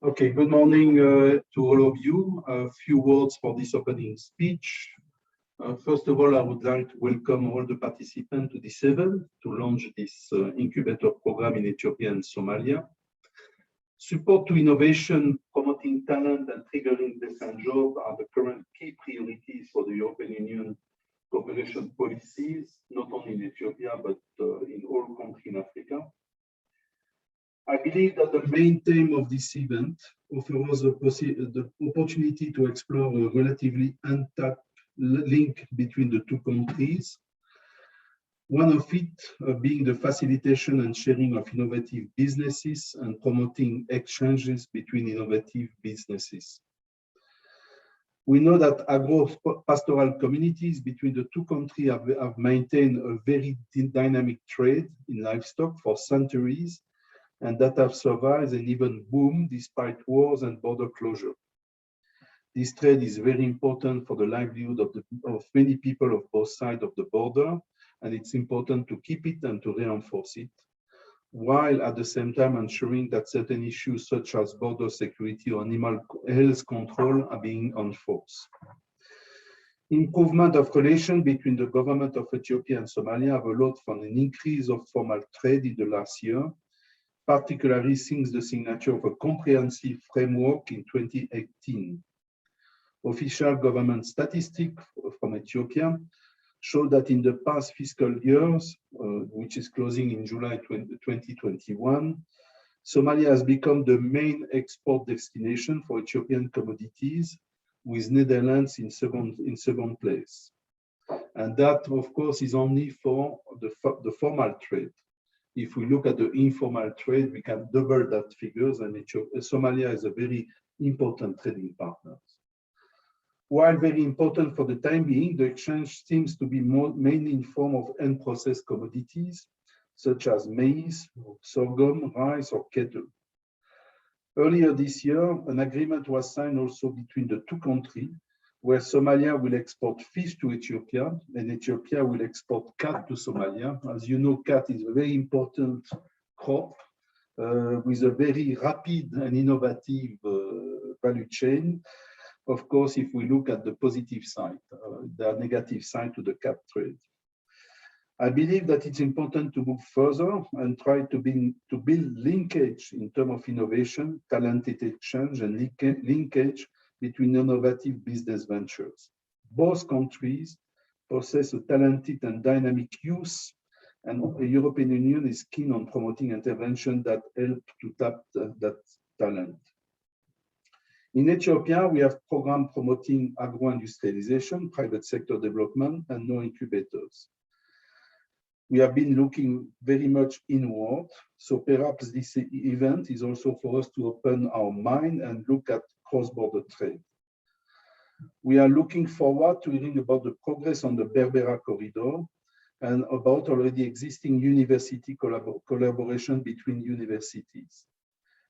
Okay, good morning to all of you. A few words for this opening speech. First of all, I would like to welcome all the participants to this event to launch this incubator program in Ethiopia and Somalia. Support to innovation, promoting talent and triggering decent jobs are the current key priorities for the European Union cooperation policies, not only in Ethiopia, but in all countries in Africa. I believe that the main theme of this event offers the opportunity to explore a relatively untapped link between the two countries. One of it being the facilitation and sharing of innovative businesses and promoting exchanges between innovative businesses. We know that agro-pastoral communities between the two countries have maintained a very dynamic trade in livestock for centuries, and that have survived and even boomed despite wars and border closure. This trade is very important for the livelihood of many people of both sides of the border, and it's important to keep it and to reinforce it, while at the same time ensuring that certain issues such as border security or animal health control are being enforced. Improvement of relations between the government of Ethiopia and Somalia have allowed for an increase of formal trade in the last year, particularly since the signature of a comprehensive framework in 2018. Official government statistics from Ethiopia show that in the past fiscal years, which is closing in July 2021, Somalia has become the main export destination for Ethiopian commodities, with Netherlands in second place. And that, of course, is only for the formal trade. If we look at the informal trade, we can double that figures, and Somalia is a very important trading partner. While very important for the time being, the exchange seems to be mainly in form of end-processed commodities, such as maize, sorghum, rice, or cattle. Earlier this year, an agreement was signed also between the two countries, where Somalia will export fish to Ethiopia, and Ethiopia will export cat to Somalia. As you know, cat is a very important crop with a very rapid and innovative value chain. Of course, if we look at the positive side, the negative side to the cat trade. I believe that it's important to move further and try to build linkage in terms of innovation, talented exchange, and linkage between innovative business ventures. Both countries possess a talented and dynamic youth, and the European Union is keen on promoting intervention that help to tap that talent. In Ethiopia, we have programs promoting agro-industrialization, private sector development, and no incubators. We have been looking very much inward, so perhaps this event is also for us to open our mind and look at cross-border trade. We are looking forward to hearing about the progress on the Berbera corridor and about already existing university collaboration between universities.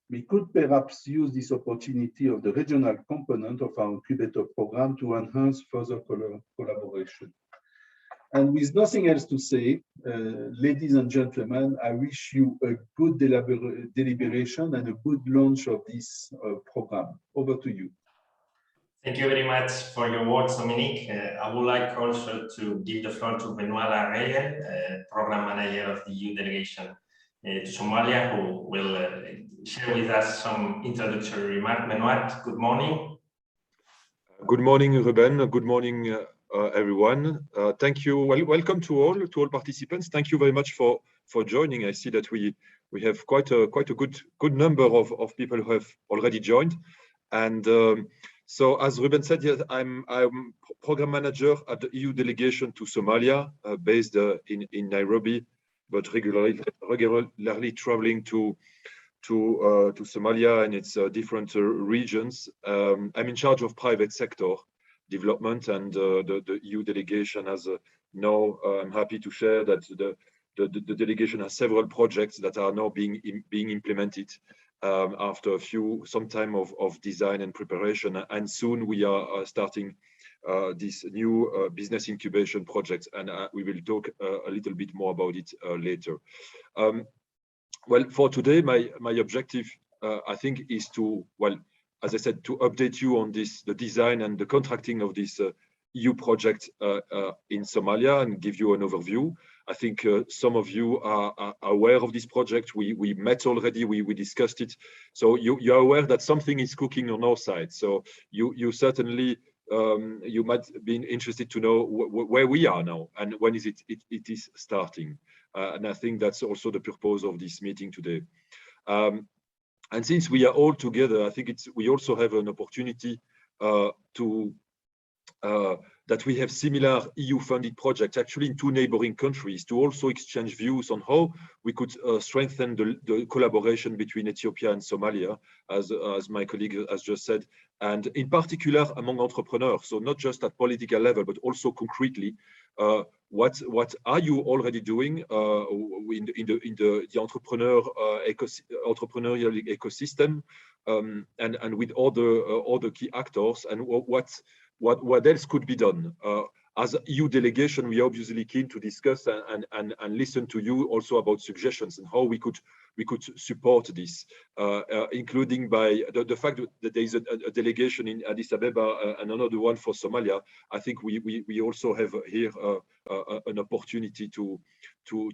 We could perhaps use this opportunity of the regional component of our incubator program to enhance further collaboration. And with nothing else to say, ladies and gentlemen, I wish you a good deliberation and a good launch of this program. Over to you. Thank you very much for your words, Dominique. I would like also to give the floor to Benoit Regen, Program Manager of the EU Delegation to Somalia, who will share with us some introductory remarks. Benoit, good morning. Good morning, Ruben. Good morning, everyone. Thank you. Welcome to all participants. Thank you very much for joining. I see that we have quite a good number of people who have already joined. And so, as Ruben said, yes, I'm program manager at the EU delegation to Somalia, based in Nairobi, but regularly traveling to Somalia and its different regions. I'm in charge of private sector development, and the EU delegation has now. I'm happy to share that the delegation has several projects that are now being implemented after some time of design and preparation, and soon we are starting this new business incubation project, and we will talk a little bit more about it later. well, for today, my objective, I think, is to, well, as I said, to update you on this, the design and the contracting of this EU project in Somalia, and give you an overview. I think some of you are aware of this project. We met already, we discussed it. So you're aware that something is cooking on our side. So you certainly, you might be interested to know where we are now and when is it is starting. And I think that's also the purpose of this meeting today. And since we are all together, I think we also have an opportunity that we have similar EU-funded projects actually in two neighboring countries, to also exchange views on how we could strengthen the collaboration between Ethiopia and Somalia, as my colleague has just said, and in particular among entrepreneurs. So not just at political level, but also concretely, what are you already doing in the entrepreneurial ecosystem, and with all the key actors, and what else could be done? As EU delegation, we are obviously keen to discuss and listen to you also about suggestions and how we could support this, including by the fact that there is a delegation in Addis Ababa and another one for Somalia. I think we also have here an opportunity to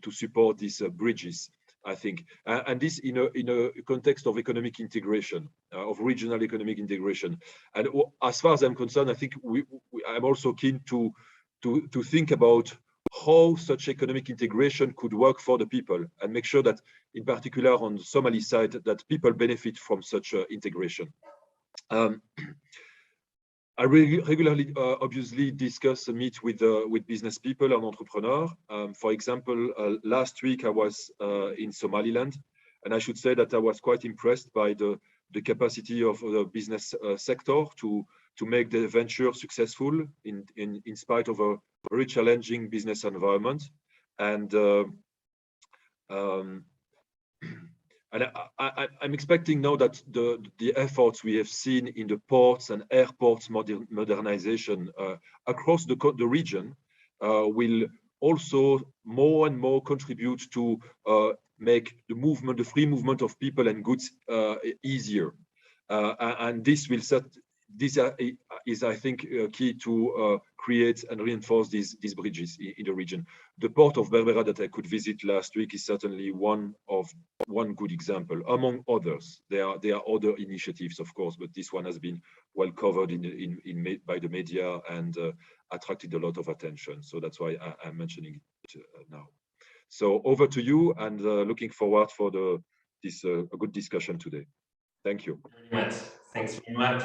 support these bridges, I think, and this in a context of economic integration, of regional economic integration. And as far as I'm concerned, I think I'm also keen to think about how such economic integration could work for the people, and make sure that, in particular on the Somali side, that people benefit from such integration. I regularly, obviously, discuss and meet with business people and entrepreneurs. For example, last week I was in Somaliland, and I should say that I was quite impressed by the capacity of the business sector to make the venture successful in spite of a very challenging business environment. And I'm expecting now that the efforts we have seen in the ports and airports modernization across the region will also more and more contribute to make the free movement of people and goods easier. And this will is, I think, key to create and reinforce these bridges in the region. The port of Berbera that I could visit last week is certainly one good example, among others. There are other initiatives, of course, but this one has been well covered by the media and attracted a lot of attention. So that's why I'm mentioning it now. So over to you, and looking forward for this a good discussion today. Thank you. Very much. Thanks very much.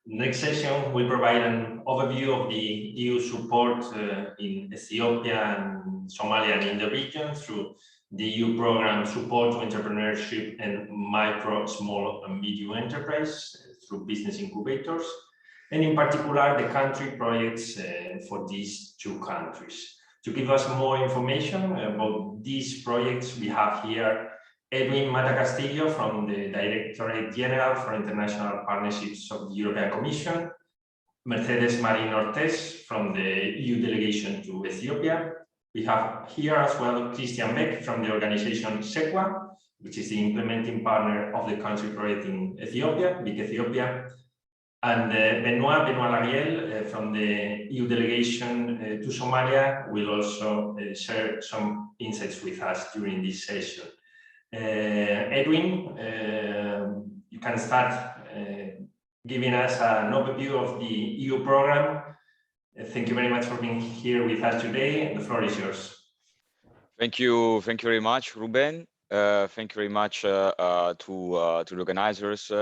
Next session will provide an overview of the EU support in Ethiopia and Somalia and in the region through the EU program Support to Entrepreneurship and Micro, Small and Medium Enterprise through business incubators, and in particular the country projects for these two countries. To give us more information about these projects, we have here Edwin Madagascar from the Directorate General for International Partnerships of the European Commission, Mercedes Marin Ortiz from the EU delegation to Ethiopia. We have here as well Christian Beck from the organization SEQUA, which is the implementing partner of the country project in Ethiopia, BIC Ethiopia, and Benoit Lariel from the EU delegation to Somalia will also share some insights with us during this session. Edwin, you can start giving us an overview of the EU program. Thank you very much for being here with us today. The floor is yours. Thank you very much, Ruben. Thank you very much to the organizers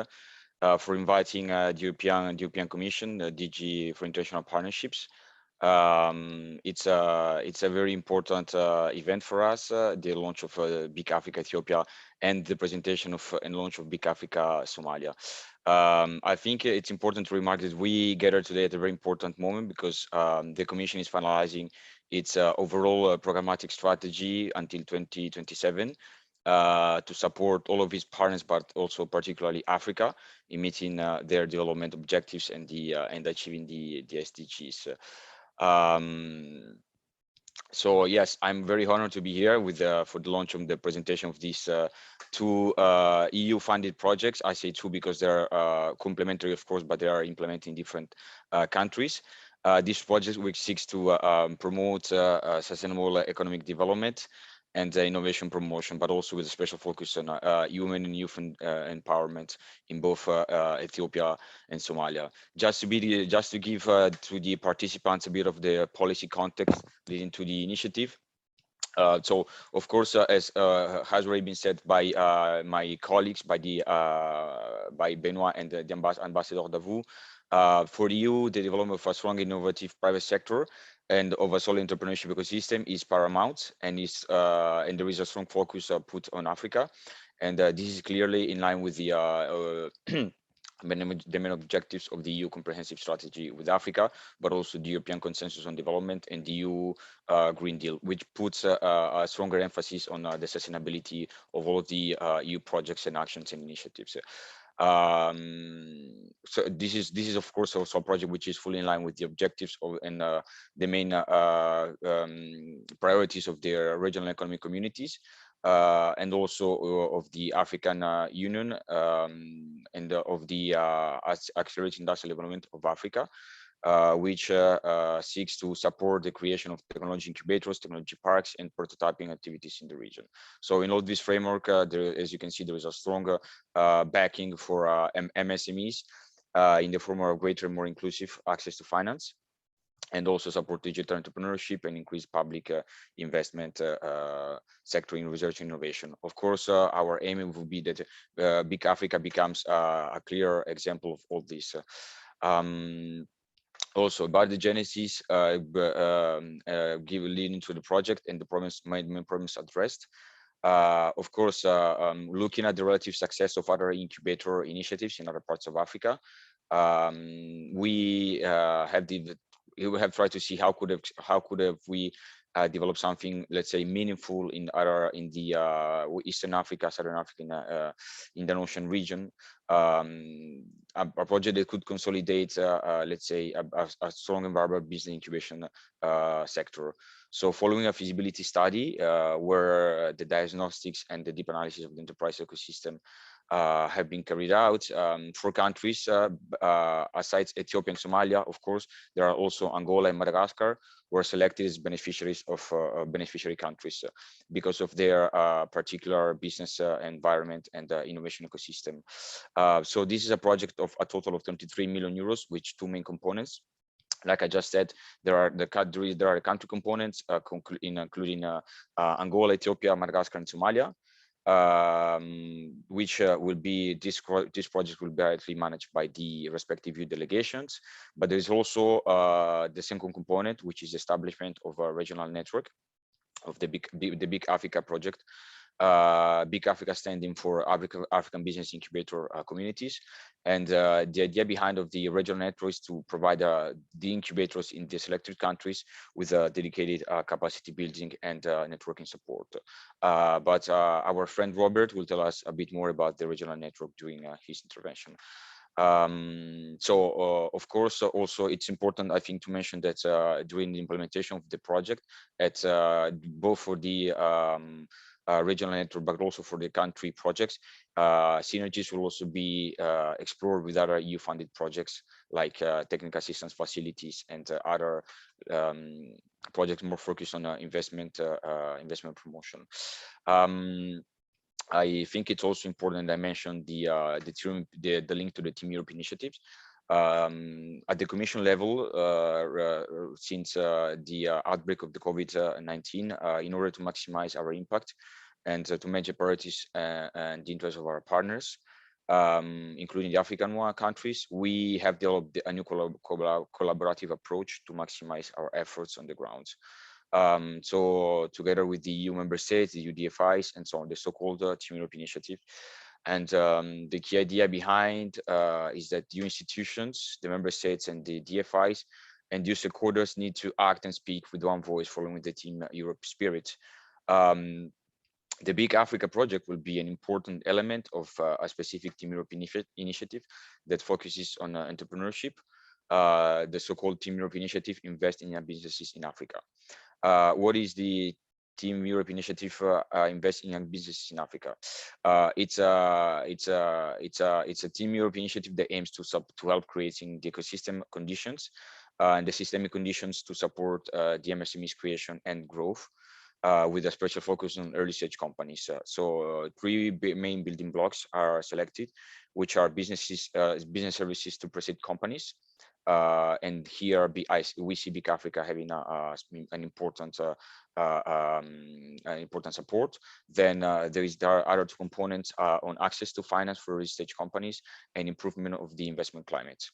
for inviting the European Commission, DG for International Partnerships. It's a very important event for us, the launch of BIC Africa Ethiopia and the presentation of and launch of BIC Africa Somalia. I think it's important to remark that we gathered today at a very important moment because the Commission is finalizing its overall programmatic strategy until 2027 to support all of its partners, but also particularly Africa in meeting their development objectives and achieving the SDGs. So yes, I'm very honored to be here with for the launch of the presentation of these two EU-funded projects. I say two because they're complementary, of course, but they are implemented in different countries. This project, which seeks to promote sustainable economic development and innovation promotion, but also with a special focus on human and youth empowerment in both Ethiopia and Somalia. Just to give to the participants a bit of the policy context leading to the initiative. So, of course, as has already been said by my colleagues, by Benoit and the Ambassador Davou, for the EU, the development of a strong, innovative private sector and of a solid entrepreneurship ecosystem is paramount, and and there is a strong focus put on Africa, and this is clearly in line with the the main objectives of the EU comprehensive strategy with Africa, but also the European Consensus on Development and the EU Green Deal, which puts a stronger emphasis on the sustainability of all of the EU projects and actions and initiatives. So this is of course also a project which is fully in line with the objectives of and the main priorities of their regional economic communities. And also of the African Union and of the Accelerated Industrial Development of Africa, which seeks to support the creation of technology incubators, technology parks, and prototyping activities in the region. So in all this framework, as you can see, there is a stronger backing for MSMEs in the form of greater, more inclusive access to finance, and also support digital entrepreneurship and increase public investment sector in research and innovation. Of course, our aim will be that BIC Africa becomes a clear example of all this. Also about the genesis, leading to the project and the main problems addressed. Of course, looking at the relative success of other incubator initiatives in other parts of Africa, we have tried to see how could have we develop something, let's say, meaningful in the Eastern Africa, Southern Africa, Indian Ocean region. A project that could consolidate, let's say, a strong and viable business incubation sector. So following a feasibility study where the diagnostics and the deep analysis of the enterprise ecosystem have been carried out for countries aside Ethiopia and Somalia. Of course, there are also Angola and Madagascar were selected as beneficiaries of beneficiary countries because of their particular business environment and innovation ecosystem. So this is a project of a total of 23 million euros, which two main components. Like I just said, there are country components, including Angola, Ethiopia, Madagascar, and Somalia. Which will be this project will be directly managed by the respective EU delegations. But there is also the second component, which is establishment of a regional network of the BIC Africa project. BIC Africa standing for African Business Incubator Communities, and the idea behind of the regional network is to provide the incubators in the selected countries with a dedicated capacity building and networking support. But our friend Robert will tell us a bit more about the regional network during his intervention. So of course, also it's important, I think, to mention that during the implementation of the project, at both for the regional network, but also for the country projects, synergies will also be explored with other EU-funded projects like technical assistance facilities and other projects more focused on investment promotion. I think it's also important that I mentioned the link to the Team Europe initiatives. At the Commission level, since the outbreak of the COVID-19, in order to maximize our impact and to manage the priorities and the interests of our partners, including the African countries, we have developed a new collaborative approach to maximize our efforts on the ground. So together with the EU member states, the UDFIs, and so on, the so-called Team Europe initiative. And the key idea behind is that EU institutions, the member states, and the DFIs and EU stakeholders need to act and speak with one voice following the Team Europe spirit. The BIC Africa project will be an important element of a specific Team Europe initiative that focuses on entrepreneurship. The so-called Team Europe initiative, invest in businesses in Africa. What is the Team Europe initiative investing in young businesses in Africa? It's a Team Europe initiative that aims to help creating the ecosystem conditions and the systemic conditions to support the MSMEs creation and growth, with a special focus on early stage companies. Three main building blocks are selected, which are business services to precede companies. And here we see BIC Africa having an important support. Then there are other two components on access to finance for early stage companies and improvement of the investment climate.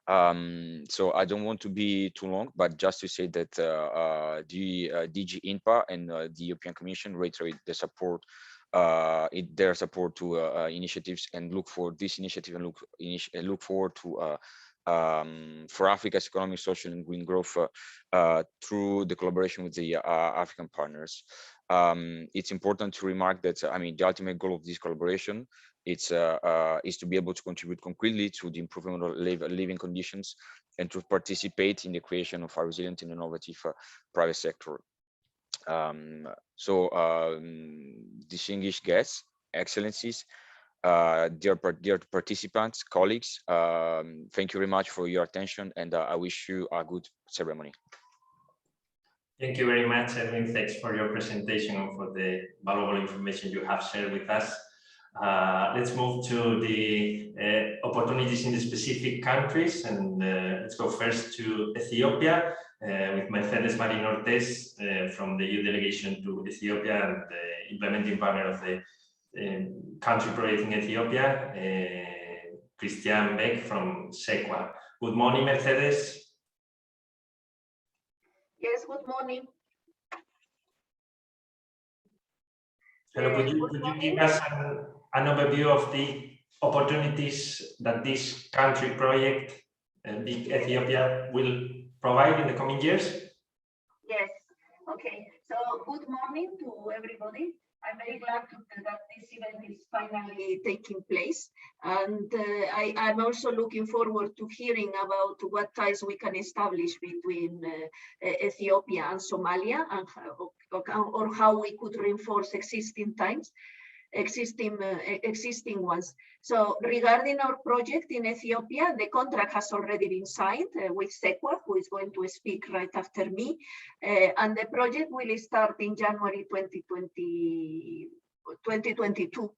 So I don't want to be too long, but just to say that the DG INPA and the European Commission reiterate the support, their support to initiatives, and look for this initiative and look forward to for Africa's economic, social, and green growth through the collaboration with the African partners. It's important to remark that the ultimate goal of this collaboration is to be able to contribute concretely to the improvement of living conditions and to participate in the creation of a resilient and innovative private sector. Distinguished guests, excellencies, dear participants, colleagues, thank you very much for your attention, and I wish you a good ceremony. Thank you very much, Edwin. Thanks for your presentation and for the valuable information you have shared with us. Let's move to the opportunities in the specific countries, and let's go first to Ethiopia with Mercedes Marin-Ortiz from the EU delegation to Ethiopia and the implementing partner of the country project in Ethiopia, Christian Beck from SEQUA. Good morning, Mercedes. Yes, good morning. Hello, could you give us an overview of the opportunities that this country project, BIC Ethiopia, will provide in the coming years? Yes, okay. So good morning to everybody. I'm very glad that this event is finally taking place. And I'm also looking forward to hearing about what ties we can establish between Ethiopia and Somalia, and or how we could reinforce existing ones. So regarding our project in Ethiopia, the contract has already been signed with SEQUA, who is going to speak right after me. And the project will start in January 2022.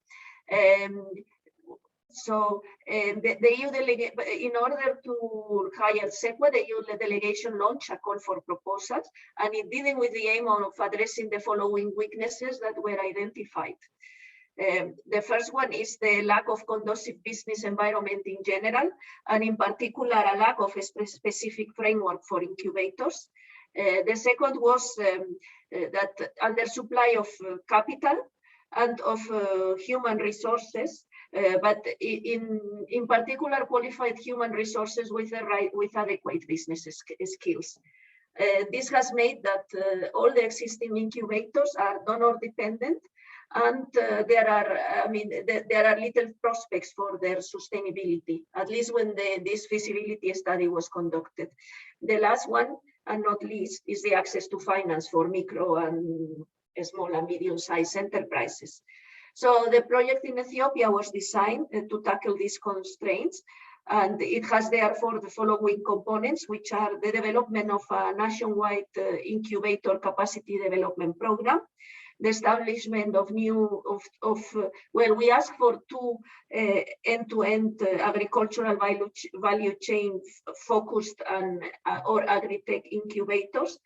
The EU delegation, in order to hire SEQUA, the EU delegation launched a call for proposals, and it did it with the aim of addressing the following weaknesses that were identified. The first one is the lack of conducive business environment in general, and in particular, a lack of a specific framework for incubators. The second was that undersupply of capital and of human resources, but in particular, qualified human resources with adequate business skills. This has made that all the existing incubators are donor dependent, and there are little prospects for their sustainability, at least when this feasibility study was conducted. The last one, and not least, is the access to finance for micro and small and medium-sized enterprises. So the project in Ethiopia was designed to tackle these constraints, and it has therefore the following components, which are the development of a nationwide incubator capacity development program, the establishment of we ask for two end-to-end agricultural value chain focused or agri-tech incubators.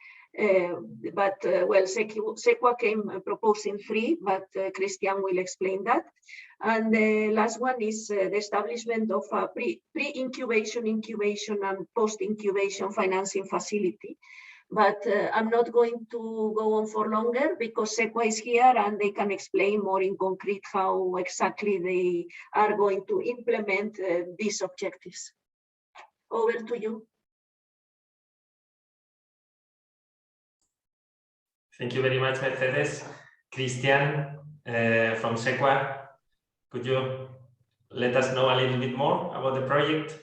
But SEQUA came proposing 3, but Christian will explain that. And the last one is the establishment of a pre-incubation, incubation, and post-incubation financing facility. But I'm not going to go on for longer because SEQUA is here and they can explain more in concrete how exactly they are going to implement these objectives. Over to you. Thank you very much, Mercedes. Christian from SEQUA, could you let us know a little bit more about the project?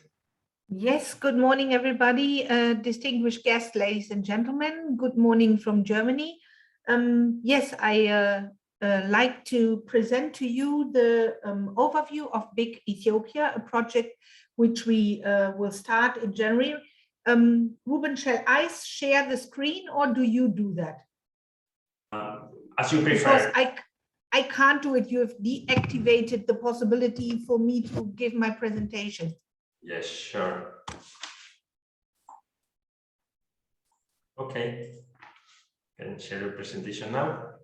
Yes, good morning, everybody. Distinguished guests, ladies and gentlemen. Good morning from Germany. Yes, I like to present to you the overview of BIC Ethiopia, a project which we will start in January. Ruben, shall I share the screen or do you do that? As you prefer. Because I can't do it. You have deactivated the possibility for me to give my presentation. Yes, sure. Okay. Can share your presentation now.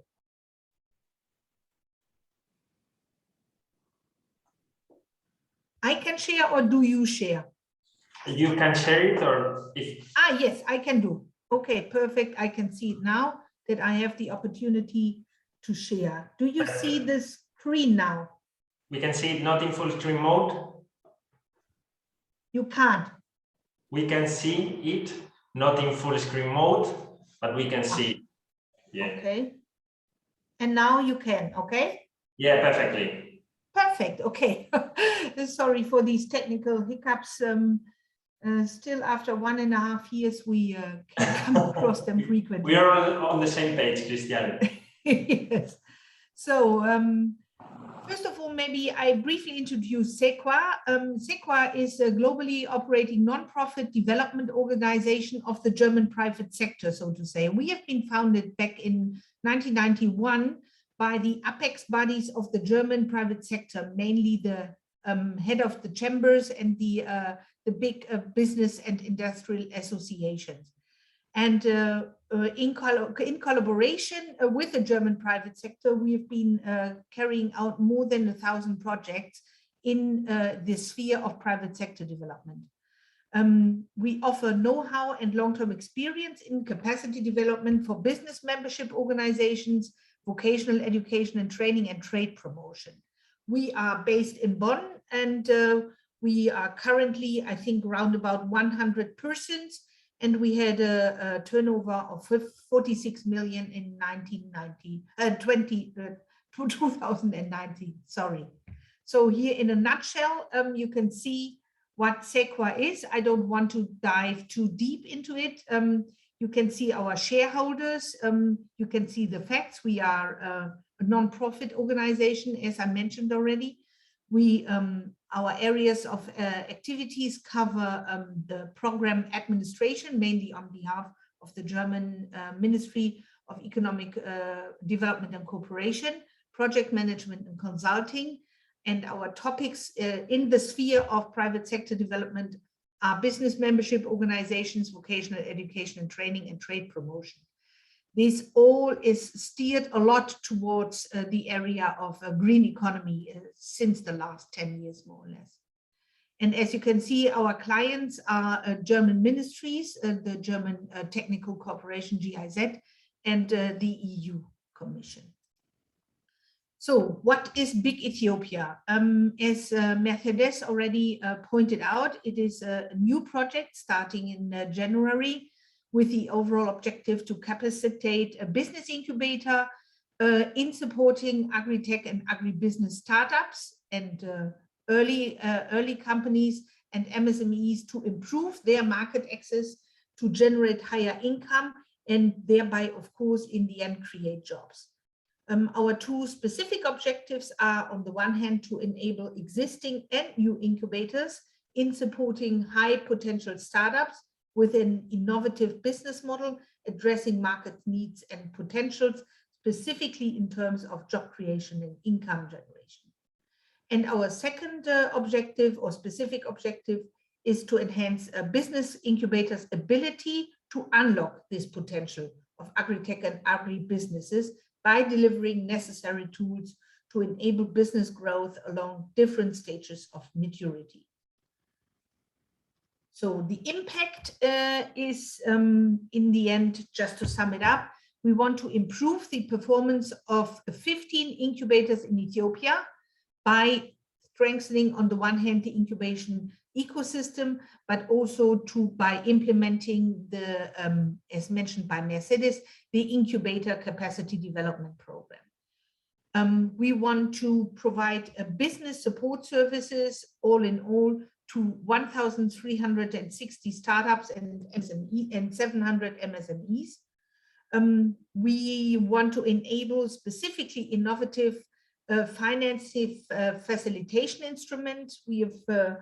I can share or do you share? You can share it or if... Yes, I can do. Okay, perfect. I can see it now that I have the opportunity to share. Do you see the screen now? We can see it not in full screen mode. You can't. We can see it not in full screen mode, but we can see it. Yeah. Okay. And now you can, okay? Yeah, perfectly. Perfect, okay. Sorry for these technical hiccups. Still after 1.5 years, we can come across them frequently. We are on the same page, Christian. Yes. So, first of all, maybe I briefly introduce SEQUA. SEQUA is a globally operating non-profit development organization of the German private sector, so to say. We have been founded back in 1991 by the apex bodies of the German private sector, mainly the head of the chambers and the big business and industrial associations. And in collaboration with the German private sector, we have been carrying out more than 1,000 projects in the sphere of private sector development. We offer know-how and long-term experience in capacity development for business membership organizations, vocational education and training, and trade promotion. We are based in Bonn, and we are currently, I think, around about 100 persons. And we had a turnover of 46 million in 2019, sorry. So here in a nutshell, you can see what SEQUA is. I don't want to dive too deep into it. You can see our shareholders. You can see the facts. We are a non-profit organization, as I mentioned already. Our areas of activities cover the program administration, mainly on behalf of the German Ministry of Economic Development and Cooperation, project management and consulting. And our topics in the sphere of private sector development are business membership organizations, vocational education and training, and trade promotion. This all is steered a lot towards the area of green economy since the last 10 years, more or less. And as you can see, our clients are German ministries, the German Technical Cooperation, GIZ, and the EU Commission. So what is BIC Ethiopia? As Mercedes already pointed out, it is a new project starting in January, with the overall objective to capacitate a business incubator in supporting agri-tech and agribusiness startups and early companies and MSMEs to improve their market access, to generate higher income, and thereby, of course, in the end, create jobs. Our two specific objectives are, on the one hand, to enable existing and new incubators in supporting high potential startups with an innovative business model addressing market needs and potentials, specifically in terms of job creation and income generation. And our second objective or specific objective is to enhance a business incubator's ability to unlock this potential of agri-tech and agri-businesses by delivering necessary tools to enable business growth along different stages of maturity. So the impact is, in the end, just to sum it up, we want to improve the performance of 15 incubators in Ethiopia by strengthening, on the one hand, the incubation ecosystem, but also by implementing the, as mentioned by Mercedes, the incubator capacity development program. We want to provide business support services, all in all, to 1,360 startups and SME and 700 MSMEs. We want to enable specifically innovative financing facilitation instruments. We have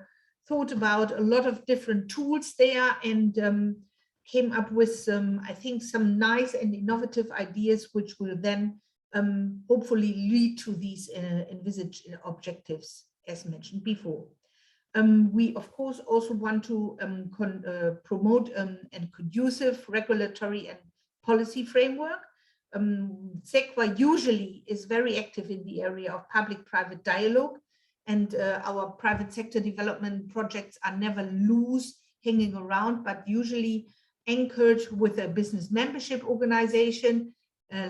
thought about a lot of different tools there and came up with some, I think, some nice and innovative ideas, which will then hopefully lead to these envisaged objectives, as mentioned before. We, of course, also want to promote a conducive regulatory and policy framework. SEQA usually is very active in the area of public-private dialogue, and our private sector development projects are never loose, hanging around, but usually anchored with a business membership organization,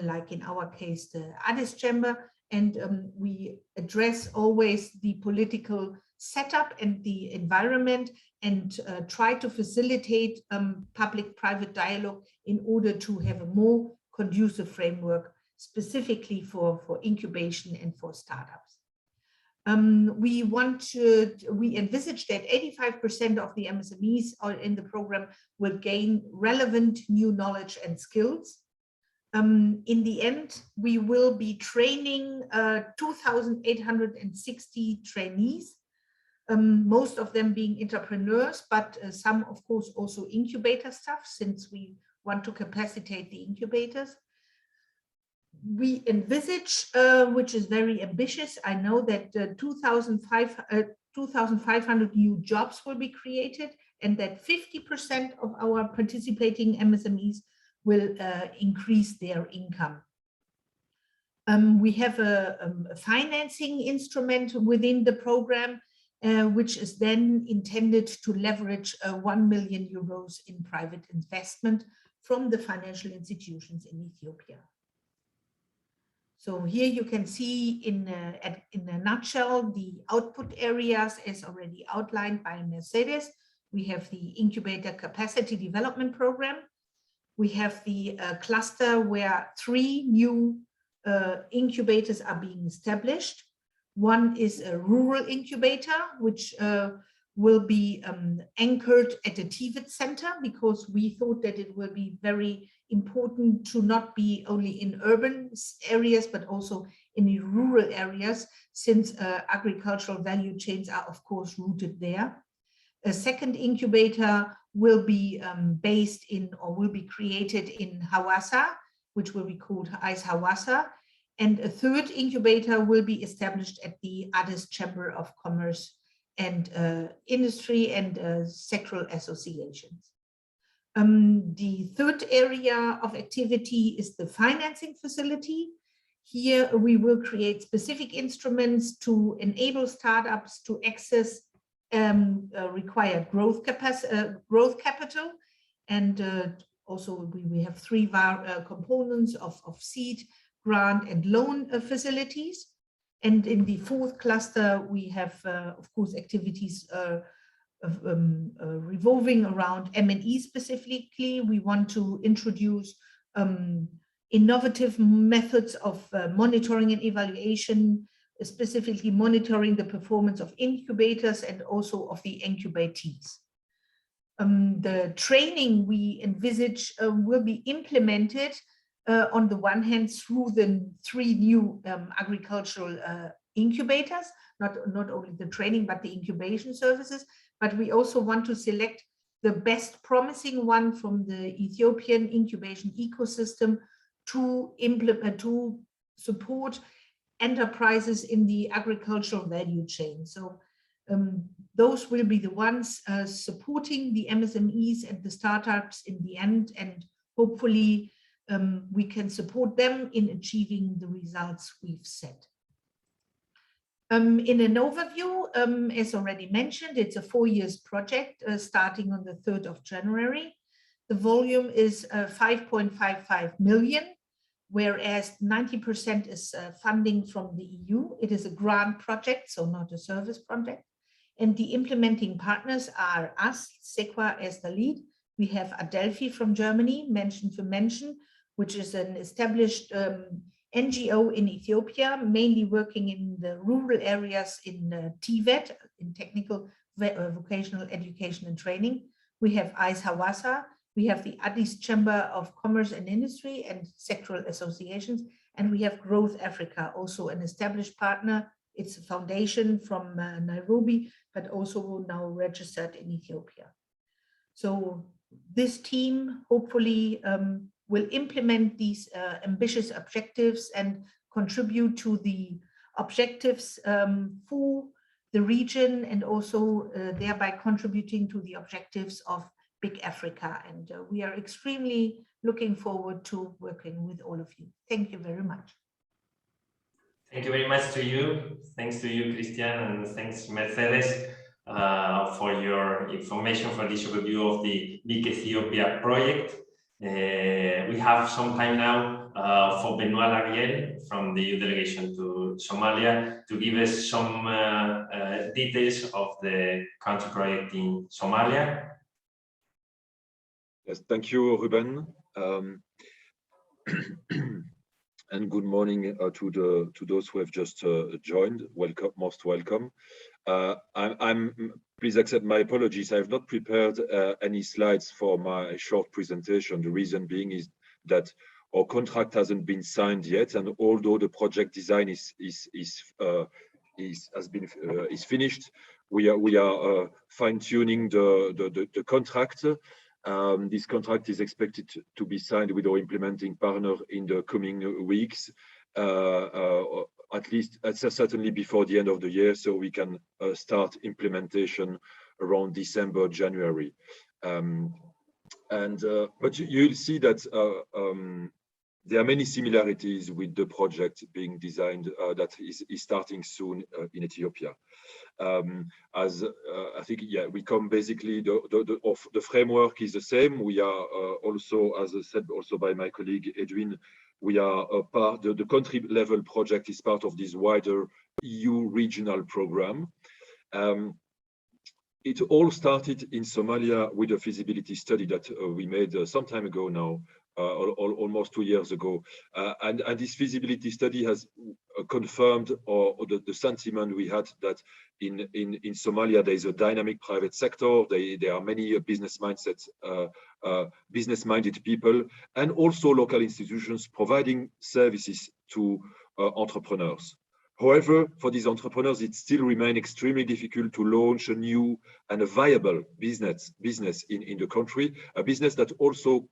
like in our case, the Addis Chamber, and we address always the political setup and the environment and try to facilitate public-private dialogue in order to have a more conducive framework specifically for incubation and for startups. We envisage that 85% of the MSMEs in the program will gain relevant new knowledge and skills. In the end, we will be training 2,860 trainees, most of them being entrepreneurs, but some, of course, also incubator staff, since we want to capacitate the incubators. We envisage, which is very ambitious, I know that 2,500 new jobs will be created and that 50% of our participating MSMEs will increase their income. We have a financing instrument within the program, which is then intended to leverage 1 million euros in private investment from the financial institutions in Ethiopia. So here you can see in a nutshell the output areas as already outlined by Mercedes. We have the incubator capacity development program. We have the cluster where 3 new incubators are being established. One is a rural incubator, which will be anchored at a TVET center, because we thought that it will be very important to not be only in urban areas, but also in the rural areas, since agricultural value chains are, of course, rooted there. A second incubator will be based in, or will be created in Hawassa, which will be called Is Hawassa. And a third incubator will be established at the Addis Chamber of Commerce and Industry and sectoral associations. The third area of activity is the financing facility. Here we will create specific instruments to enable startups to access required growth capital. And also we have 3 components of seed, grant and loan facilities. And in the 4th cluster, we have, of course, activities revolving around M&E specifically. We want to introduce innovative methods of monitoring and evaluation, specifically monitoring the performance of incubators and also of the incubatees. The training we envisage will be implemented on the one hand through the 3 new agricultural incubators, not only the training, but the incubation services, but we also want to select the best promising one from the Ethiopian incubation ecosystem to implement, to support enterprises in the agricultural value chain. So those will be the ones supporting the MSMEs and the startups in the end, and hopefully we can support them in achieving the results we've set. In an overview, as already mentioned, it's a 4-year project starting on the 3rd of January. The volume is 5.55 million, whereas 90% is funding from the EU. It is a grant project, so not a service project. And the implementing partners are us, SEQA as the lead. We have Adelphi from Germany, Menschen für Menschen, which is an established NGO in Ethiopia, mainly working in the rural areas in TVET, in technical vocational education and training. We have Is Hawassa, we have the Addis Chamber of Commerce and Industry and sectoral associations, and we have Growth Africa, also an established partner. It's a foundation from Nairobi, but also now registered in Ethiopia. So this team hopefully will implement these ambitious objectives and contribute to the objectives for the region, and also thereby contributing to the objectives of BIC Africa. And we are extremely looking forward to working with all of you. Thank you very much. Thank you very much to you. Thanks to you, Christian, and thanks, Mercedes, for your information, for this overview of the BIC Ethiopia project. We have some time now for Benoit Lariel from the EU delegation to Somalia to give us some details of the country project in Somalia. Yes, thank you, Ruben. And good morning to those who have just joined. Welcome, most welcome. Please accept my apologies. I have not prepared any slides for my short presentation. The reason being is that our contract hasn't been signed yet, and although the project design is finished, we are fine-tuning the contract. This contract is expected to be signed with our implementing partner in the coming weeks, at least certainly before the end of the year, so we can start implementation around December, January. But you'll see that there are many similarities with the project being designed that is starting soon in Ethiopia. As I think, yeah, we come basically the framework is the same. We are also, as I said, also by my colleague Edwin, we are a part. The country level project is part of this wider EU regional program. It all started in Somalia with a feasibility study that we made some time ago now, almost 2 years ago, and this feasibility study has confirmed the sentiment we had that in Somalia there is a dynamic private sector. There are many business-minded people, and also local institutions providing services to entrepreneurs. However, for these entrepreneurs, it still remains extremely difficult to launch a new and a viable business in the country, a business that also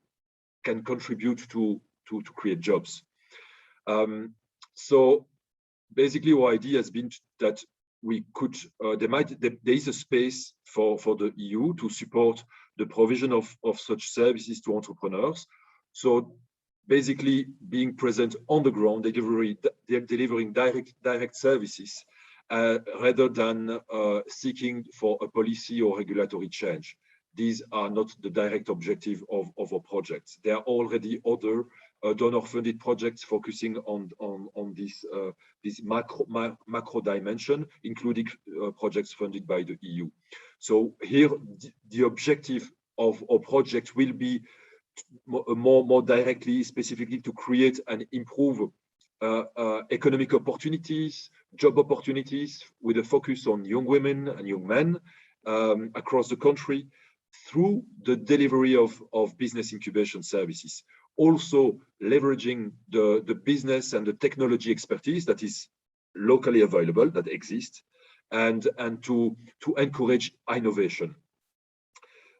can contribute to create jobs. So basically our idea has been that we could, there is a space for the EU to support the provision of such services to entrepreneurs. So basically being present on the ground, delivering direct services rather than seeking for a policy or regulatory change. These are not the direct objective of our projects. There are already other donor-funded projects focusing on this macro dimension, including projects funded by the EU. So here, the objective of our project will be more directly, specifically to create and improve economic opportunities, job opportunities, with a focus on young women and young men across the country, through the delivery of business incubation services, also leveraging the business and the technology expertise that is locally available, that exists, and to encourage innovation.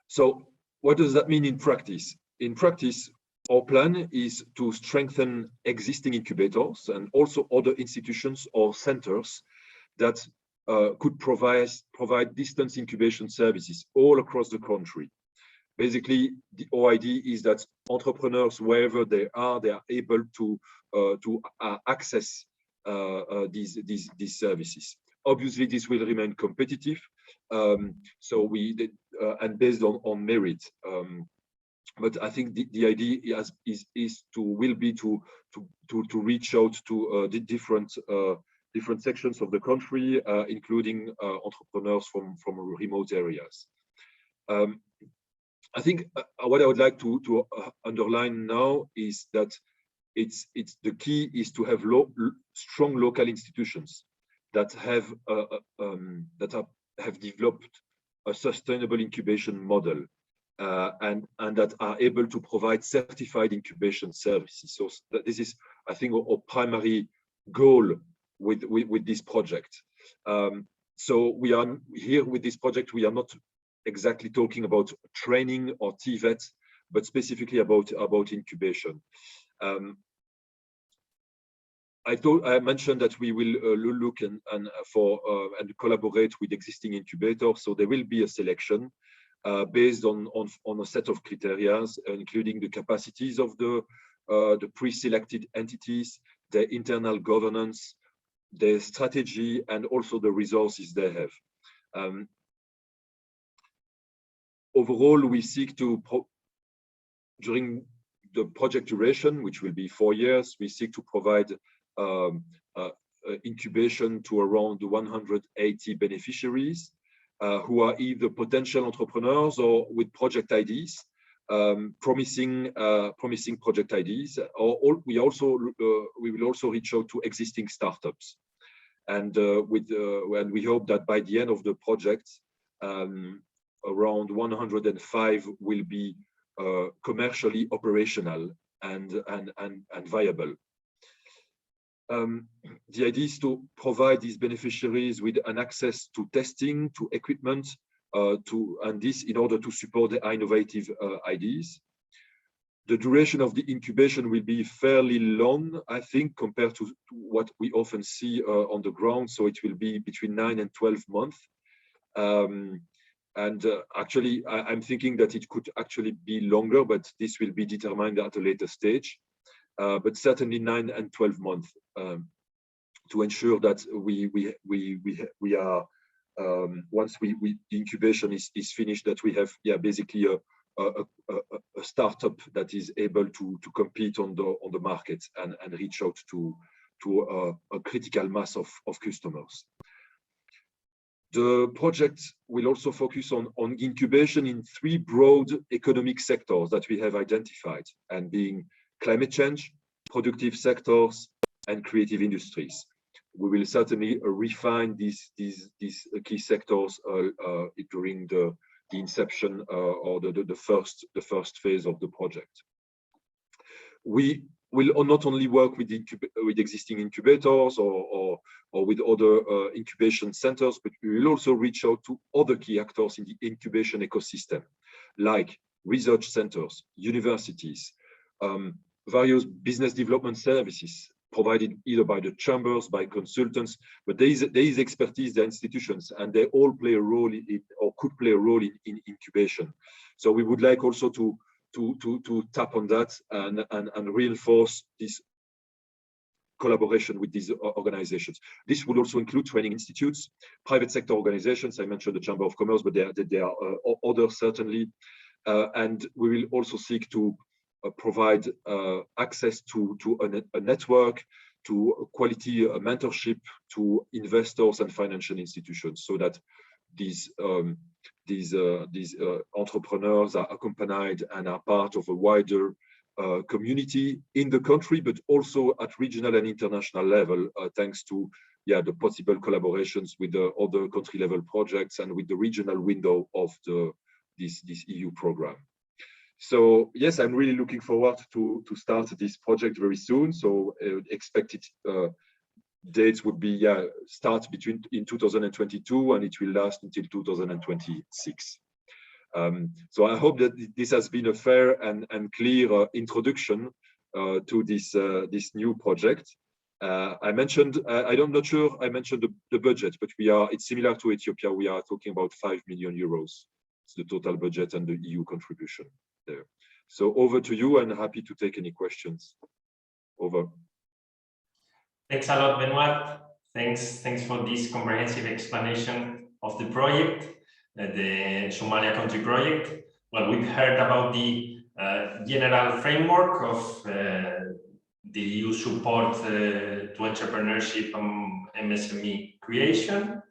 So what does that mean in practice? In practice, our plan is to strengthen existing incubators and also other institutions or centers that could provide distance incubation services all across the country. Basically, our idea is that entrepreneurs, wherever they are able to access these services. Obviously, this will remain competitive, so and based on merit. But I think the idea will be to reach out to the different sections of the country, including entrepreneurs from remote areas. I think what I would like to underline now is that it's the key is to have strong local institutions that have developed a sustainable incubation model and that are able to provide certified incubation services. So this is, I think, our primary goal with this project. So we are here with this project. We are not exactly talking about training or TVET, but specifically about incubation. I mentioned that we will look and collaborate with existing incubators. So there will be a selection based on a set of criteria, including the capacities of the pre-selected entities, their internal governance, their strategy, and also the resources they have. Overall, we seek to, during the project duration, which will be 4 years, we seek to provide incubation to around 180 beneficiaries who are either potential entrepreneurs or with project ideas, promising project ideas. We will also reach out to existing startups, and we hope that by the end of the project, around 105 will be commercially operational and viable. The idea is to provide these beneficiaries with an access to testing, to equipment, and this in order to support the innovative ideas. The duration of the incubation will be fairly long, I think, compared to what we often see on the ground. So it will be between 9 and 12 months. Actually, I'm thinking that it could actually be longer, but this will be determined at a later stage. But certainly 9 and 12 months to ensure that we are once the incubation is finished, that we have basically a startup that is able to compete on the market and reach out to a critical mass of customers. The project will also focus on incubation in 3 broad economic sectors that we have identified, and being climate change, productive sectors, and creative industries. We will certainly refine these key sectors during the inception or the first phase of the project. We will not only work with existing incubators or with other incubation centers, but we will also reach out to other key actors in the incubation ecosystem, like research centers, universities, various business development services provided either by the chambers, by consultants, but there is expertise, there are institutions, and they all play a role or could play a role in incubation. So we would like also to tap on that and reinforce this collaboration with these organizations. This would also include training institutes, private sector organizations. I mentioned the Chamber of Commerce, but there are others certainly. And we will also seek to provide access to a network, to quality mentorship to investors and financial institutions, so that these entrepreneurs are accompanied and are part of a wider community in the country, but also at regional and international level, thanks to the possible collaborations with the other country level projects and with the regional window of this EU program. So yes, I'm really looking forward to start this project very soon. So expected dates would be start in 2022, and it will last until 2026. So I hope that this has been a fair and clear introduction to this new project. I'm not sure I mentioned the budget, but it's similar to Ethiopia. We are talking about 5 million euros. It's the total budget and the EU contribution there. So over to you, and happy to take any questions. Over. Thanks a lot, Benoit. Thanks for this comprehensive explanation of the project, the Somalia country project. Well, we've heard about the general framework of the EU support to entrepreneurship and MSME creation,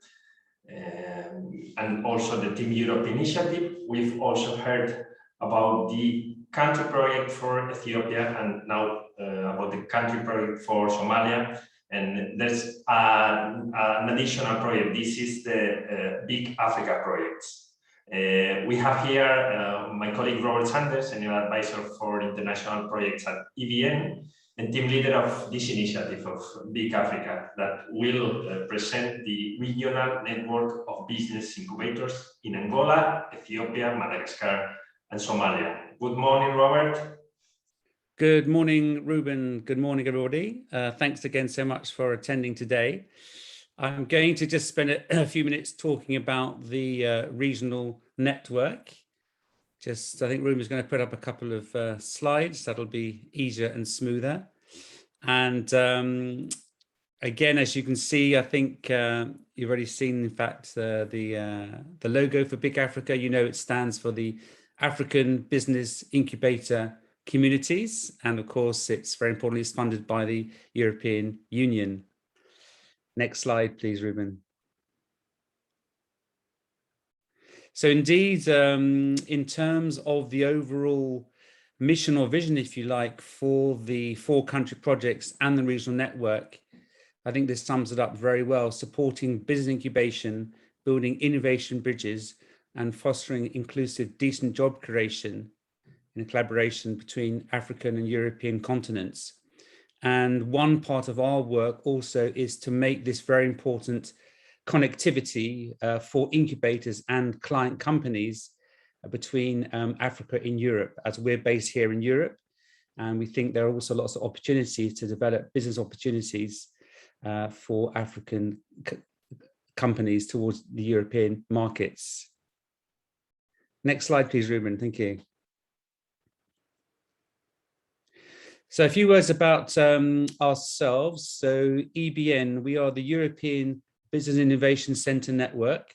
and also the Team Europe initiative. We've also heard about the country project for Ethiopia, and now about the country project for Somalia. And there's an additional project. This is the BIC Africa projects. We have here my colleague Robert Sanders, Senior Advisor for International Projects at EBN, and team leader of this initiative of BIC Africa that will present the regional network of business incubators in Angola, Ethiopia, Madagascar, and Somalia. Good morning, Robert. Good morning, Ruben. Good morning, everybody. Thanks again so much for attending today. I'm going to just spend a few minutes talking about the regional network. I think Ruben is going to put up a couple of slides. That'll be easier and smoother. And again, as you can see, I think you've already seen, in fact, the logo for BIC Africa. You know, it stands for the African Business Incubator Communities. And of course, it's very important, it's funded by the European Union. Next slide, please, Ruben. So indeed, in terms of the overall mission or vision, if you like, for the 4 country projects and the regional network, I think this sums it up very well: supporting business incubation, building innovation bridges, and fostering inclusive, decent job creation in collaboration between African and European continents. And one part of our work also is to make this very important connectivity for incubators and client companies between Africa and Europe, as we're based here in Europe. And we think there are also lots of opportunities to develop business opportunities for African companies towards the European markets. Next slide, please, Ruben. Thank you. So a few words about ourselves. So EBN, we are the European Business Innovation Centre Network.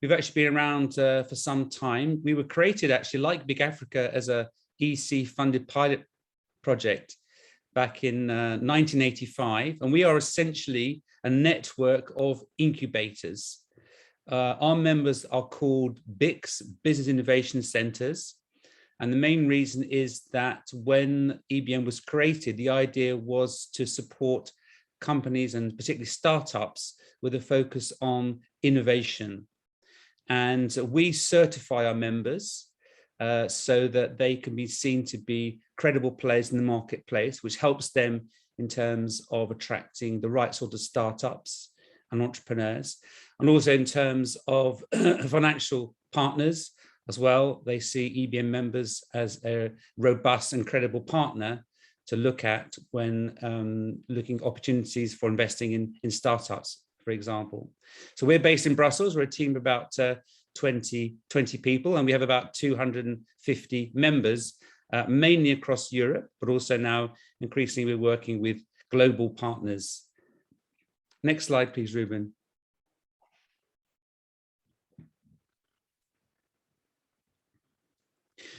We've actually been around for some time. We were created actually, like BIC Africa, as a EC funded pilot project back in 1985. And we are essentially a network of incubators. Our members are called BICs, Business Innovation Centres. And the main reason is that when EBN was created, the idea was to support companies and particularly startups with a focus on innovation. And we certify our members so that they can be seen to be credible players in the marketplace, which helps them in terms of attracting the right sort of startups and entrepreneurs. And also in terms of financial partners as well. They see EBN members as a robust and credible partner to look at when looking at opportunities for investing in startups, for example. So we're based in Brussels. We're a team of about 20 people, and we have about 250 members, mainly across Europe, but also now increasingly we're working with global partners. Next slide, please, Ruben.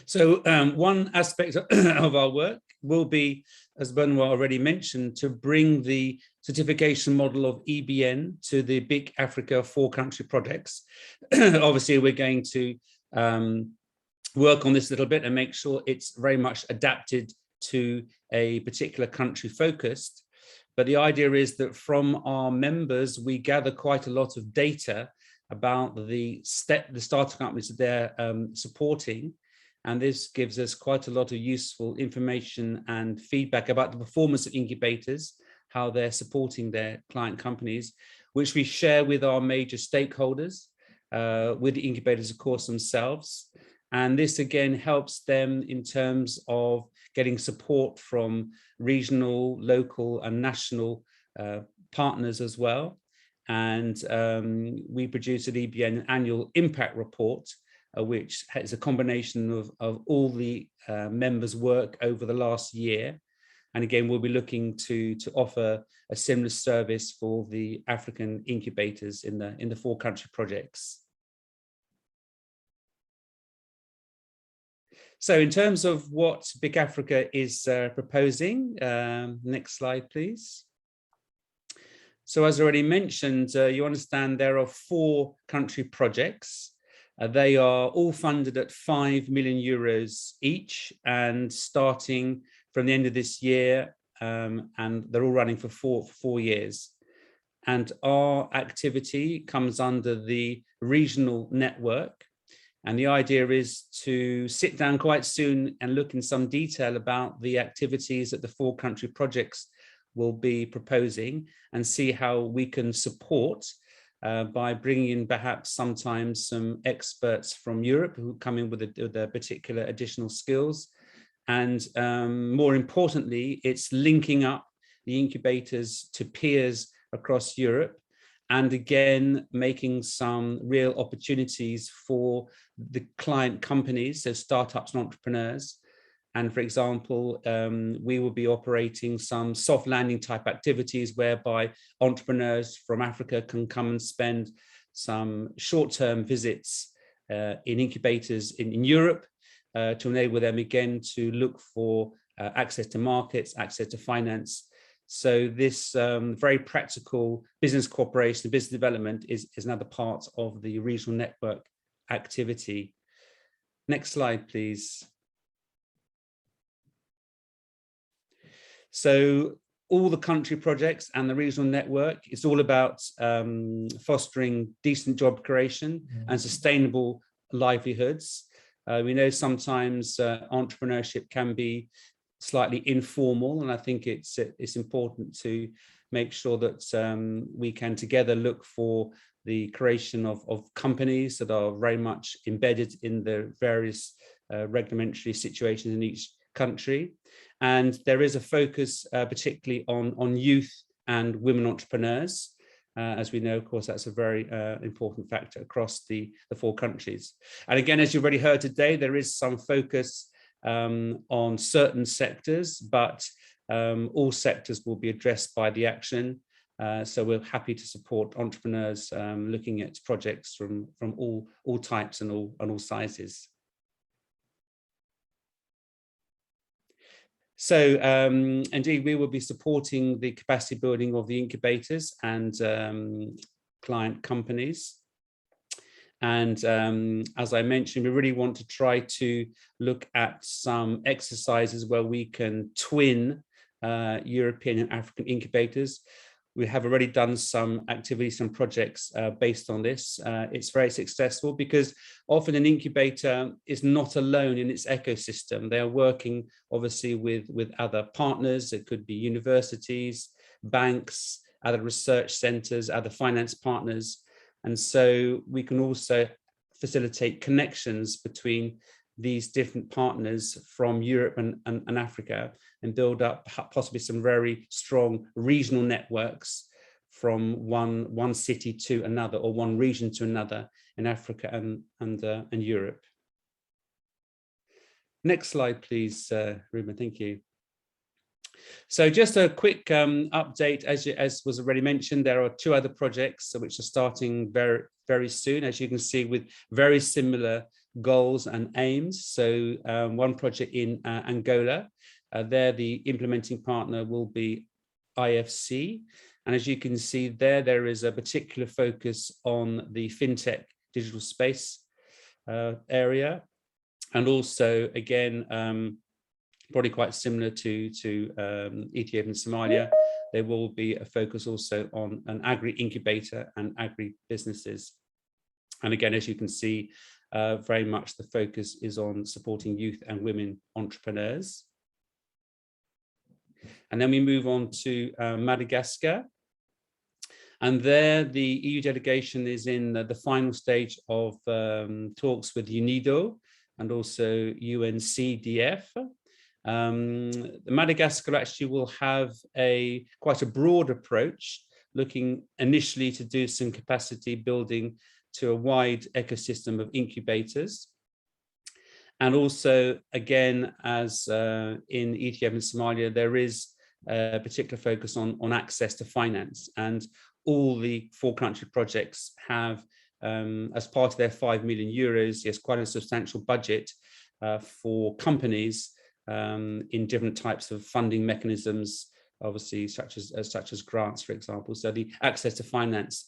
So one aspect of our work will be, as Benoit already mentioned, to bring the certification model of EBN to the BIC Africa 4 country projects. Obviously, we're going to work on this a little bit and make sure it's very much adapted to a particular country focused. But the idea is that from our members, we gather quite a lot of data about the startup companies that they're supporting. And this gives us quite a lot of useful information and feedback about the performance of incubators, how they're supporting their client companies, which we share with our major stakeholders, with the incubators, of course, themselves. And this again helps them in terms of getting support from regional, local, and national partners as well. And we produce at EBN an annual impact report, which has a combination of all the members' work over the last year. And again, we'll be looking to offer a similar service for the African incubators in the 4 country projects. So in terms of what BIC Africa is proposing, next slide, please. So as already mentioned, you understand there are 4 country projects. They are all funded at €5 million each and starting from the end of this year, and they're all running for four years. And our activity comes under the regional network. And the idea is to sit down quite soon and look in some detail about the activities that the 4 country projects will be proposing, and see how we can support by bringing in perhaps sometimes some experts from Europe who come in with a particular additional skills. And more importantly, it's linking up the incubators to peers across Europe, and again, making some real opportunities for the client companies, so startups and entrepreneurs. And for example, we will be operating some soft landing type activities whereby entrepreneurs from Africa can come and spend some short-term visits in incubators in Europe to enable them again to look for access to markets, access to finance. So this very practical business cooperation, business development is another part of the regional network activity. Next slide, please. So all the country projects and the regional network, it's all about fostering decent job creation and sustainable livelihoods. We know sometimes entrepreneurship can be slightly informal, and I think it's important to make sure that we can together look for the creation of companies that are very much embedded in the various regulatory situations in each country. And there is a focus particularly on youth and women entrepreneurs. As we know, of course, that's a very important factor across the 4 countries. And again, as you've already heard today, there is some focus on certain sectors, but all sectors will be addressed by the action. So we're happy to support entrepreneurs looking at projects from all types and all sizes. So indeed, we will be supporting the capacity building of the incubators and client companies. And as I mentioned, we really want to try to look at some exercises where we can twin European and African incubators. We have already done some activities, some projects based on this. It's very successful because often an incubator is not alone in its ecosystem. They are working obviously with other partners. It could be universities, banks, other research centers, other finance partners. And so we can also facilitate connections between these different partners from Europe and Africa, and build up possibly some very strong regional networks from one city to another, or one region to another in Africa and Europe. Next slide, please, Ruben. Thank you. So just a quick update, as was already mentioned, there are 2 other projects which are starting very, very soon, as you can see, with very similar goals and aims. So one project in Angola, there the implementing partner will be IFC. And as you can see there is a particular focus on the fintech digital space area. And also, again, probably quite similar to Ethiopia and Somalia, there will be a focus also on an agri-incubator and agri-businesses. And again, as you can see, very much the focus is on supporting youth and women entrepreneurs. And then we move on to Madagascar. And there the EU delegation is in the final stage of talks with UNIDO and also UNCDF. Madagascar actually will have quite a broad approach, looking initially to do some capacity building to a wide ecosystem of incubators. And also, again, as in Ethiopia and Somalia, there is a particular focus on access to finance. And all the 4 country projects have, as part of their 5 million euros, yes, quite a substantial budget for companies in different types of funding mechanisms, obviously such as grants, for example. So the access to finance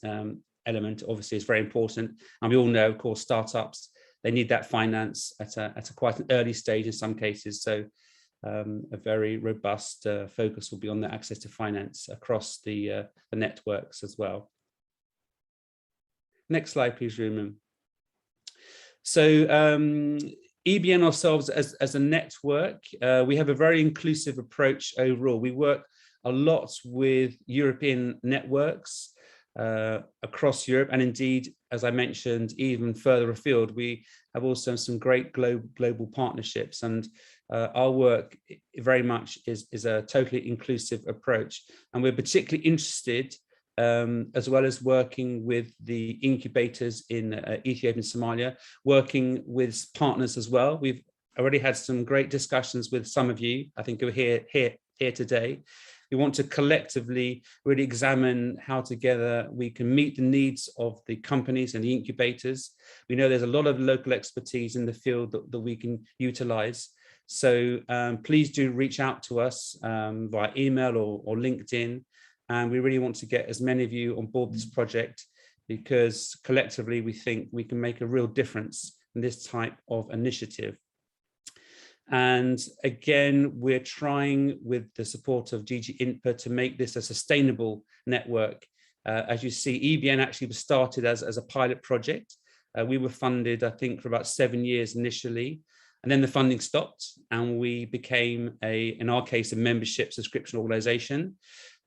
element obviously is very important. And we all know, of course, startups, they need that finance at a quite an early stage in some cases. So a very robust focus will be on the access to finance across the networks as well. Next slide, please, Ruben. So EBN ourselves as a network, we have a very inclusive approach overall. We work a lot with European networks across Europe, and indeed, as I mentioned, even further afield. We have also some great global partnerships, and our work very much is a totally inclusive approach. And we're particularly interested, as well as working with the incubators in Ethiopia and Somalia, working with partners as well. We've already had some great discussions with some of you, I think, who are here today. We want to collectively really examine how together we can meet the needs of the companies and the incubators. We know there's a lot of local expertise in the field that we can utilize. So please do reach out to us via email or LinkedIn. And we really want to get as many of you on board this project, because collectively we think we can make a real difference in this type of initiative. And again, we're trying with the support of DG INPA to make this a sustainable network. As you see, EBN actually was started as a pilot project. We were funded, I think, for about 7 years initially, and then the funding stopped and we became in our case, a membership subscription organization.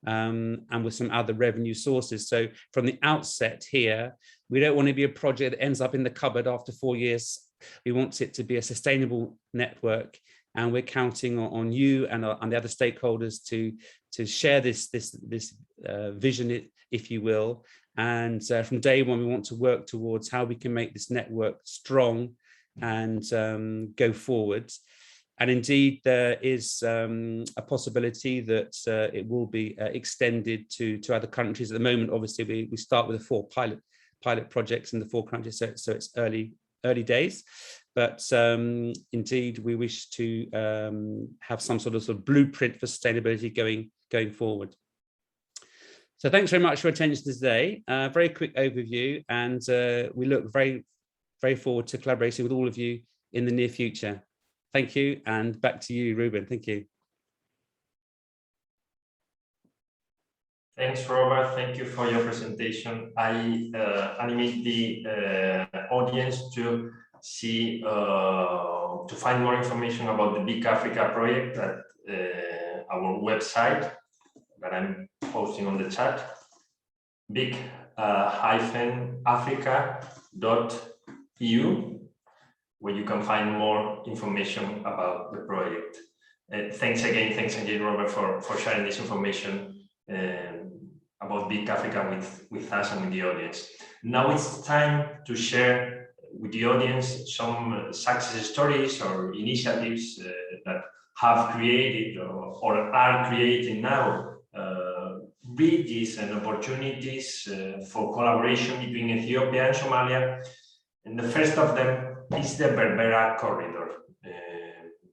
And with some other revenue sources. So from the outset here, we don't want to be a project that ends up in the cupboard after 4 years. We want it to be a sustainable network, and we're counting on you and the other stakeholders to share this vision, if you will. And from day one, we want to work towards how we can make this network strong and go forward. And indeed, there is a possibility that it will be extended to other countries. At the moment, obviously, we start with the 4 pilot projects in the 4 countries, so it's early days. But indeed, we wish to have some sort of blueprint for sustainability going forward. So thanks very much for attention today. Very quick overview, and we look very, very forward to collaborating with all of you in the near future. Thank you, and back to you, Ruben. Thank you. Thanks, Robert. Thank you for your presentation. I animate the audience to see, to find more information about the BIC Africa project at our website that I'm posting on the chat, bic-africa.eu. where you can find more information about the project. Thanks again, Robert, for sharing this information about BIC Africa with us and with the audience. Now it's time to share with the audience some success stories or initiatives that have created or are creating now bridges and opportunities for collaboration between Ethiopia and Somalia. And the first of them is the Berbera corridor.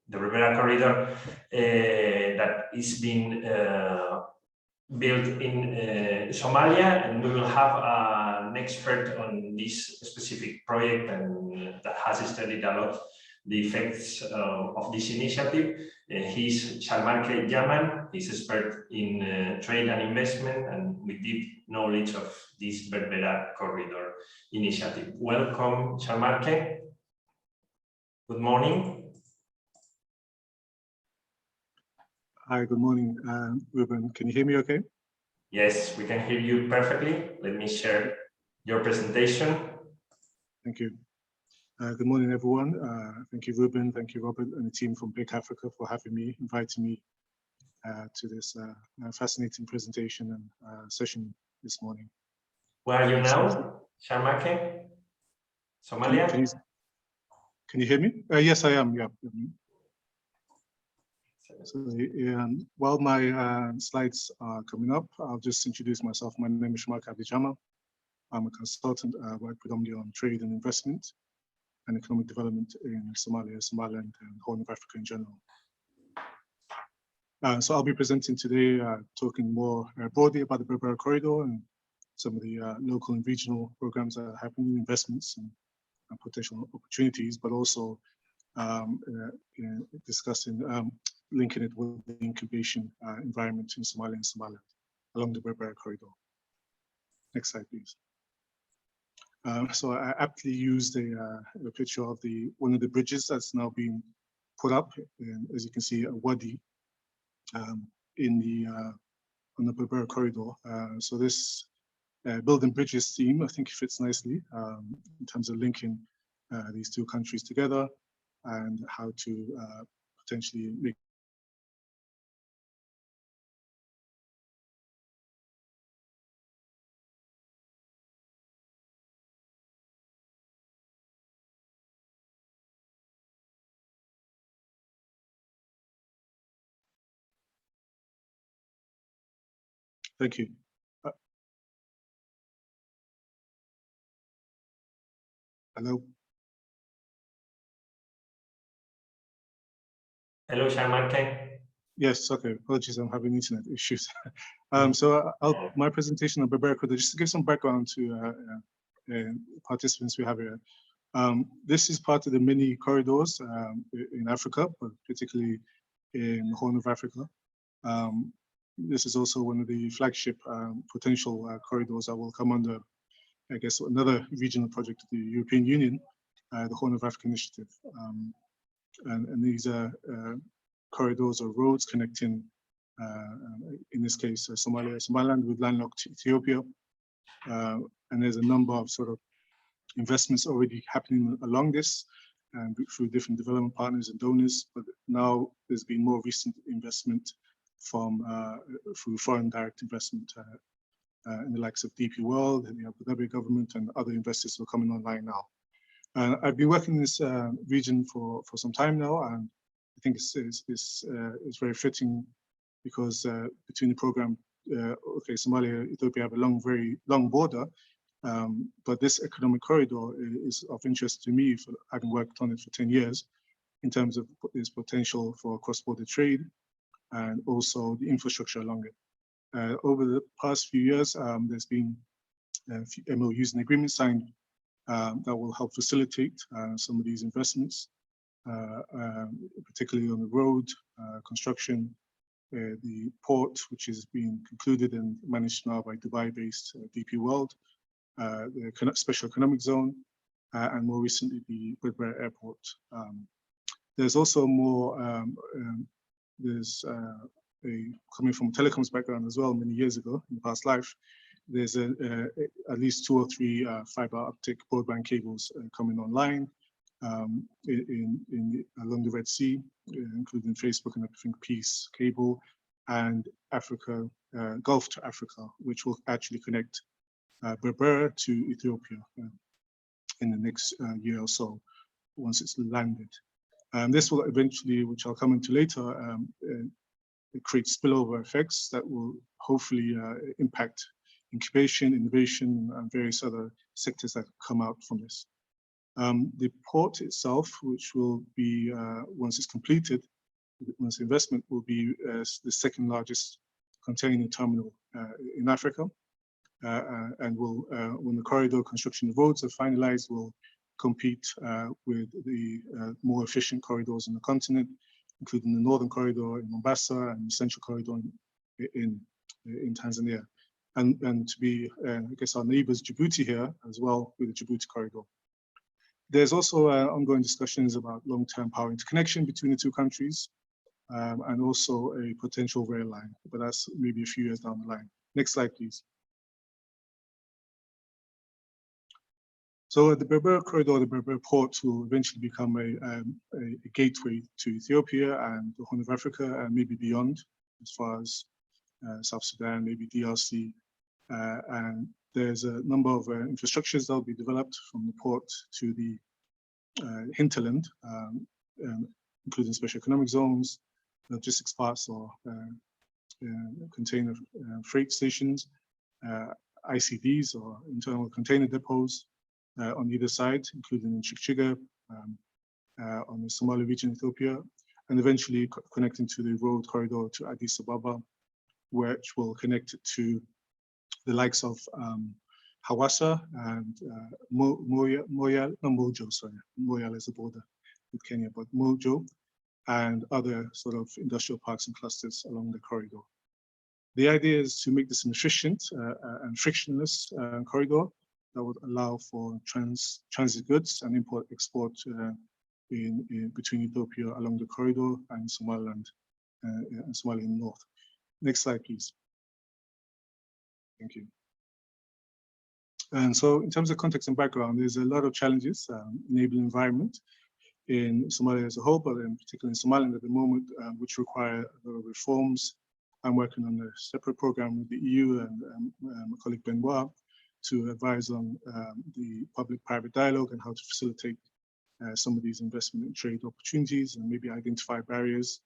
The Berbera corridor that is being built in Somalia, and we will have an expert on this specific project and that has studied a lot the effects of this initiative. He's Sharmarke Yaman. He's expert in trade and investment and with deep knowledge of this Berbera corridor initiative. Welcome, Sharmarke. Good morning. Hi, good morning, Ruben. Can you hear me okay? Yes, we can hear you perfectly. Let me share your presentation. Thank you. Good morning, everyone. Thank you, Ruben. Thank you, Robert, and the team from BIC Africa for inviting me to this fascinating presentation and session this morning. Where are you now, Sharmarke? Somalia? Can you hear me? Yes, I am. Yeah. So while my slides are coming up, I'll just introduce myself. My name is Sharmarke Abdijama. I'm a consultant. I work predominantly on trade and investment and economic development in Somalia, Somaliland, and Horn of Africa in general. So I'll be presenting today, talking more broadly about the Berbera corridor and some of the local and regional programs that are happening, investments and potential opportunities, but also discussing linking it with the incubation environment in Somalia and Somaliland along the Berbera corridor. Next slide, please. So I aptly used a picture of one of the bridges that's now being put up, and as you can see, a wadi on the Berbera corridor. So this building bridges theme, I think, fits nicely in terms of linking these two countries together and how to potentially make. Thank you. Hello. Hello, Chairman Ken. Yes, okay. Apologies, I'm having internet issues. So my presentation on Berbera corridor, just to give some background to participants we have here. This is part of the many corridors in Africa, but particularly in the Horn of Africa. This is also one of the flagship potential corridors that will come under, I guess, another regional project of the European Union, the Horn of Africa Initiative. And these are corridors or roads connecting, in this case, Somaliland with landlocked Ethiopia. And there's a number of sort of investments already happening along this and through different development partners and donors. But now there's been more recent investment from through foreign direct investment in the likes of DP World and the Abu Dhabi government and other investors who are coming online now. I've been working in this region for some time now, and I think it's very fitting because between the program, okay, Somalia, Ethiopia have a very long border, but this economic corridor is of interest to me, for having worked on it for 10 years, in terms of its potential for cross-border trade and also the infrastructure along it. Over the past few years, there's been a few MOUs and agreements signed that will help facilitate some of these investments, particularly on the road, construction, the port, which is being concluded and managed now by Dubai-based DP World, the special economic zone, and more recently the Berbera airport. There's also more, there's coming from a telecoms background as well many years ago in past life, there's at least 2 or 3 fiber optic broadband cables coming online along the Red Sea, including Facebook and everything Peace cable, and Africa, Gulf to Africa, which will actually connect Berbera to Ethiopia in the next year or so, once it's landed. This will eventually, which I'll come into later, create spillover effects that will hopefully impact incubation, innovation, and various other sectors that come out from this. The port itself, which will be, once it's completed, once investment will be the second largest container terminal in Africa, and will, when the corridor construction roads are finalized, will compete with the more efficient corridors in the continent, including the northern corridor in Mombasa and the central corridor in Tanzania. And to be, I guess, our neighbors Djibouti here as well, with the Djibouti corridor. There's also ongoing discussions about long-term power interconnection between the two countries, and also a potential rail line, but that's maybe a few years down the line. Next slide, please. So the Berbera corridor, the Berbera port, will eventually become a gateway to Ethiopia and the Horn of Africa, and maybe beyond, as far as South Sudan, maybe DRC. And there's a number of infrastructures that will be developed from the port to the hinterland, including special economic zones, logistics parks or container freight stations, ICDs or internal container depots on either side, including in Chikchiga, on the Somali region, Ethiopia, and eventually connecting to the road corridor to Addis Ababa, which will connect it to the likes of Hawassa and Moyale is the border with Kenya, but Mojo, and other sort of industrial parks and clusters along the corridor. The idea is to make this an efficient and frictionless corridor that would allow for transit goods and import-export between Ethiopia along the corridor and Somaliland and Somalia in the north. Next slide, please. Thank you. And so in terms of context and background, there's a lot of challenges, enabling environment in Somalia as a whole, but in particular in Somaliland at the moment, which require a lot of reforms. I'm working on a separate program with the EU and my colleague Benoit to advise on the public-private dialogue and how to facilitate some of these investment and trade opportunities and maybe identify barriers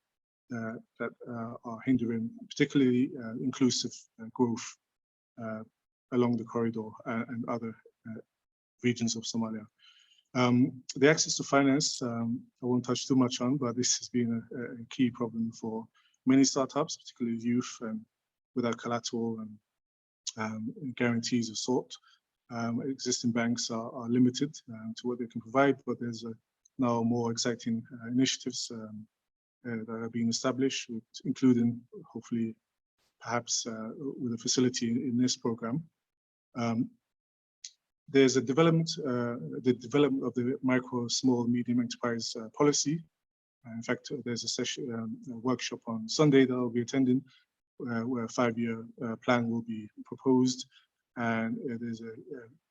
that are hindering particularly inclusive growth along the corridor and other regions of Somalia. The access to finance, I won't touch too much on, but this has been a key problem for many startups, particularly youth, and without collateral and guarantees of sort. Existing banks are limited to what they can provide, but there's now more exciting initiatives that are being established, including hopefully perhaps with a facility in this program. There's a development, the development of the micro, small, medium enterprise policy. In fact, there's a session, a workshop on Sunday that I'll be attending, where a 5-year plan will be proposed. And there's a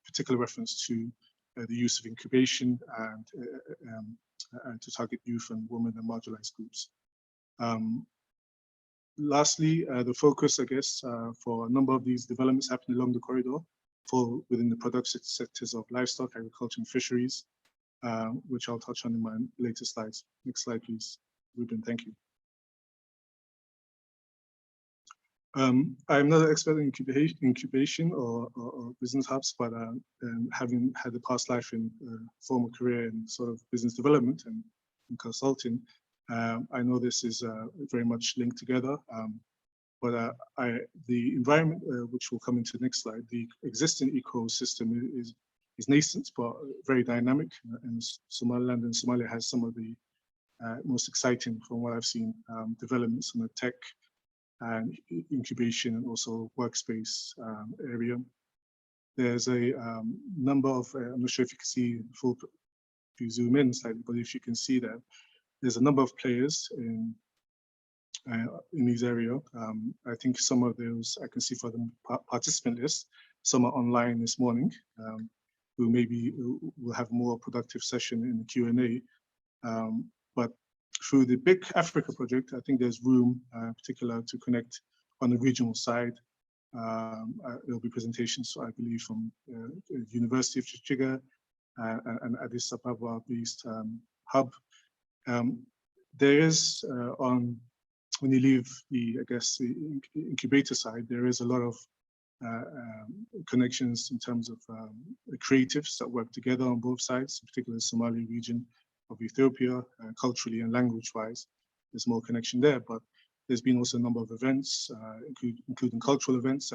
particular reference to the use of incubation and to target youth and women and marginalized groups. Lastly, the focus, I guess, for a number of these developments happening along the corridor fall within the productive sectors of livestock, agriculture, and fisheries, which I'll touch on in my later slides. Next slide, please, Ruben, thank you. I'm not an expert in incubation or business hubs, but having had a past life in former career in sort of business development and consulting, I know this is very much linked together. But the environment, which will come into the next slide, the existing ecosystem is nascent, but very dynamic. And Somaliland and Somalia has some of the most exciting, from what I've seen, developments in the tech and incubation and also workspace area. There's a number of, I'm not sure if you can see full, if you zoom in slightly, but if you can see that there's a number of players in this area. I think some of those I can see for the participant list. Some are online this morning, who maybe will have more productive session in the Q&A. But through the BIC Africa project, I think there's room, particular to connect on the regional side. There'll be presentations, I believe, from the University of Chichiga and Addis Ababa-based hub. There is when you leave the, I guess, the incubator side, there is a lot of connections in terms of creatives that work together on both sides, particularly the Somali region of Ethiopia, culturally and language-wise. There's more connection there, but there's been also a number of events, including cultural events.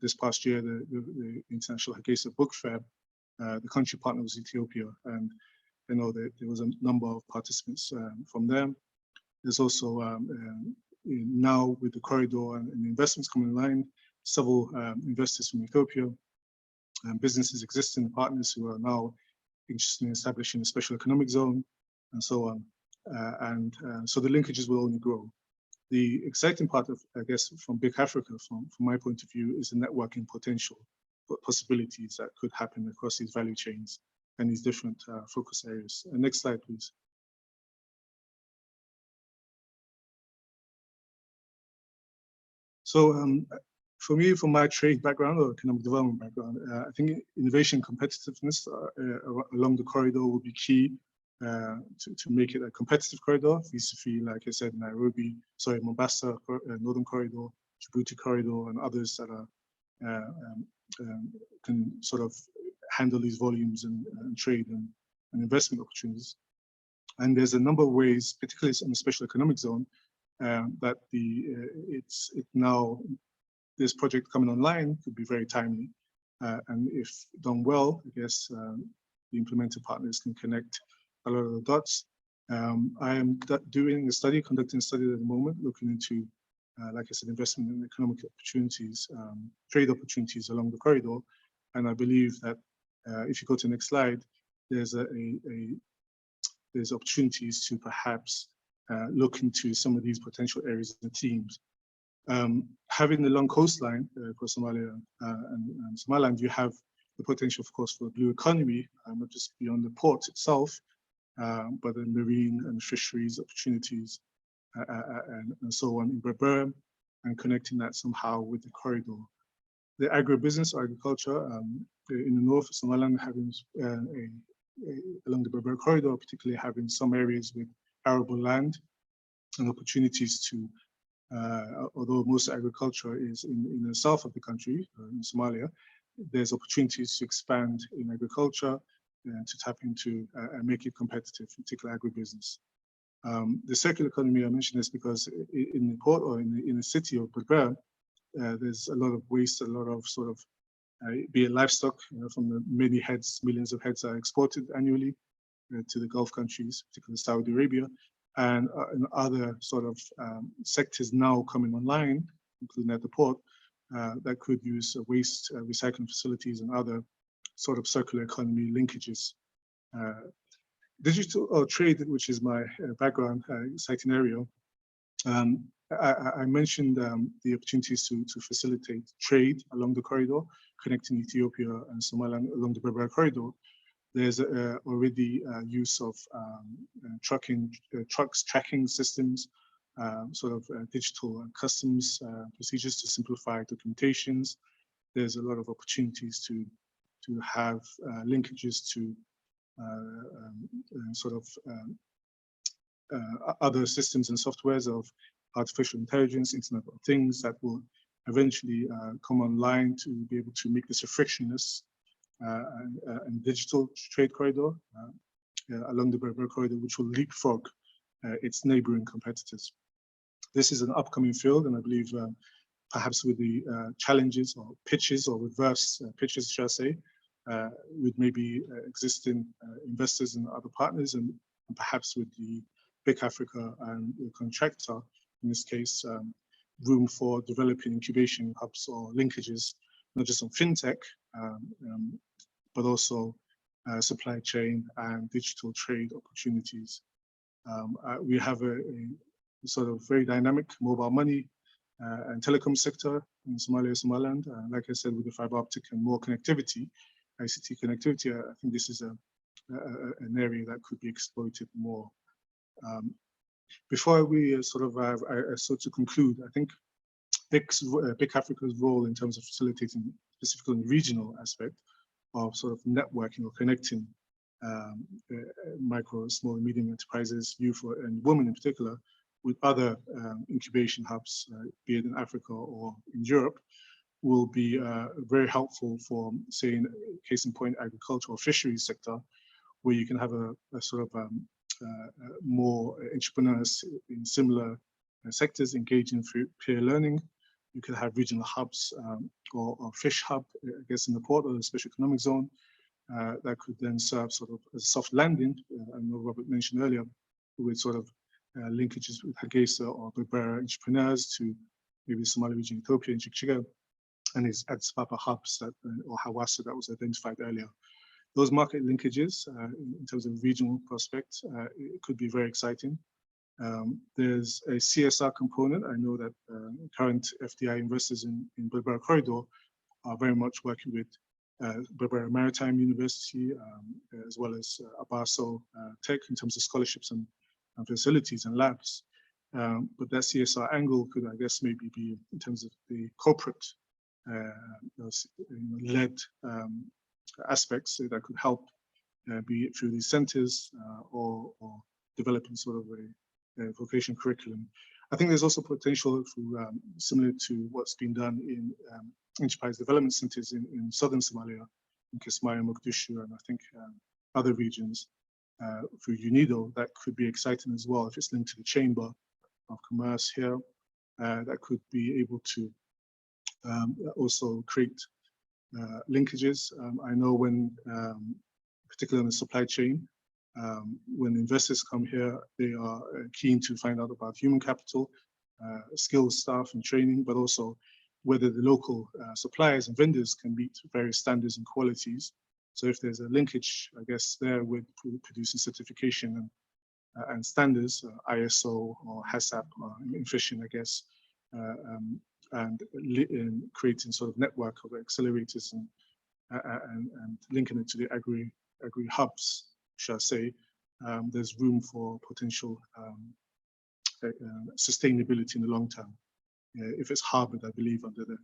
This past year, the International Hargeisa Book Fair, the country partner was Ethiopia, and I know that there was a number of participants from them. There's also now with the corridor and investments coming in line, several investors from Ethiopia and businesses, existing partners who are now interested in establishing a special economic zone and so on. So the linkages will only grow. The exciting part of, I guess, from BIC Africa, from my point of view, is the networking potential, possibilities that could happen across these value chains and these different focus areas. Next slide, please. So for me, from my trade background or economic development background, I think innovation competitiveness along the corridor will be key to make it a competitive corridor, vis-a-vis, like I said, Nairobi, sorry, Mombasa, Northern Corridor, Djibouti Corridor, and others that are can sort of handle these volumes and trade and investment opportunities. And there's a number of ways, particularly in the special economic zone, that now this project coming online could be very timely. And if done well, I guess the implemented partners can connect a lot of the dots. I am doing a study, conducting a study at the moment, looking into, like I said, investment and economic opportunities, trade opportunities along the corridor. And I believe that if you go to the next slide, there's there's opportunities to perhaps look into some of these potential areas and themes. Having the long coastline for Somalia and Somaliland, you have the potential, of course, for a blue economy, not just beyond the port itself, but the marine and fisheries opportunities and so on in Berbera, and connecting that somehow with the corridor. The agribusiness or agriculture in the north of Somaliland, having along the Berbera corridor, particularly having some areas with arable land and opportunities to, although most agriculture is in the south of the country, in Somalia, there's opportunities to expand in agriculture and to tap into and make it competitive, particularly agribusiness. The circular economy, I mentioned this because in the port or in the city of Berbera, there's a lot of waste, a lot of sort of, be it livestock, from the many heads, millions of heads are exported annually to the Gulf countries, particularly Saudi Arabia, and other sort of sectors now coming online, including at the port, that could use waste recycling facilities and other sort of circular economy linkages. Digital trade, which is my background, exciting area. I mentioned the opportunities to facilitate trade along the corridor, connecting Ethiopia and Somalia along the Berbera corridor. There's already use of trucks tracking systems, sort of digital customs procedures to simplify documentations. There's a lot of opportunities to have linkages to sort of other systems and softwares of artificial intelligence, Internet of Things that will eventually come online to be able to make this a frictionless and digital trade corridor along the Berbera corridor, which will leapfrog its neighboring competitors. This is an upcoming field, and I believe perhaps with the challenges or pitches or reverse pitches, shall I say, with maybe existing investors and other partners, and perhaps with the BIC Africa and the contractor, in this case, room for developing incubation hubs or linkages, not just on fintech, but also supply chain and digital trade opportunities. We have a sort of very dynamic mobile money and telecom sector in Somalia, Somaliland. Like I said, with the fiber optic and more connectivity, ICT connectivity, I think this is an area that could be exploited more. Before we sort to conclude, I think BIC Africa's role in terms of facilitating specifically the regional aspect of sort of networking or connecting micro, small, and medium enterprises, youth and women in particular, with other incubation hubs, be it in Africa or in Europe, will be very helpful for, say, in case in point, agriculture or fisheries sector, where you can have a sort of more entrepreneurs in similar sectors engaging through peer learning. You could have regional hubs or fish hub, I guess, in the port or the special economic zone that could then serve sort of as a soft landing. I know Robert mentioned earlier, with sort of linkages with Hargeisa or Berbera entrepreneurs to maybe Somali region, Ethiopia and Chichiga, and its Addis Ababa hubs that, or Hawassa that was identified earlier. Those market linkages in terms of regional prospects, it could be very exciting. There's a CSR component. I know that current FDI investors in Berbera Corridor are very much working with Berbera Maritime University, as well as Abaso Tech in terms of scholarships and facilities and labs. But that CSR angle could, I guess, maybe be in terms of the corporate led aspects that could help, be it through these centers or developing sort of a vocational curriculum. I think there's also potential for, similar to what's been done in enterprise development centers in southern Somalia, in Kismayo, Mogadishu, and I think other regions through UNIDO, that could be exciting as well if it's linked to the Chamber of Commerce here. That could be able to also create linkages. I know when, particularly in the supply chain, When investors come here, they are keen to find out about human capital, skills, staff, and training, but also whether the local suppliers and vendors can meet various standards and qualities. So if there's a linkage, I guess, there with producing certification and standards, ISO or HACCP in fishing, I guess, and creating sort of network of accelerators and linking it to the agri hubs, shall I say, there's room for potential sustainability in the long term. If it's harbored, I believe, under the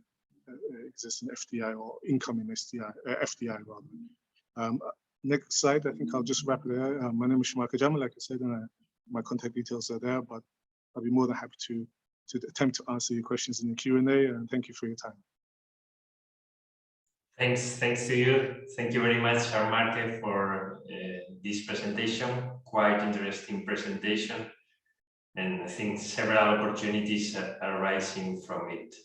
existing FDI or incoming FDI rather. Next slide, I think I'll just wrap it there. My name is Shimaka Jama, like I said, and my contact details are there, but I'll be more than happy to attempt to answer your questions in the Q&A, and thank you for your time. Thanks to you. Thank you very much, Sharmarke, for this presentation. Quite interesting presentation, and I think several opportunities are arising from it.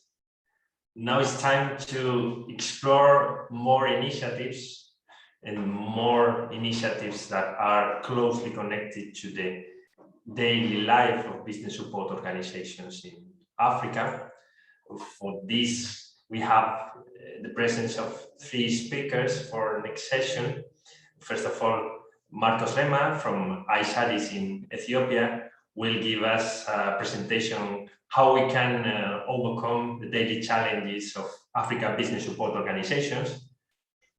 Now it's time to explore more initiatives that are closely connected to the daily life of business support organizations in Africa. For this, we have the presence of 3 speakers for next session. First of all, Marcos Lema from ISADIS in Ethiopia will give us a presentation on how we can overcome the daily challenges of Africa business support organizations.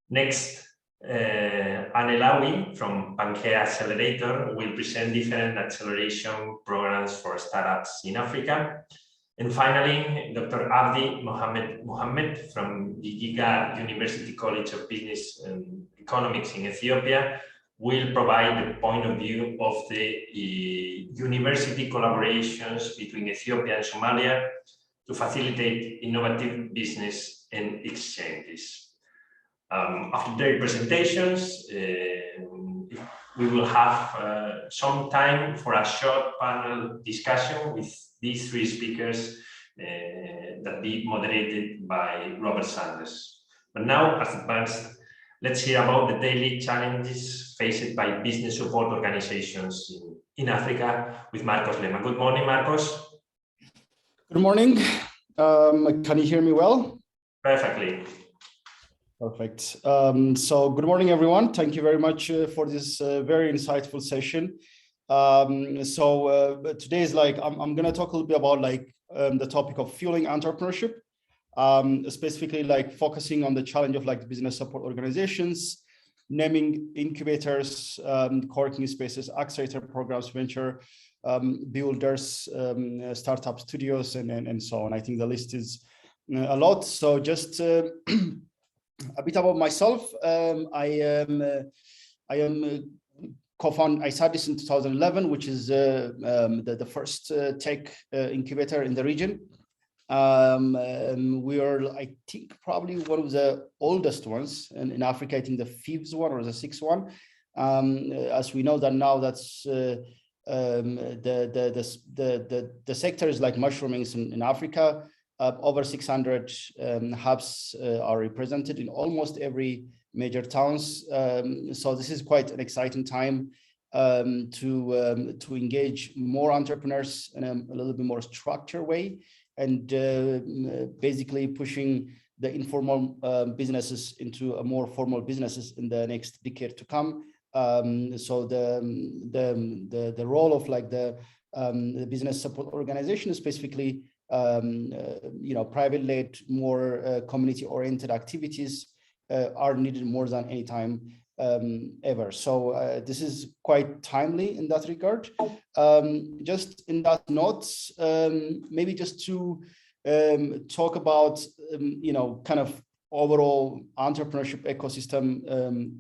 Next, Anelawi from Pankea Accelerator will present different acceleration programs for startups in Africa. And finally, Dr. Abdi Mohammed from Gigiga University College of Business and Economics in Ethiopia will provide the point of view of the university collaborations between Ethiopia and Somalia to facilitate innovative business and exchanges. After their presentations, we will have some time for a short panel discussion with these 3 speakers that be moderated by Robert Sanders. But now, as advanced, let's hear about the daily challenges faced by business support organizations in Africa with Marcos Lema. Good morning, Marcos. Good morning. Can you hear me well? Perfectly. Perfect. So good morning, everyone. Thank you very much for this very insightful session. Today is I'm going to talk a little bit about the topic of fueling entrepreneurship, specifically focusing on the challenge of business support organizations, naming incubators, co-working spaces, accelerator programs, venture builders, startup studios, and so on. I think the list is a lot. So just a bit about myself. I am co-founded ISADIS in 2011, which is the first tech incubator in the region. We are, I think, probably one of the oldest ones in Africa. I think the 5th one or the 6th one. As we know that now, that's the sector is mushrooming in Africa. Over 600 hubs are represented in almost every major towns. So this is quite an exciting time to engage more entrepreneurs in a little bit more structured way, and basically pushing the informal businesses into a more formal businesses in the next decade to come. So the role of the business support organization, specifically private-led, more community-oriented activities are needed more than any time ever. So this is quite timely in that regard. Just in that note, maybe just to talk about kind of overall entrepreneurship ecosystem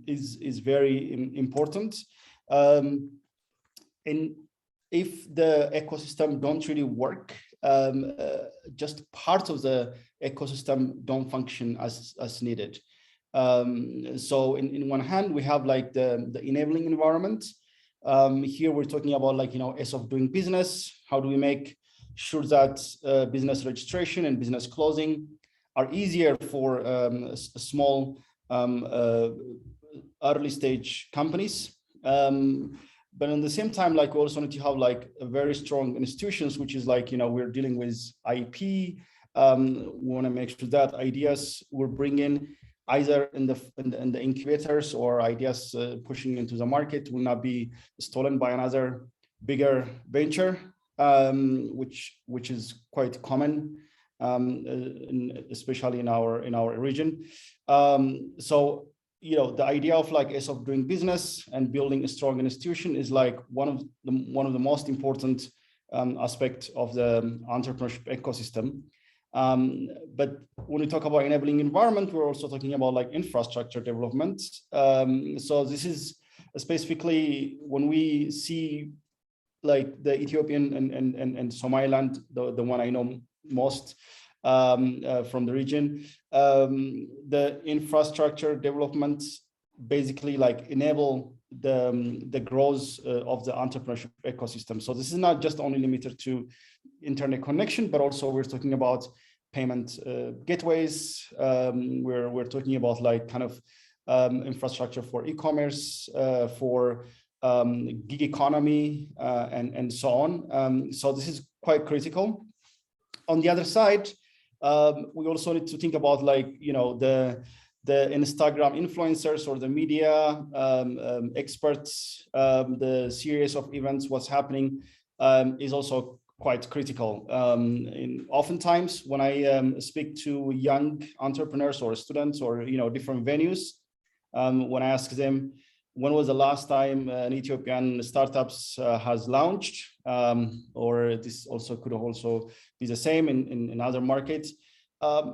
is very important. And if the ecosystem don't really work, just part of the ecosystem don't function as needed. So in one hand, we have the enabling environment. Here we're talking about ease of doing business. How do we make sure that business registration and business closing are easier for small early stage companies? But at the same time, like we also need to have like a very strong institutions, which is like, we're dealing with IP. We want to make sure that ideas we're bringing either in the incubators or ideas pushing into the market will not be stolen by another bigger venture, which is quite common, especially in our region. So the idea of like ease of doing business and building a strong institution is like one of the most important aspects of the entrepreneurship ecosystem. But when we talk about enabling environment, we're also talking about like infrastructure development. So this is specifically when we see like the Ethiopian and Somaliland, the one I know most from the region, the infrastructure development basically like enable the growth of the entrepreneurship ecosystem. So this is not just only limited to internet connection, but also we're talking about payment gateways. We're talking about like kind of infrastructure for e-commerce, for gig economy, and so on. So this is quite critical. On the other side, we also need to think about like, the Instagram influencers or the media experts, the series of events, what's happening is also quite critical. Oftentimes when I speak to young entrepreneurs or students or, different venues, when I ask them, when was the last time an Ethiopian startups has launched, or this could also be the same in other markets,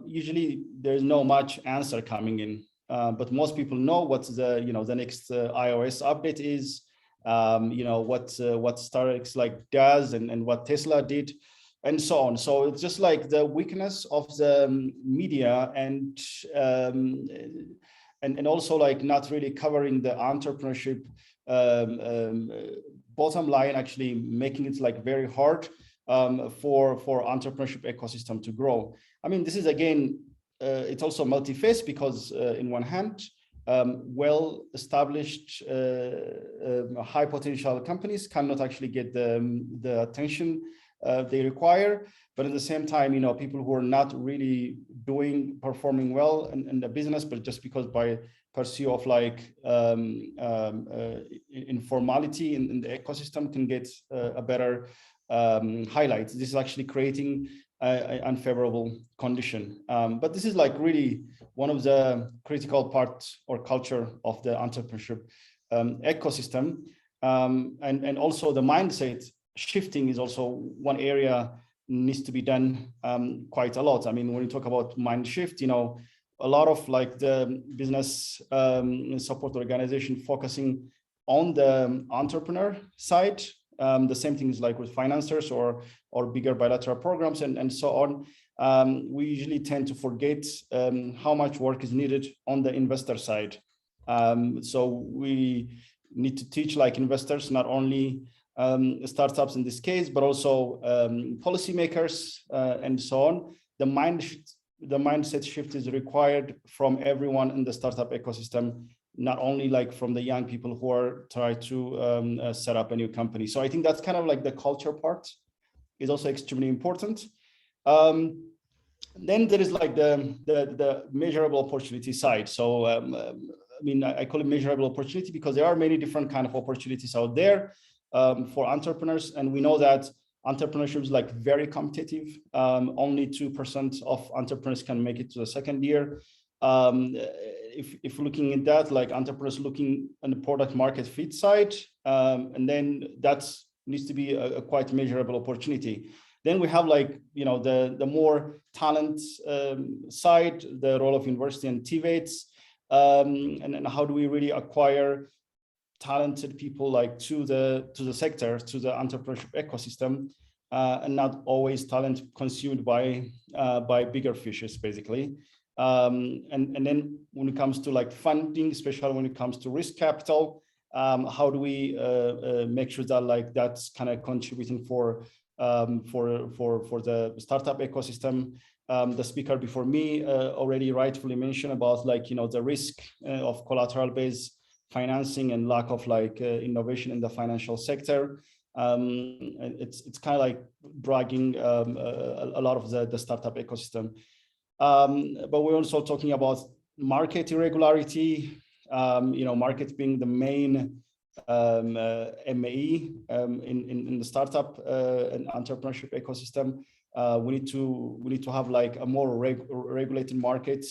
usually there's no much answer coming in, but most people know what's the next iOS update is, what Starbucks like does and what Tesla did, and so on. So it's just like the weakness of the media and also like not really covering the entrepreneurship bottom line, actually making it like very hard for entrepreneurship ecosystem to grow. I mean, this is again, it's also multi-faced because in one hand, well-established high potential companies cannot actually get the attention they require, but at the same time, people who are not really performing well in the business, but just because by pursuit of like informality in the ecosystem can get a better highlight. This is actually creating an unfavorable condition. But this is like really one of the critical parts or culture of the entrepreneurship ecosystem. And also the mindset shifting is also one area needs to be done quite a lot. I mean, when you talk about mind shift, a lot of like the business support organization focusing on the entrepreneur side. The same thing is like with financiers or bigger bilateral programs and so on. We usually tend to forget how much work is needed on the investor side. So we need to teach like investors, not only startups in this case, but also policymakers and so on. The mindset shift is required from everyone in the startup ecosystem, not only like from the young people who are trying to set up a new company. So I think that's kind of like the culture part is also extremely important. Then there is like the measurable opportunity side. So I mean, I call it measurable opportunity because there are many different kind of opportunities out there for entrepreneurs, and we know that entrepreneurship is like very competitive. Only 2% of entrepreneurs can make it to the second year. If looking at that, like entrepreneurs looking on the product market fit side, and then that needs to be a quite measurable opportunity. Then we have like, the more talent side, the role of university and TVETs, and how do we really acquire talented people like to the sector, to the entrepreneurship ecosystem, and not always talent consumed by bigger fishes, basically. And then when it comes to like funding, especially when it comes to risk capital, how do we make sure that like that's kind of contributing for the startup ecosystem? The speaker before me already rightfully mentioned about like, the risk of collateral-based financing and lack of like innovation in the financial sector. It's kind of like dragging a lot of the startup ecosystem. But we're also talking about market irregularity, market being the main MAE in the startup and entrepreneurship ecosystem. We need to have like a more regulated market,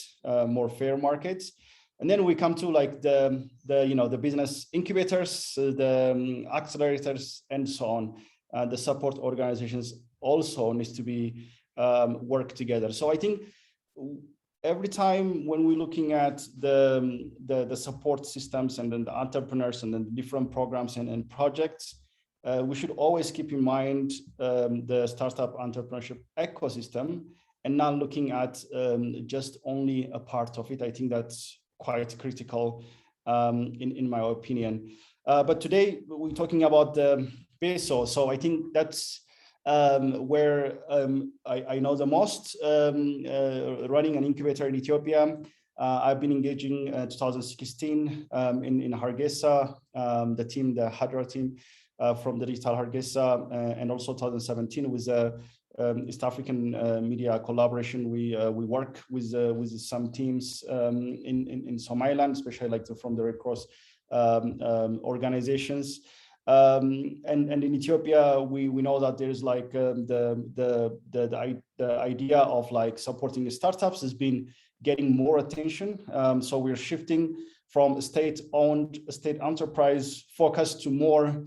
more fair markets. And then we come to like the business incubators, the accelerators, and so on. The support organizations also needs to be work together. So I think every time when we're looking at the support systems and then the entrepreneurs and then the different programs and projects, we should always keep in mind the startup entrepreneurship ecosystem and not looking at just only a part of it. I think that's quite critical in my opinion. But today we're talking about the BSO. So I think that's where I know the most, running an incubator in Ethiopia. I've been engaging 2016 in Hargeisa, the Hadra team from the Digital Hargeisa, and also 2017 with East African media collaboration. We work with some teams in Somaliland, especially like from the Red Cross organizations. And in Ethiopia, we know that there's like the idea of like supporting startups has been getting more attention. So we're shifting from state-owned, state enterprise focus to more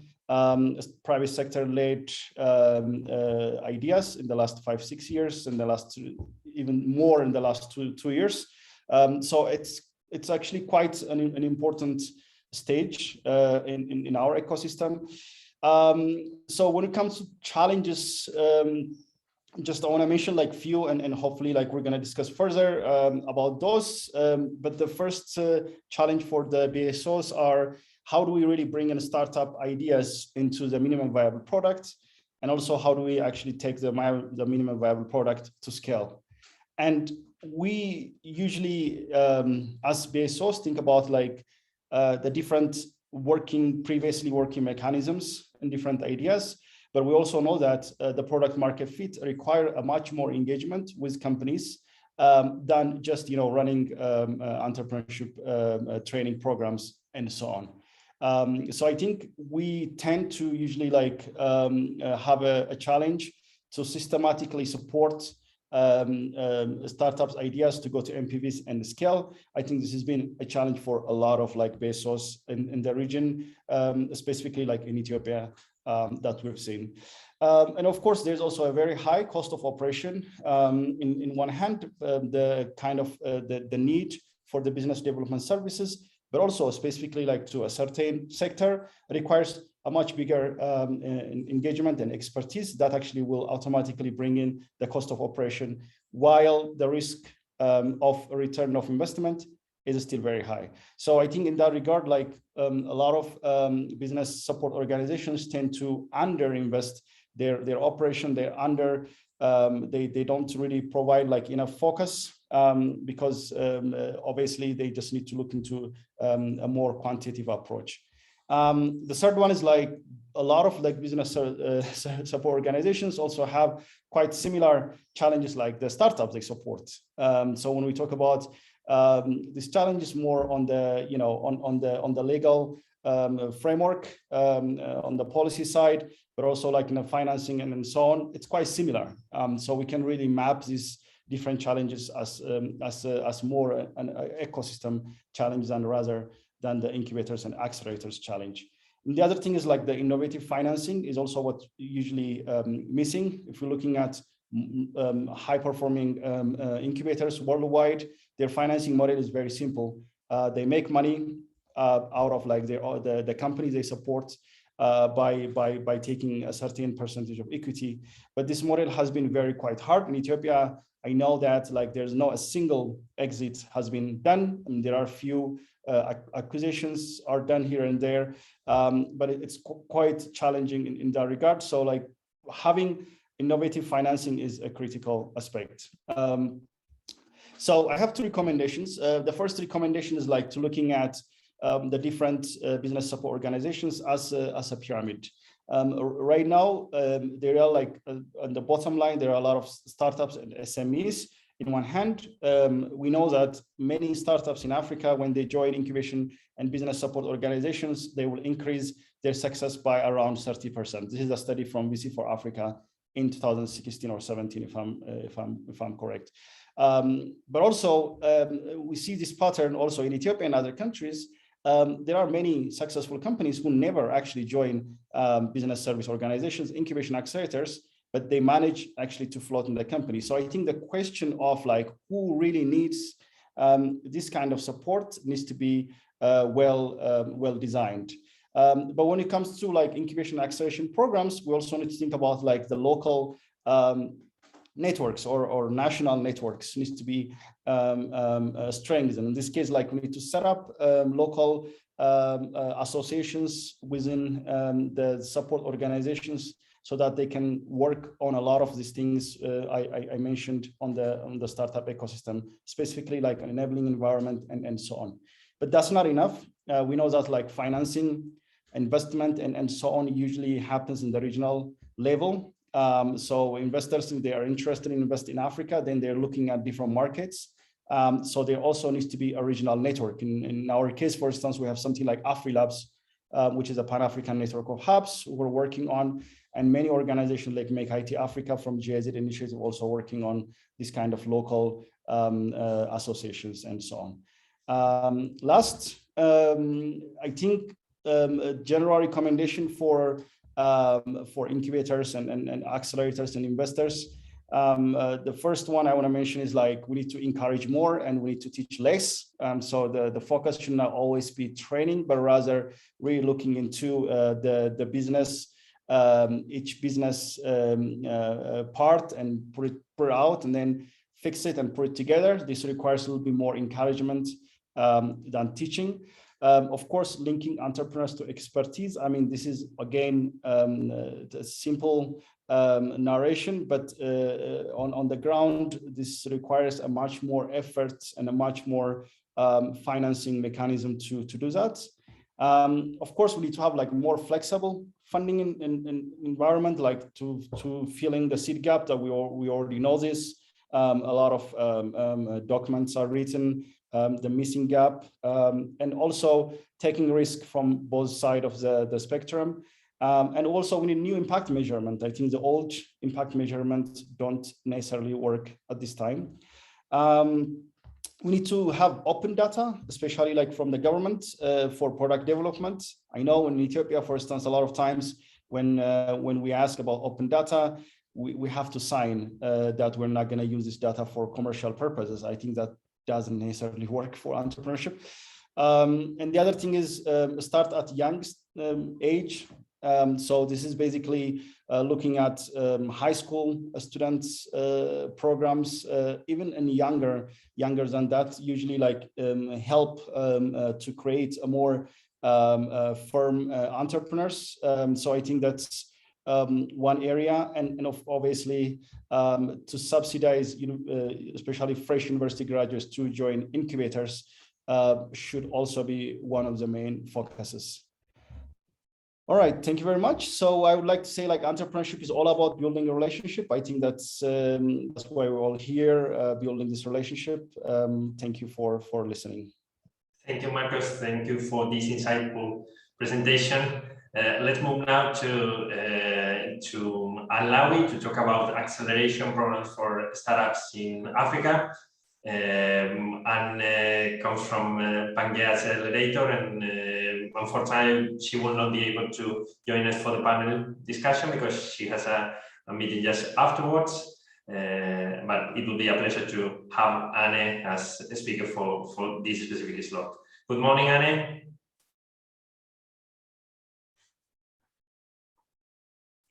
private sector-led ideas in the last 5-6 years, in the last even more in the last two years. So it's actually quite an important stage in our ecosystem. So when it comes to challenges, just I want to mention like few and hopefully like we're going to discuss further about those. But the first challenge for the BSOs are how do we really bring in startup ideas into the minimum viable product, and also how do we actually take the minimum viable product to scale. And we usually as BSOs think about like the different previously working mechanisms and different ideas, but we also know that the product market fit require a much more engagement with companies than just running entrepreneurship training programs and so on. So I think we tend to usually like have a challenge to systematically support startups ideas to go to MPVs and scale. I think this has been a challenge for a lot of like BSOs in the region, specifically like in Ethiopia that we've seen. And of course, there's also a very high cost of operation. In one hand, the kind of the need for the business development services, but also specifically like to a certain sector requires a much bigger engagement and expertise that actually will automatically bring in the cost of operation, while the risk of a return of investment is still very high. So I think in that regard, like a lot of business support organizations tend to underinvest their operation. They don't really provide like enough focus because obviously they just need to look into a more quantitative approach. The third one is like a lot of like business support organizations also have quite similar challenges like the startups they support. So when we talk about this challenge is more on the on the legal framework, on the policy side, but also like in the financing and so on. It's quite similar. So we can really map these different challenges as more an ecosystem challenge rather than the incubators and accelerators challenge. And the other thing is like the innovative financing is also what usually missing. If we're looking at high performing incubators worldwide, their financing model is very simple. They make money out of like the companies they support by taking a certain percentage of equity. But this model has been quite hard in Ethiopia. I know that like there's no a single exit has been done. I mean, there are few acquisitions are done here and there, but it's quite challenging in that regard. So like having innovative financing is a critical aspect. So I have two recommendations. The first recommendation is like to looking at the different business support organizations as a pyramid. Right now, there are like on the bottom line, there are a lot of startups and SMEs. In one hand, we know that many startups in Africa, when they join incubation and business support organizations, they will increase their success by around 30%. This is a study from BIC for Africa in 2016 or 17, if I'm correct. But also, we see this pattern also in Ethiopia and other countries. There are many successful companies who never actually join business service organizations, incubation accelerators, but they manage actually to float in the company. So I think the question of like who really needs this kind of support needs to be well designed. But when it comes to like incubation acceleration programs, we also need to think about like the local networks or national networks needs to be strengthened. In this case, like we need to set up local associations within the support organizations so that they can work on a lot of these things I mentioned on the startup ecosystem, specifically like an enabling environment and so on. But that's not enough. We know that like financing, investment and so on usually happens in the regional level. So investors, if they are interested in investing in Africa, then they're looking at different markets. So there also needs to be a regional network. In our case, for instance, we have something like AfriLabs, which is a Pan-African network of hubs we're working on, and many organizations like Make IT Africa from GIZ initiative also working on this kind of local associations and so on. Last, I think a general recommendation for incubators and accelerators and investors. The first one I want to mention is like we need to encourage more and we need to teach less. So the focus should not always be training, but rather really looking into the business, each business part and put it out and then fix it and put it together. This requires a little bit more encouragement than teaching. Of course, linking entrepreneurs to expertise. I mean, this is again a simple narration, but on the ground, this requires a much more effort and a much more financing mechanism to do that. Of course, we need to have like more flexible funding in environment, like to fill in the seed gap that we already know this. A lot of documents are written. The missing gap, and also taking risk from both sides of the spectrum. And also we need new impact measurement. I think the old impact measurement don't necessarily work at this time. We need to have open data, especially like from the government for product development. I know in Ethiopia, for instance, a lot of times when we ask about open data, we have to sign that we're not going to use this data for commercial purposes. I think that doesn't necessarily work for entrepreneurship. And the other thing is start at young age. So this is basically looking at high school students programs, even in younger than that, usually like help to create a more firm entrepreneurs. So I think that's one area, and obviously to subsidize, especially fresh university graduates to join incubators should also be one of the main focuses. All right, thank you very much. So I would like to say like entrepreneurship is all about building a relationship. I think that's why we're all here, building this relationship. Thank you for listening. Thank you, Marcos. Thank you for this insightful presentation. Let's move now to Alawi to talk about acceleration programs for startups in Africa. And comes from Pangea Accelerator, and unfortunately she will not be able to join us for the panel discussion because she has a meeting just afterwards. But it will be a pleasure to have Anne as a speaker for this specific slot. Good morning, Anne.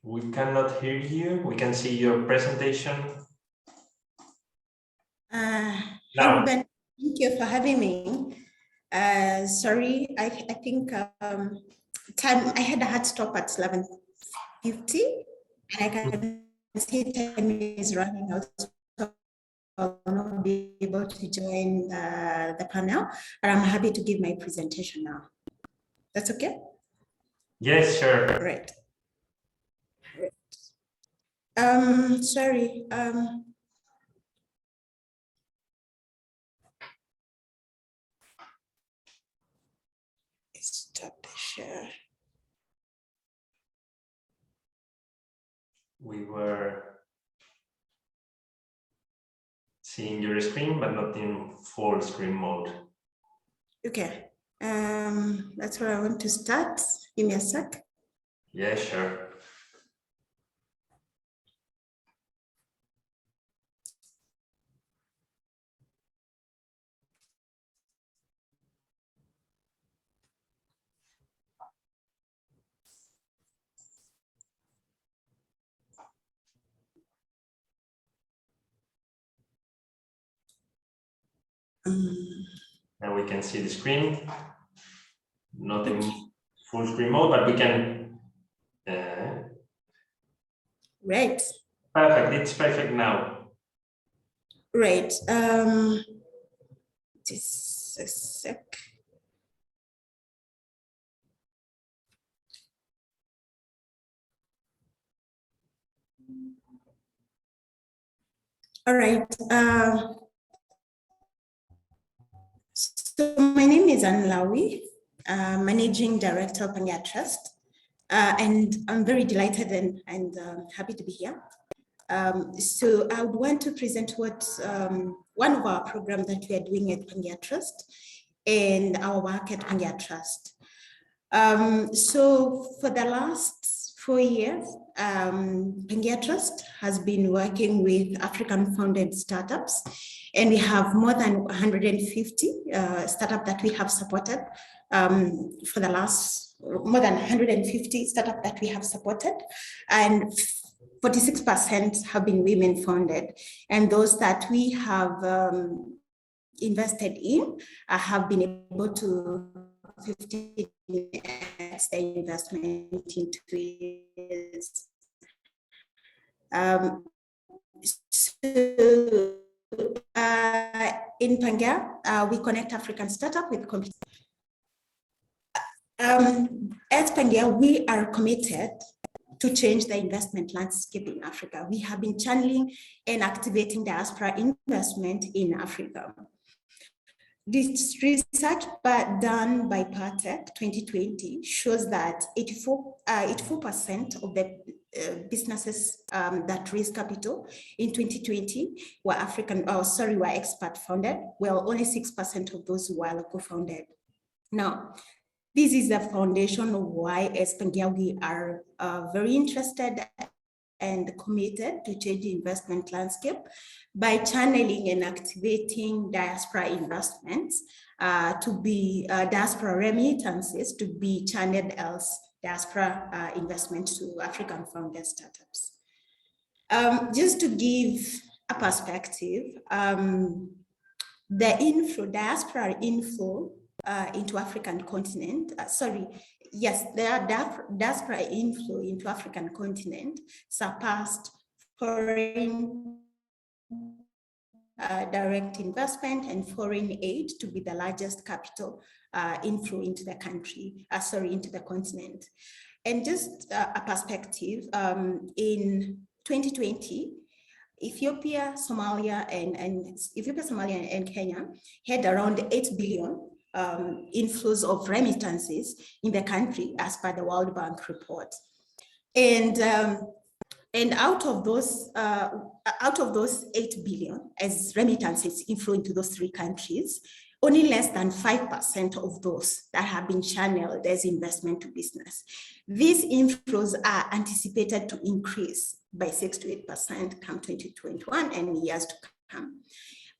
We cannot hear you. We can see your presentation. Hi, Ruben. Thank you for having me. Sorry, I think time I had a hard stop at 11:50, and I can see time is running out. So I'll not be able to join the panel, but I'm happy to give my presentation now. That's okay? Yes, sure. Right. Sorry. Stop the share. We were seeing your screen, but not in full screen mode. Okay. That's where I want to start. Give me a sec. Yeah, sure. Now we can see the screen, not in full screen mode, but we can. Right. Perfect. It's perfect now. Right. Just a sec. All right. So my name is Anne Lawi, Managing Director of Pangea Trust, and I'm very delighted and happy to be here. So I would want to present what one of our programs that we are doing at Pangea Trust and our work at Pangea Trust. So for the last 4 years, Pangea Trust has been working with African-founded startups, and we have more than 150 startups that we have supported for the last, more than 150 startups that we have supported, and 46% have been women-founded, and those that we have invested in have been able to 50x the investment in 2 years. So in Pangea, we connect African startup with companies. At Pangea, we are committed to change the investment landscape in Africa. We have been channeling and activating diaspora investment in Africa. This research done by Partech 2020 shows that 84% of the businesses that raised capital in 2020 were were expert funded, while only 6% of those were local founded. Now, this is the foundation of why as Pangea we are very interested and committed to change the investment landscape by channeling and activating diaspora investments to be diaspora remittances to be channeled as diaspora investments to African founded startups. Just to give a perspective, the diaspora inflow into African continent, the diaspora inflow into African continent surpassed foreign direct investment and foreign aid to be the largest capital inflow into the country, into the continent. And just a perspective, in 2020, Ethiopia, Somalia, and Kenya had around 8 billion inflows of remittances in the country as per the World Bank report. And out of those 8 billion as remittances inflow into those 3 countries, only less than 5% of those that have been channeled as investment to business. These inflows are anticipated to increase by 6 to 8% come 2021 and years to come.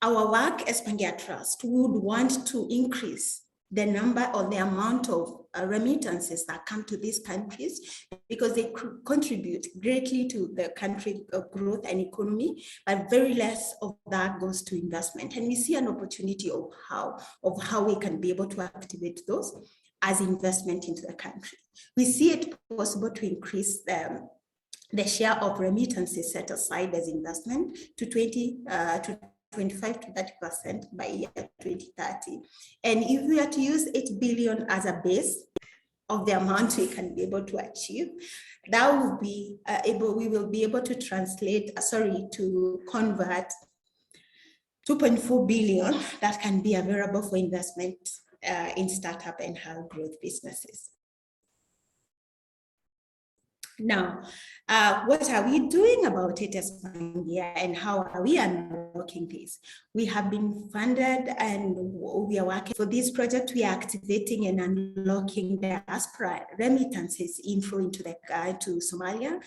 Our work as Pangea Trust would want to increase the number or the amount of remittances that come to these countries because they contribute greatly to the country growth and economy, but very less of that goes to investment. And we see an opportunity of how we can be able to activate those as investment into the country. We see it possible to increase the share of remittances set aside as investment to 25 to 30% by year 2030. And if we are to use 8 billion as a base of the amount we can be able to achieve, that will be we will be able to to convert 2.4 billion that can be available for investment in startup and high growth businesses. Now, what are we doing about it as Pangia, and how are we unlocking this? We have been funded and we are working for this project. We are activating and unlocking diaspora remittances inflow into to Somalia,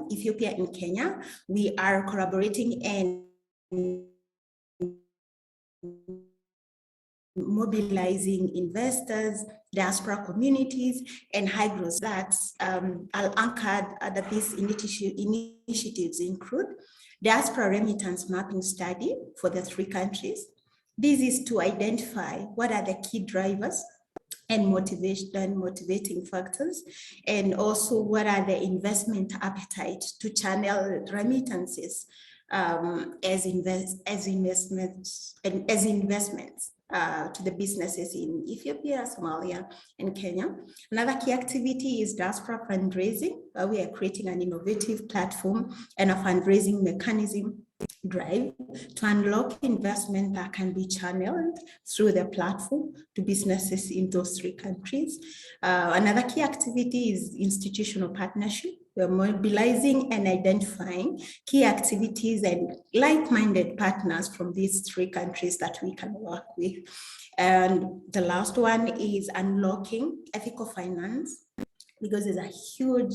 Ethiopia, and Kenya. We are collaborating and mobilizing investors, diaspora communities, and high growth. That's anchored that these initiatives include diaspora remittance mapping study for the 3 countries. This is to identify what are the key drivers and motivating factors, and also what are the investment appetite to channel remittances as investments to the businesses in Ethiopia, Somalia, and Kenya. Another key activity is diaspora fundraising. We are creating an innovative platform and a fundraising mechanism drive to unlock investment that can be channeled through the platform to businesses in those 3 countries. Another key activity is institutional partnership. We're mobilizing and identifying key activities and like-minded partners from these 3 countries that we can work with. And the last one is unlocking ethical finance, because there's a huge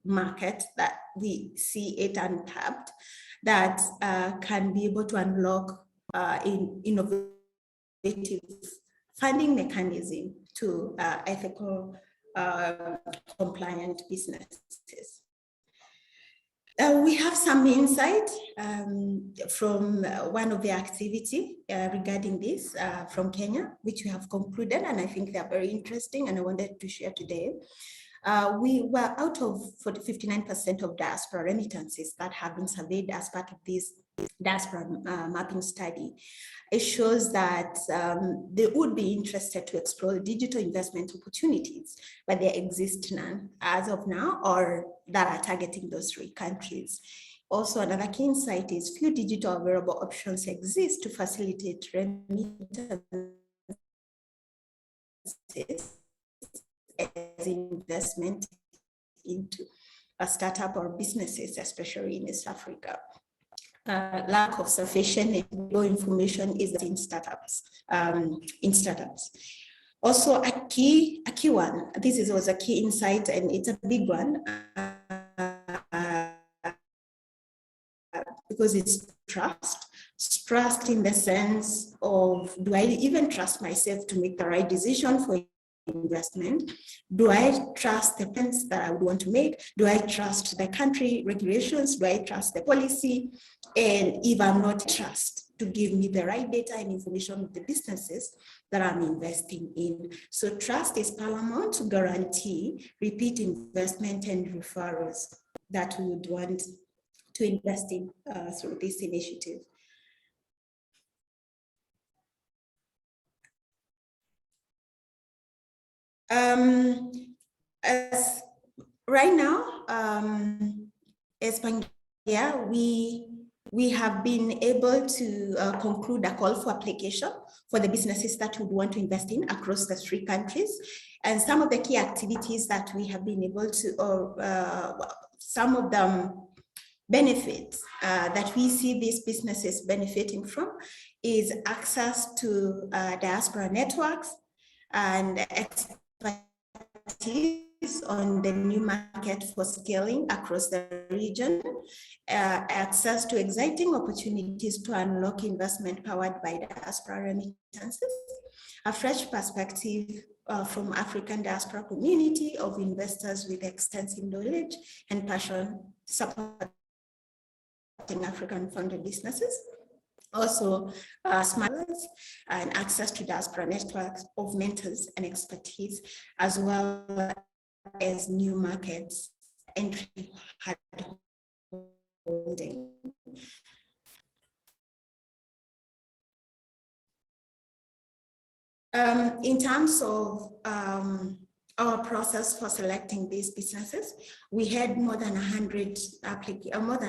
market that we see it untapped that can be able to unlock in innovative funding mechanism to ethical compliant businesses. We have some insight from one of the activity regarding this from Kenya, which we have concluded, and I think they are very interesting and I wanted to share today. We were out of 59% of diaspora remittances that have been surveyed as part of this diaspora mapping study. It shows that they would be interested to explore digital investment opportunities, but there exist none as of now, or that are targeting those 3 countries. Also, another key insight is few digital available options exist to facilitate remittances as investment into a startup or businesses, especially in East Africa. Lack of sufficient information is in startups. Also, a key one. This was a key insight, and it's a big one because it's trust. Trust in the sense of, do I even trust myself to make the right decision for investment? Do I trust the plans that I would want to make? Do I trust the country regulations? Do I trust the policy? And if I'm not trust to give me the right data and information of the businesses that I'm investing in. So trust is paramount to guarantee repeat investment and referrals that we would want to invest in through this initiative. As right now, as Pangia, we have been able to conclude a call for application for the businesses that would want to invest in across the 3 countries. And some of the key activities that we have been able to, or some of the benefits that we see these businesses benefiting from is access to diaspora networks and expertise on the new market for scaling across the region, access to exciting opportunities to unlock investment powered by diaspora remittances, a fresh perspective from African diaspora community of investors with extensive knowledge and passion supporting African-funded businesses. Also, smarts and access to diaspora networks of mentors and expertise, as well as new markets entry holding. In terms of our process for selecting these businesses, we had more than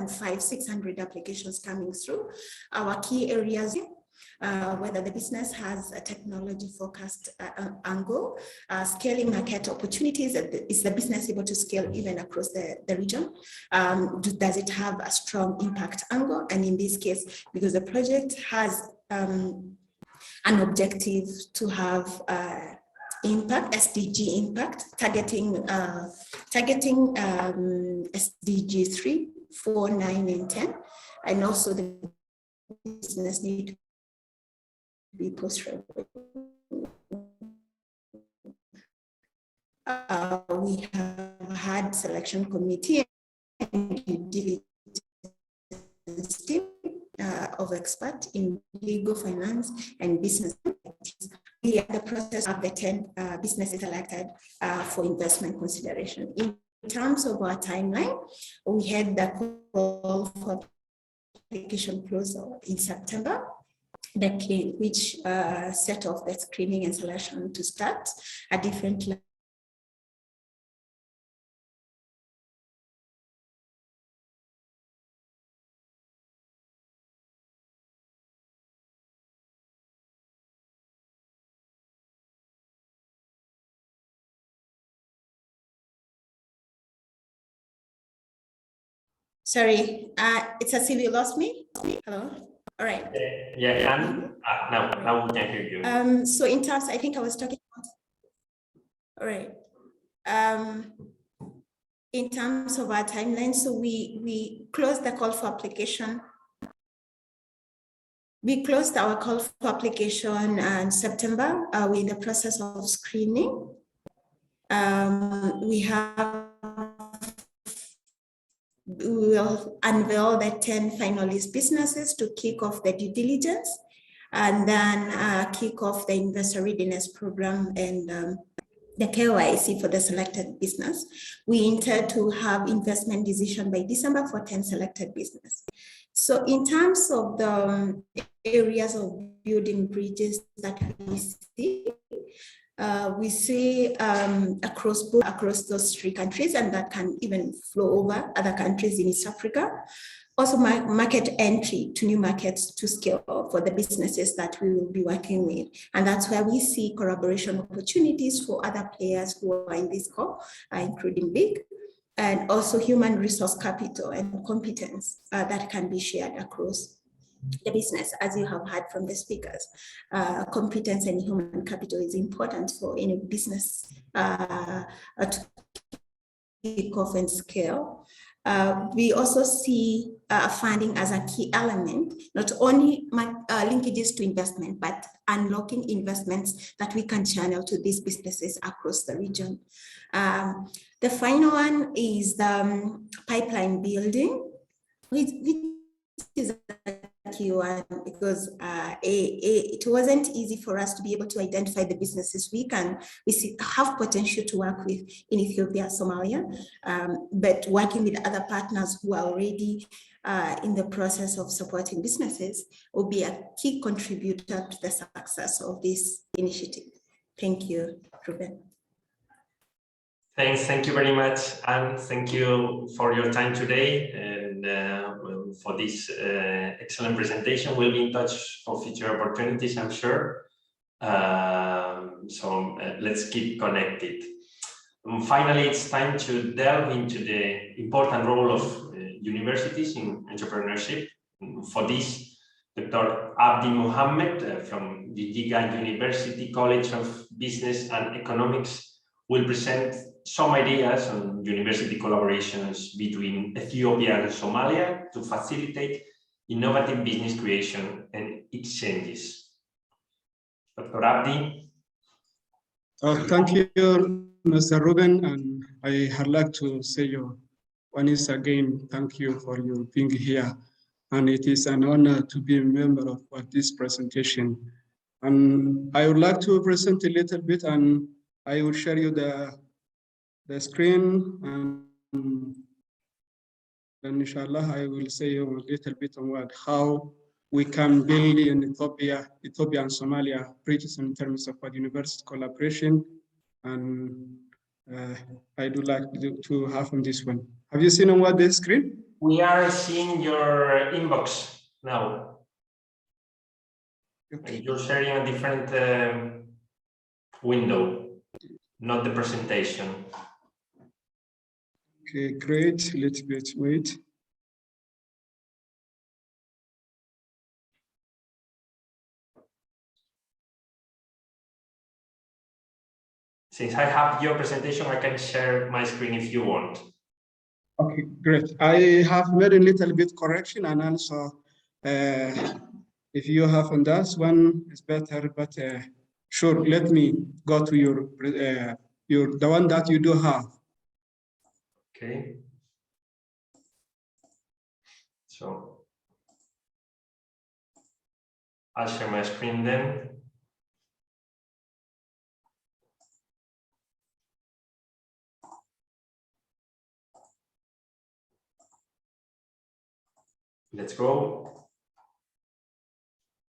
600 applications coming through. Our key areas, whether the business has a technology focused angle, scaling market opportunities, is the business able to scale even across the region? Does it have a strong impact angle? And in this case, because the project has an objective to have impact, SDG impact, targeting SDG 3, 4, 9, and 10, and also the business need to be post-revenue. We have had selection committee and due diligence team of experts in legal, finance, and business. We are in the process of the 10 businesses selected for investment consideration. In terms of our timeline, we had the call for application closure in September, which set off the screening and selection to start at different levels. Sorry, it's as if you lost me. Hello. All right. Yeah, and now we can hear you. So in terms, I think I was talking about. All right. In terms of our timeline, so we closed the call for application. We closed our call for application in September. We're in the process of screening. We will unveil the 10 finalist businesses to kick off the due diligence, and then kick off the investor readiness program and the KYC for the selected business. We intend to have investment decision by December for 10 selected business. So in terms of the areas of building bridges that we see across those 3 countries, and that can even flow over other countries in East Africa. Also market entry to new markets to scale for the businesses that we will be working with. And that's where we see collaboration opportunities for other players who are in this call, including BIC, and also human resource capital and competence that can be shared across the business. As you have heard from the speakers, competence and human capital is important for any business to kick off and scale. We also see funding as a key element, not only linkages to investment, but unlocking investments that we can channel to these businesses across the region. The final one is the pipeline building, which is a key one because it wasn't easy for us to be able to identify the businesses we have potential to work with in Ethiopia, Somalia, but working with other partners who are already in the process of supporting businesses will be a key contributor to the success of this initiative. Thank you, Ruben. Thank you very much, and thank you for your time today and for this excellent presentation. We'll be in touch for future opportunities, I'm sure. So let's keep connected. Finally, it's time to delve into the important role of universities in entrepreneurship. For this, Dr. Abdi Mohammed from the Giga University College of Business and Economics will present some ideas on university collaborations between Ethiopia and Somalia to facilitate innovative business creation and exchanges. Dr. Abdi. Thank you, Mr. Ruben, and I'd like to say once again, thank you for your being here. And it is an honor to be a member of this presentation. And I would like to present a little bit, and I will share you the screen, and then inshallah I will say a little bit on how we can build in Ethiopia and Somalia bridges in terms of university collaboration. And I do like to have on this one. Have you seen on what the screen? We are seeing your inbox now. Okay. You're sharing a different window, not the presentation. Okay, great. Let's wait. Since I have your presentation, I can share my screen if you want. Okay, great. I have made a little bit correction, and also if you have on that one, it's better. But sure, let me go to your the one that you do have. Okay. So I'll share my screen then. Let's go.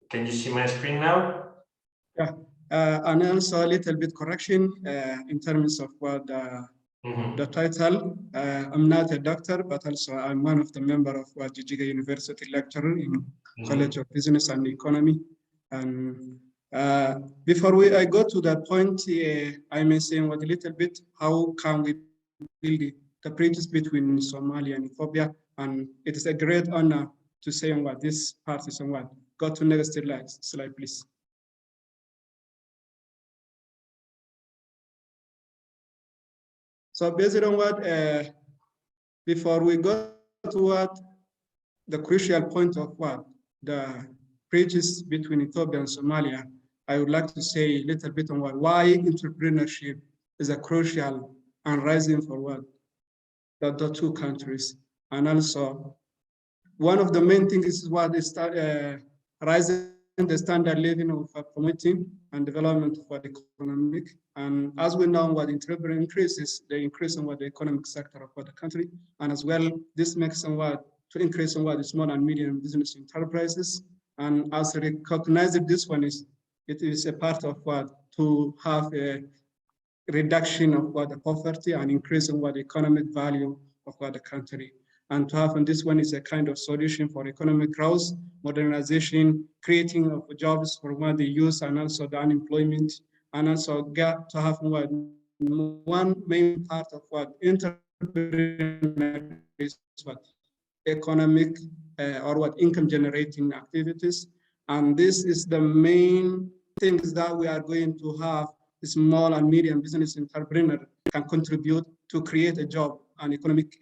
Can you see my screen now? Yeah, and also a little bit correction in terms of what the title. I'm not a doctor, but also I'm one of the members of Jijiga University lecturer in College of Business and Economy. And before I go to that point, I may say what a little bit, how can we build the bridges between Somalia and Ethiopia? And it is a great honor to say on what this part is on what. Go to next slide, please. So based on what, before we go to what, the crucial point of what, the bridges between Ethiopia and Somalia, I would like to say a little bit on what, why entrepreneurship is a crucial and rising for what, the two countries. And also, one of the main things is what is rising the standard living of promoting and development for the economic. And as we know, what entrepreneurship increases, the increase in what the economic sector of the country. And as well, this makes what to increase in what the small and medium business enterprises. And as recognized, this one is, it is a part of what to have a reduction of what the poverty and increase in what the economic value of what the country. And to have on this one is a kind of solution for economic growth, modernization, creating of jobs for what they use, and also the unemployment, and also get to have what one main part of what entrepreneurship is what economic or what income generating activities. And this is the main things that we are going to have. Small and medium business entrepreneur can contribute to create a job and economic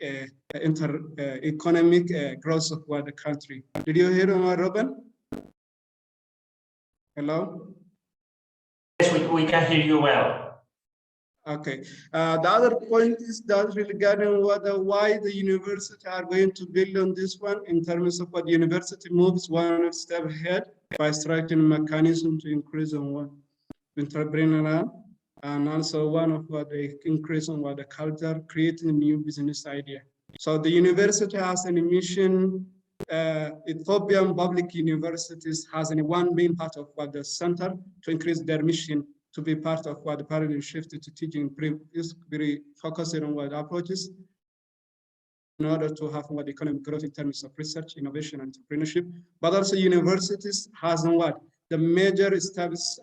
economic growth of what the country. Did you hear me, Robin? Hello? Yes, we can hear you well. Okay. The other point is that regarding why the university are going to build on this one in terms of what the university moves one step ahead by striking a mechanism to increase on what entrepreneurial, and also one of what they increase on what the culture, creating a new business idea. So the university has an mission. Ethiopian public universities has one main part of what the center to increase their mission to be part of what the paradigm shift to teaching is very focusing on what approaches in order to have what economic growth in terms of research, innovation, and entrepreneurship. But also universities has what the major steps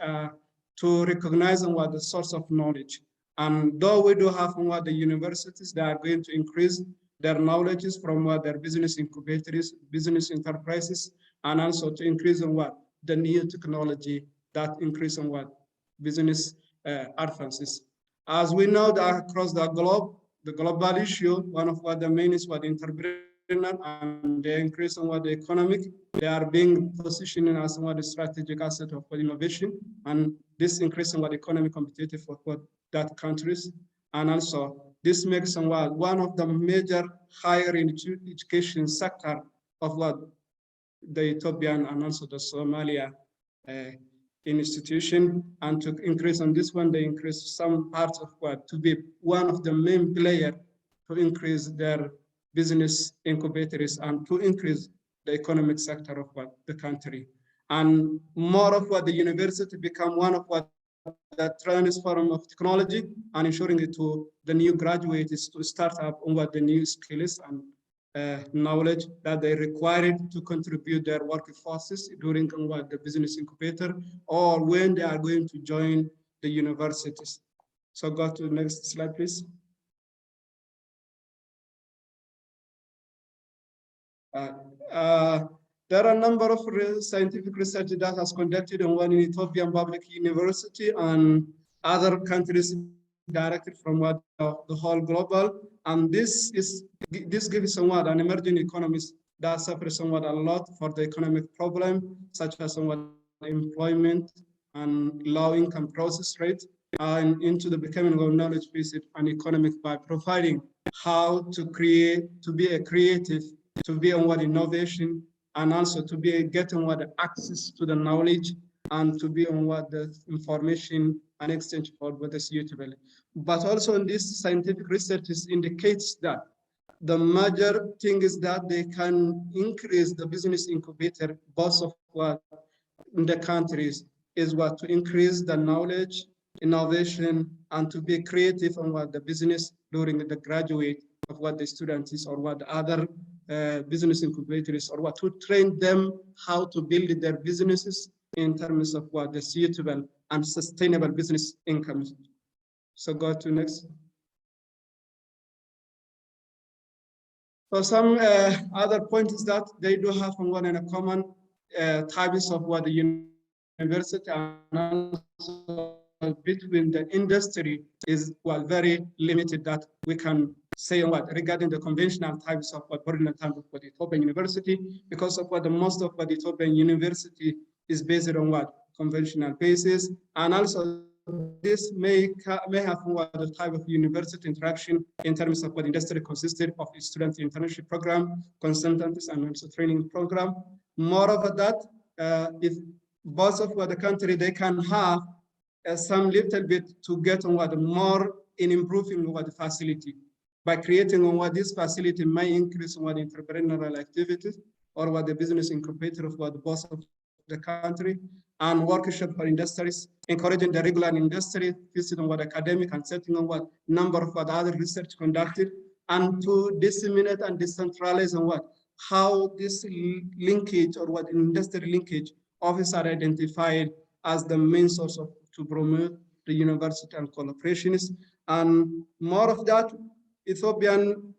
to recognize what the source of knowledge. And though we do have what the universities, they are going to increase their knowledges from what their business incubators, business enterprises, and also to increase on what the new technology that increase on what business advances. As we know that across the globe, the global issue, one of what the main is what entrepreneurship and the increase on what the economic, they are being positioned as what the strategic asset of what innovation, and this increase in what economic competitive for what that countries, and also this makes what one of the major higher education sector of what the Ethiopian and also the Somalia institution, and to increase on this one, they increase some parts of what to be one of the main player to increase their business incubators and to increase the economic sector of what the country. And more of what the university become one of what the transform of technology and ensuring it to the new graduates to start up on what the new skills and knowledge that they required to contribute their workforces during what the business incubator or when they are going to join the universities. So go to the next slide, please. There are a number of scientific research that has conducted on one in Ethiopian public university and other countries directed from what the whole global. And this gives somewhat an emerging economies that suffer somewhat a lot for the economic problem, such as somewhat employment and low income process rate, and into the becoming of knowledge-based and economic by providing how to create, to be a creative, to be on what innovation, and also to be getting what access to the knowledge and to be on what the information and exchange for what is suitable. But also in this scientific research indicates that the major thing is that they can increase the business incubator, both of what in the countries is what to increase the knowledge, innovation, and to be creative on what the business during the graduate of what the student is or what other business incubators or what to train them how to build their businesses in terms of what the suitable and sustainable business income. So go to next. So some other point is that they do have one in a common types of what the university and also between the industry is well very limited that we can say what regarding the conventional types of what foreign type of what Ethiopian university, because of what the most of what Ethiopian university is based on what conventional basis, and also this may have what the type of university interaction in terms of what industry consisted of student internship program, consultants, and also training program. Moreover, that if both of what the country they can have some little bit to get on what more in improving what the facility by creating on what this facility may increase what entrepreneurial activities or what the business incubator of what the boss of the country and workshop for industries, encouraging the regular industry, visiting what academic and setting on what number of what other research conducted, and to disseminate and decentralize on what how this linkage or what industry linkage office are identified as the main source of to promote the university and collaborations. And more of that, Ethiopian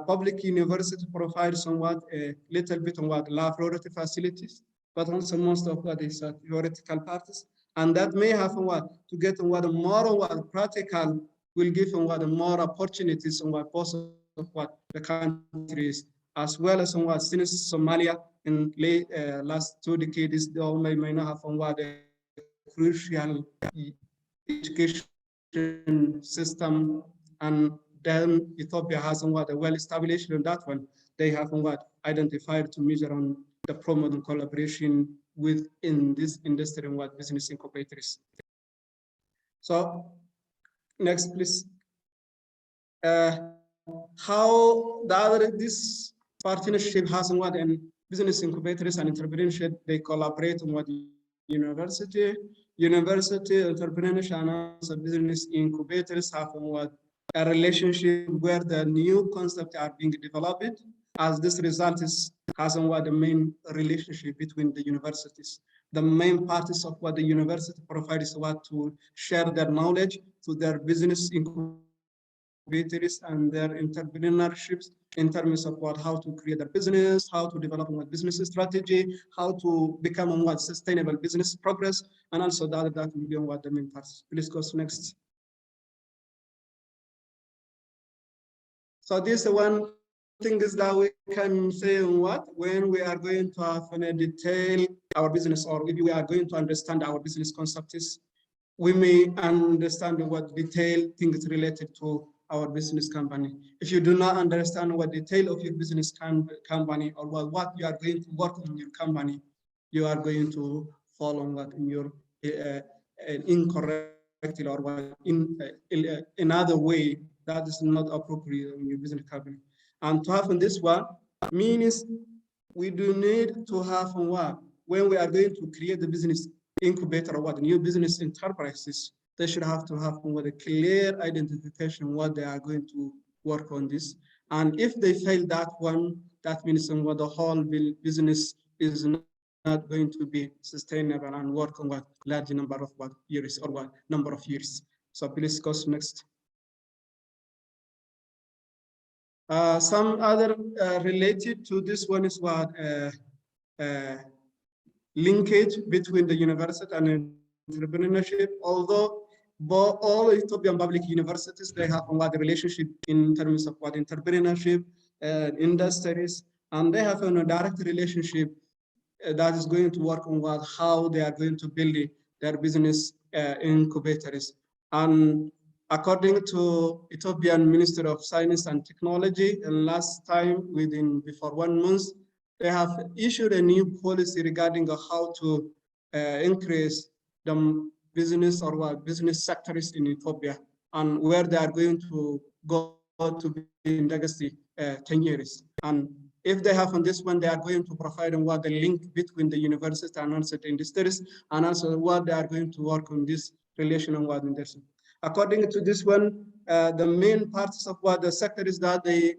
public university provides somewhat a little bit on what laboratory facilities, but also most of what is theoretical parts. And that may have what to get on what more what practical will give on what more opportunities on what both of what the countries, as well as on what since Somalia in late last 2 decades, they all may not have on what a crucial education system, and then Ethiopia has on what a well-established in that one. They have on what identified to measure on the promote and collaboration within this industry and what business incubators. So next, please. How the other this partnership has on what and business incubators and entrepreneurship they collaborate on what university, entrepreneurship and also business incubators have on what a relationship where the new concepts are being developed. As this result has on what the main relationship between the universities. The main parties of what the university provides what to share their knowledge to their business incubators and their entrepreneurships in terms of what how to create a business, how to develop what business strategy, how to become on what sustainable business progress, and also that will be on what the main parts. Please go to next. So this one thing is that we can say what when we are going to have a detail our business, or if we are going to understand our business concepts, we may understand what detail things related to our business company. If you do not understand what detail of your business company or what you are going to work in your company, you are going to fall on what in your incorrect or what in another way that is not appropriate in your business company. And to have in this one means we do need to have what, when we are going to create the business incubator or what, new business enterprises, they should have to have what, a clear identification what they are going to work on this. And if they fail that one, that means what the whole business is not going to be sustainable and work on what large number of what years or what number of years. So please go next. Some other related to this one is what linkage between the university and entrepreneurship. Although all Ethiopian public universities, they have what relationship in terms of what entrepreneurship, industries, and they have a direct relationship that is going to work on what, how they are going to build their business incubators. And according to Ethiopian Ministry of Science and Technology, and last time before 1 month, they have issued a new policy regarding how to increase the business or what business sectors in Ethiopia and where they are going to go to be in legacy 10 years. And if they have on this one, they are going to provide what the link between the university and also the industries, and also what they are going to work on this relation and what industry. According to this one, the main parts of what the sector is that they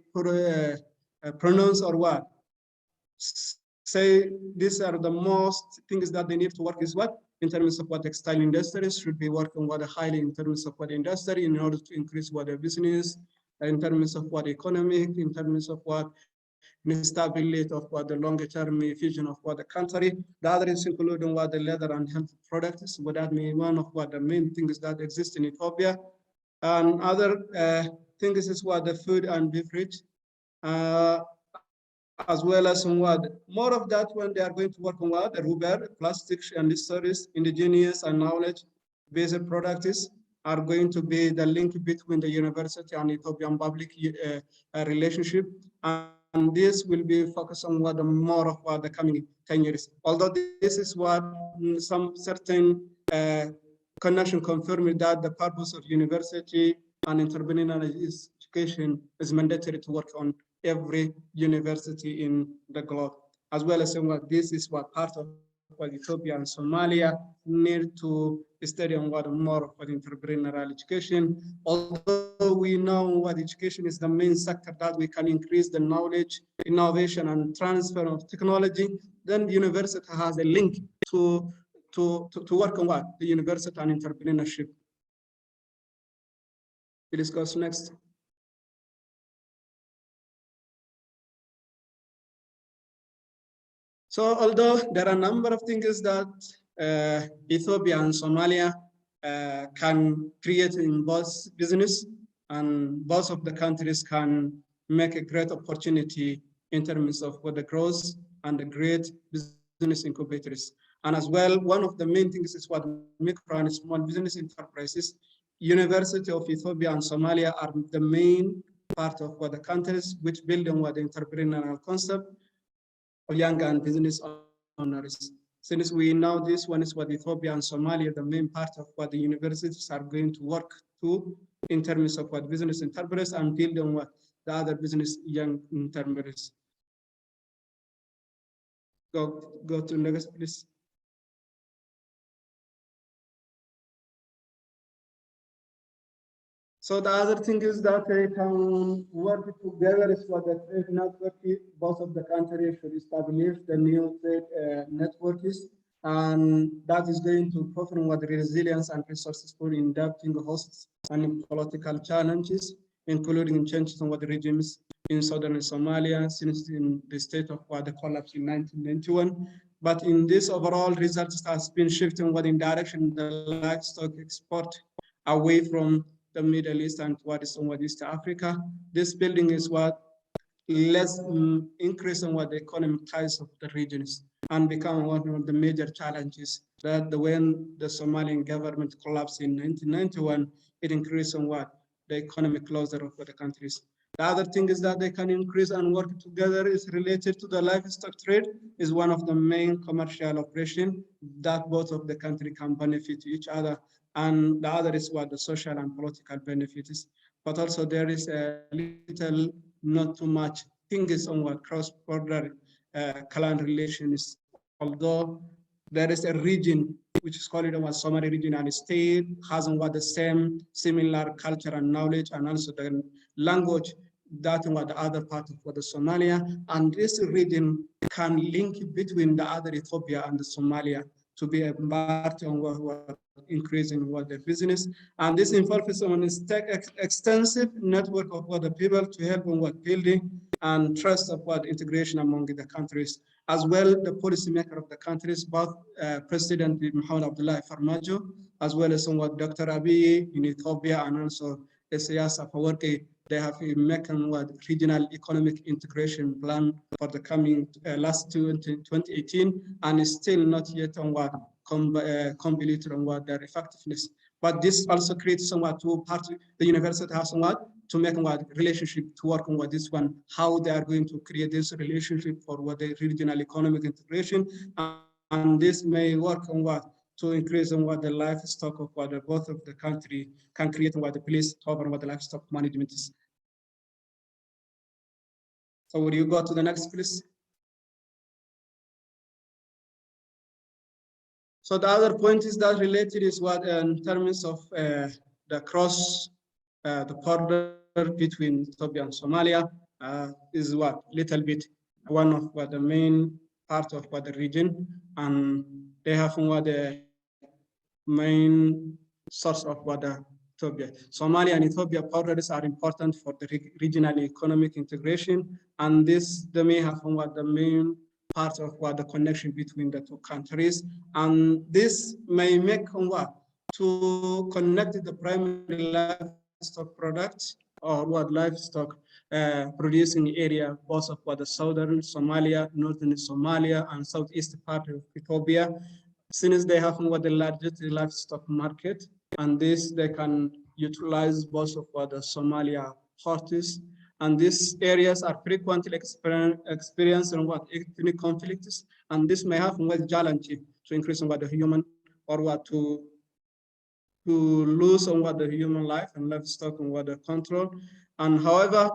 pronounce or what say these are the most things that they need to work is what in terms of what textile industries should be working what highly in terms of what industry in order to increase what their business, in terms of what economic, in terms of what stability of what the longer term vision of what the country. The other is including what the leather and health products, what that means one of what the main things that exist in Ethiopia. And other things is what the food and beverage, as well as on what more of that when they are going to work on what the rubber, plastics and stories, indigenous and knowledge-based products are going to be the link between the university and Ethiopian public relationship. And this will be focused on what the more of what the coming 10 years. Although this is what some certain connection confirmed that the purpose of university and entrepreneurial education is mandatory to work on every university in the globe, as well as what this is what part of what Ethiopia and Somalia need to study on what more of what entrepreneurial education. Although we know what education is the main sector that we can increase the knowledge, innovation, and transfer of technology, then the university has a link to work on what the university and entrepreneurship. Please go next. So although there are a number of things that Ethiopia and Somalia can create in both business, and both of the countries can make a great opportunity in terms of what the growth and the great business incubators. And as well, one of the main things is what micro and small business enterprises. University of Ethiopia and Somalia are the main part of what the countries which build on what the entrepreneurial concept of young and business owners. Since we know this one is what Ethiopia and Somalia, the main part of what the universities are going to work to in terms of what business entrepreneurs and build on what the other business young entrepreneurs. Go to next, please. So the other thing is that they can work together is what the trade network is. Both of the countries should establish the new trade network is, and that is going to provide what the resilience and resources for adapting hosts and political challenges, including changes in what the regimes in southern Somalia since in the state of what the collapse in 1991. But in this overall results has been shifting what in direction the livestock export away from the Middle East and towards East Africa. This building is what less increase in what the economic ties of the regions and become one of the major challenges that when the Somalian government collapsed in 1991, it increased on what the economic closure of the countries. The other thing is that they can increase and work together is related to the livestock trade is one of the main commercial operation that both of the country can benefit each other. And the other is what the social and political benefits. But also there is a little, not too much things on what cross-border clan relations, although there is a region which is called the Somali region, and it still has the same similar culture and knowledge, and also the language that the other part of the Somalia. And this region can link between the other Ethiopia and the Somalia to be embarked on what increasing the business. And this involves on extensive network of the people to help on building and trust of integration among the countries, as well the policymaker of the countries, both President Mohamed Abdullahi Farmajo, as well as Dr. Abiy in Ethiopia, and also Isaias Afwerki. They have making regional economic integration plan for the coming last 2018, and is still not yet on completed on their effectiveness. But this also creates somewhat two parts. The university has somewhat to make relationship to work on this one, how they are going to create this relationship for the regional economic integration, and this may work on to increase on the livestock of both of the country can create the police to over the livestock management is. So would you go to the next, please? So the other point is that related is in terms of the cross, the border between Ethiopia and Somalia is little bit one of the main part of the region, and they have the main source of the Ethiopia. Somalia and Ethiopia borders are important for the regional economic integration, and they may have the main part of the connection between the two countries, and this may make to connect the primary livestock products or livestock producing area, both of the southern Somalia, northern Somalia, and southeast part of Ethiopia, since they have the largest livestock market, and this they can utilize both of the Somalia horses. And these areas are frequently experiencing ethnic conflicts, and this may have challenge to increase the human or to lose on the human life and livestock on the control. And however,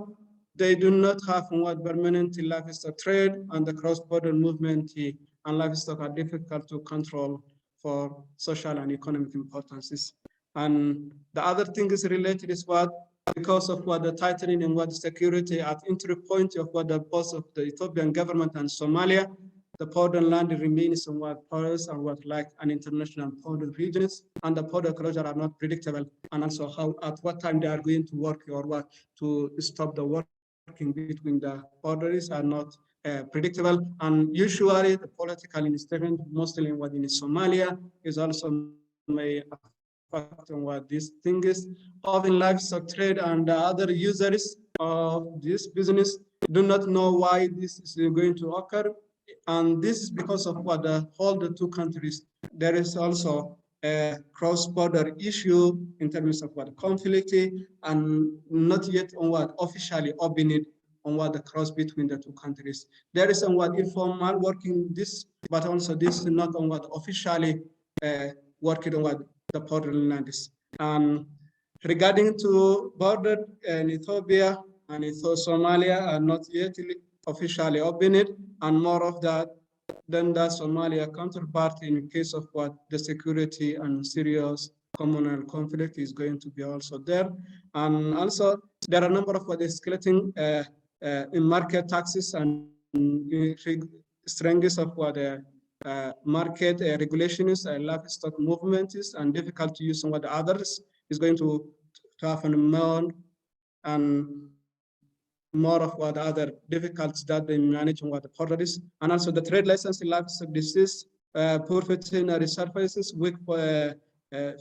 they do not have permanent livestock trade, and the cross-border movement and livestock are difficult to control for social and economic importances. And the other thing is related is because of the tightening and the security at entry point of both of the Ethiopian government and Somalia, the borderland remains porous and like an international border regions, and the border closure are not predictable, and also at what time they are going to work or to stop the working between the borders are not predictable. And usually the political instability, mostly in Somalia, is also may affect on this thing is often livestock trade, and the other users of this business do not know why this is going to occur. And this is because of the two countries. There is also a cross-border issue in terms of conflict, and not yet on officially opened on the cross between the two countries. There is somewhat informal working this, but also this is not on officially working on the borderlands. And regarding to border in Ethiopia and Somalia are not yet officially opened, and more of that than the Somalia counterpart in case of the security and serious communal conflict is going to be also there. And also there are a number of escalating in market taxes and strengths of market regulations and livestock movements, and difficult to use some of the others is going to have an amount and more of the other difficulties that they manage on the borders. And also the trade license in livestock disease, poor veterinary services, weak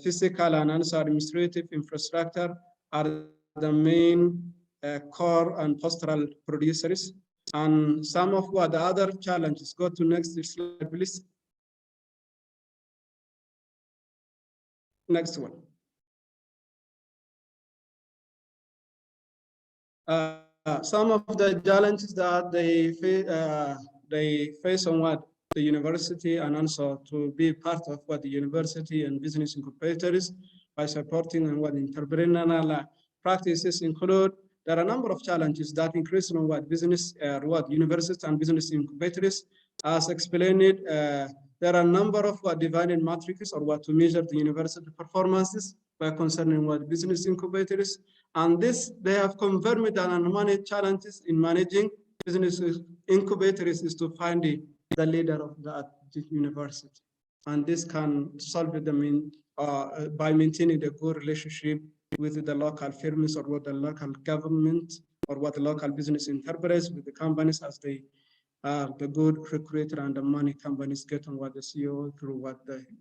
physical and also administrative infrastructure are the main core and pastoral producers. And some of the other challenges, go to next slide, please. Next one. Some of the challenges that they face on the university, and also to be part of the university and business incubators by supporting and entrepreneurial practices include there are a number of challenges that increase in what business, universities and business incubators. As explained, there are a number of divided matrices or what to measure the university performances by concerning what business incubators. And this, they have confirmed that many challenges in managing business incubators is to find the leader of that university. And this can solve them by maintaining a good relationship with the local firms or with the local government or what the local business enterprise with the companies as they are the good recruiter and the money companies get on what the CEO through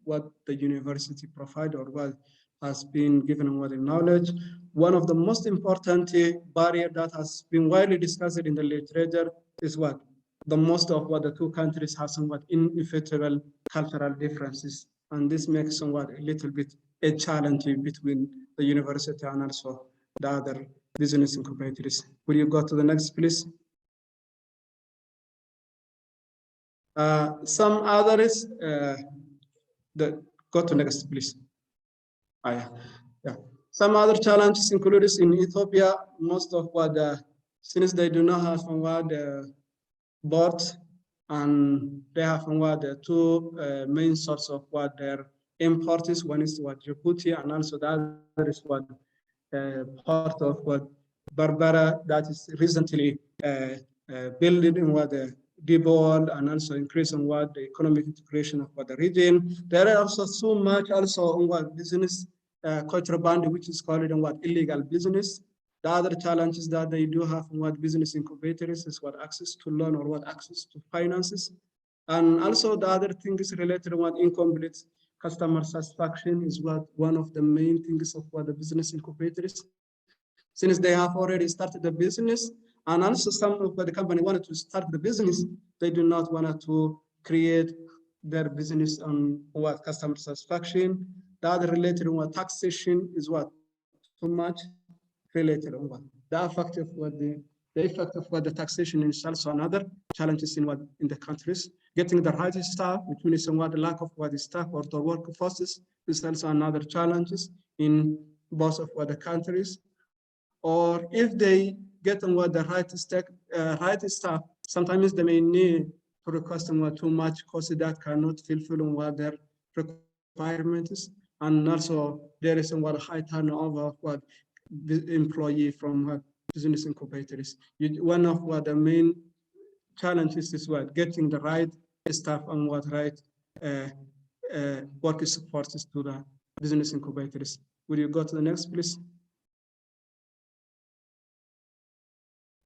what the university provide or what has been given what the knowledge. One of the most important barrier that has been widely discussed in the literature is what? The most of what the two countries have somewhat inevitable cultural differences. And this makes somewhat a little bit a challenge between the university and also the other business incubators. Will you go to the next, please? Some others, go to next, please. Yeah. Some other challenges included in Ethiopia, most of what, since they do not have what boards, and they have what the two main sources of what their import is. One is what Djibouti, and also the other is what part of what Barbara that is recently building in what the devolved and also increasing what the economic integration of what the region. There are also so much also on what business contraband, which is called in what illegal business. The other challenges that they do have in what business incubators is what access to loan or what access to finances. And also the other thing is related to what incomplete customer satisfaction is what one of the main things of what the business incubators, since they have already started the business, and also some of the company wanted to start the business, they do not want to create their business on what customer satisfaction. The other related to what taxation is what too much related on what the effect of what the effect of what the taxation is also another challenges in what in the countries. Getting the right staff, which means somewhat the lack of what the staff or the workforces is also another challenges in both of what the countries. Or if they get on what the right staff, sometimes they may need to request on what too much because that cannot fulfill on what their requirements. And also there is somewhat a high turnover of what the employee from business incubators. One of what the main challenges is what getting the right staff and what right work supports to the business incubators. Will you go to the next, please?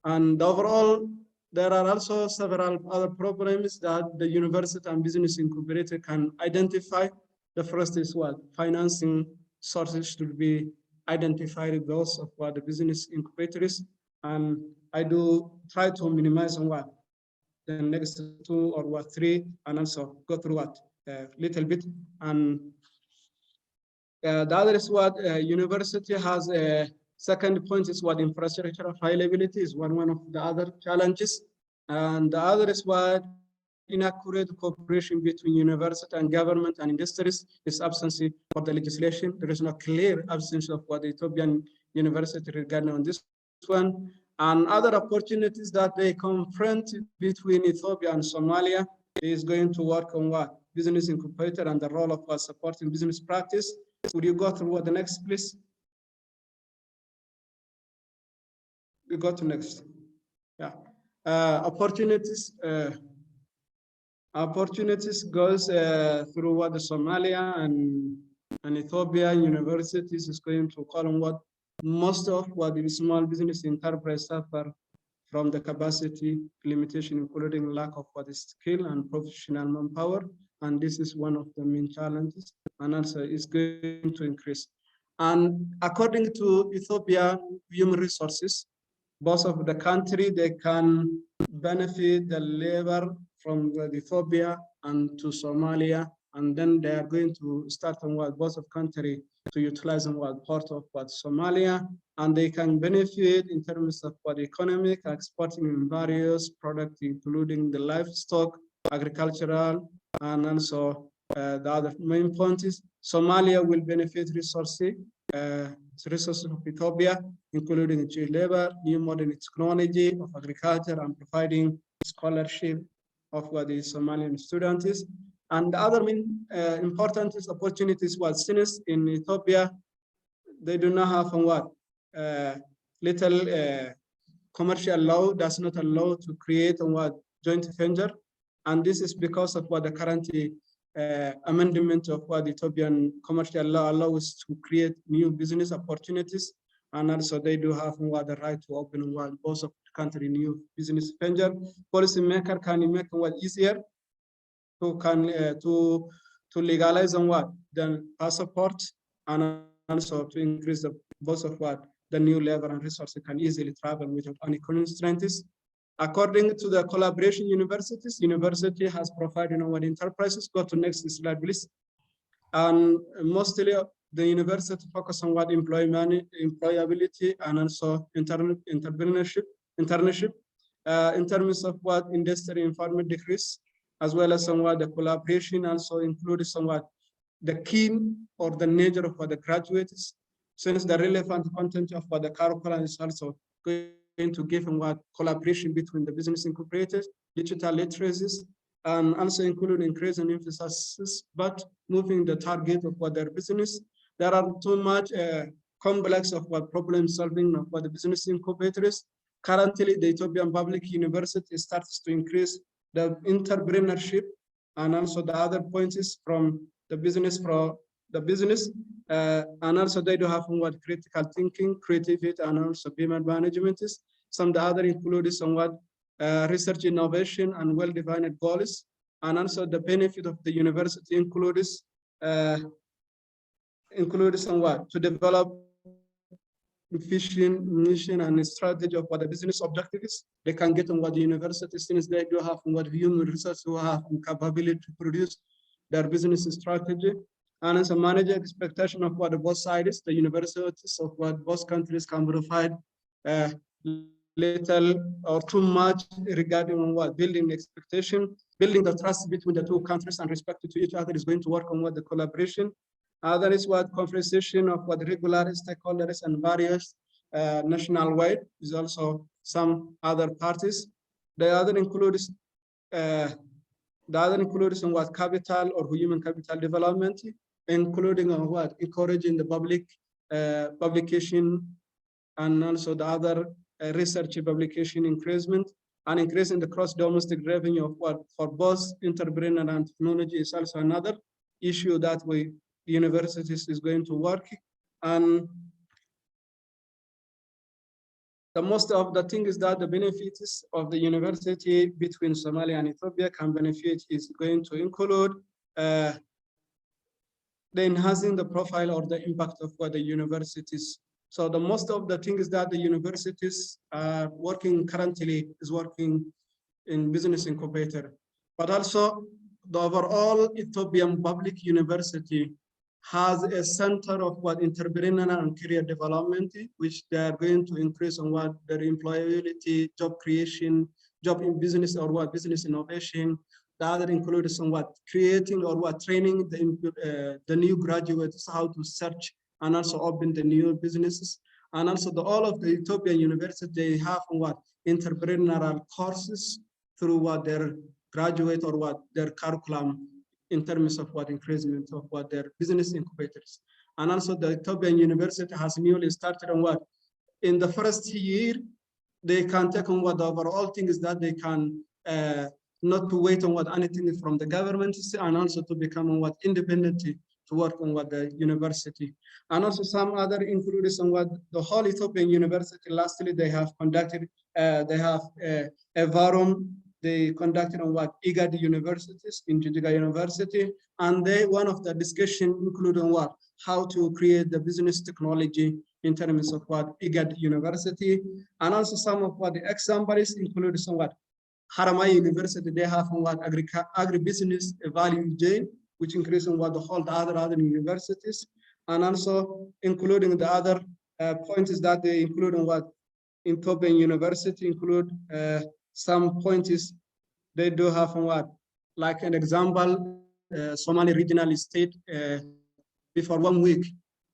And overall, there are also several other problems that the university and business incubator can identify. The first is what financing sources should be identified those of what the business incubators, and I do try to minimize on what the next two or what three, and also go through what a little bit. And the other is what university has a second point is what infrastructure availability is one of the other challenges, and the other is what inaccurate cooperation between university and government and industries is absence of the legislation. There is no clear absence of what the Ethiopian university regarding on this one. And other opportunities that they confront between Ethiopia and Somalia is going to work on what business incubator and the role of what supporting business practice. Would you go through what the next, please? We go to next. Yeah, opportunities goes through what the Somalia and Ethiopian universities is going to call on what most of what the small business enterprise suffer from the capacity limitation, including lack of what is skill and professional manpower. And this is one of the main challenges, and also is going to increase. And according to Ethiopia Human Resources, both of the country, they can benefit the labor from Ethiopia and to Somalia, and then they are going to start on what both of country to utilize on what part of what Somalia, and they can benefit in terms of what economic exporting in various products, including the livestock, agricultural, and also the other main point is Somalia will benefit resources resources of Ethiopia, including child labor, new modern technology of agriculture, and providing scholarship of what the Somalian students. And the other main important opportunities was since in Ethiopia, they do not have what little commercial law does not allow to create what joint venture, and this is because of what the current amendment of what the Ethiopian commercial law allows to create new business opportunities, and also they do have what the right to open what both of the country new business venture. Policymaker can make what easier to legalize on what the passport, and also to increase the both of what the new labor and resources can easily travel without any constraints. According to the collaboration universities, university has provided what enterprises. Go to next slide, please. And mostly the university focus on what employability and also entrepreneurship, internship, in terms of what industry environment decrease, as well as somewhat the collaboration also includes somewhat the key or the nature of what the graduates, since the relevant content of what the curriculum is also going to give them what collaboration between the business incubators, digital literacies, and also including increasing emphasis, but moving the target of what their business. There are too much complex of what problem solving of what the business incubators. Currently, the Ethiopian Public University starts to increase the entrepreneurship and also the other points is from the business and also they do have what critical thinking, creativity, and also payment management is. Some the other include somewhat research innovation and well-defined goals, and also the benefit of the university includes somewhat to develop efficient mission and strategy of what the business objective is. They can get on what the university since they do have what human resources who have capability to produce their business strategy, and as a manager expectation of what the both sides, the universities of what both countries can provide little or too much regarding what building expectation, building the trust between the two countries and respect to each other is going to work on what the collaboration. Other is what conversation of what regular stakeholders and various national wide is also some other parties. The other includes what capital or human capital development, including what encouraging the public publication and also the other research publication increasement, and increasing the cross-domestic revenue of what for both entrepreneur and technology is also another issue that the universities is going to work. And the most of the thing is that the benefits of the university between Somalia and Ethiopia can benefit is going to include the enhancing the profile or the impact of what the universities. So the most of the thing is that the universities are currently working in business incubator, but also the overall Ethiopian public university has a center of what entrepreneurial and career development, which they are going to increase on what their employability, job creation, job in business or what business innovation. The other includes somewhat creating or what training the new graduates how to search and also open the new businesses. And also all of the Ethiopian university, they have what entrepreneurial courses through what their graduate or what their curriculum in terms of what increasement of what their business incubators. And also the Ethiopian University has newly started on what in the first year, they can take on what the overall thing is that they can not to wait on what anything from the government and also to become on what independent to work on what the university. And also some other included on what the whole Ethiopian University, lastly, they have conducted, they have a forum they conducted on what IGAD universities in Jijiga University, and one of the discussion included on what how to create the business technology in terms of what IGAD University, and also some of what the examples include somewhat Haramaya University. They have on what agribusiness value chain, which increases on what the whole other universities, and also including the other points is that they include on what Ethiopian University include. Some points they do have on what, like an example, Somali regional state before 1 week,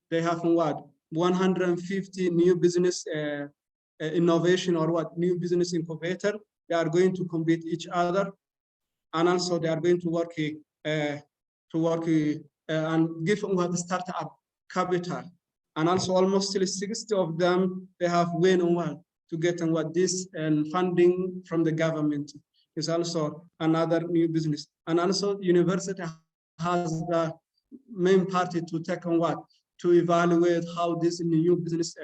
they have on what 150 new business innovation or what new business incubator. They are going to compete each other, and also they are going to work and give what startup capital. And also almost 60 of them, they have win on what to get on what this and funding from the government is also another new business. And also university has the main party to take on what to evaluate how this new business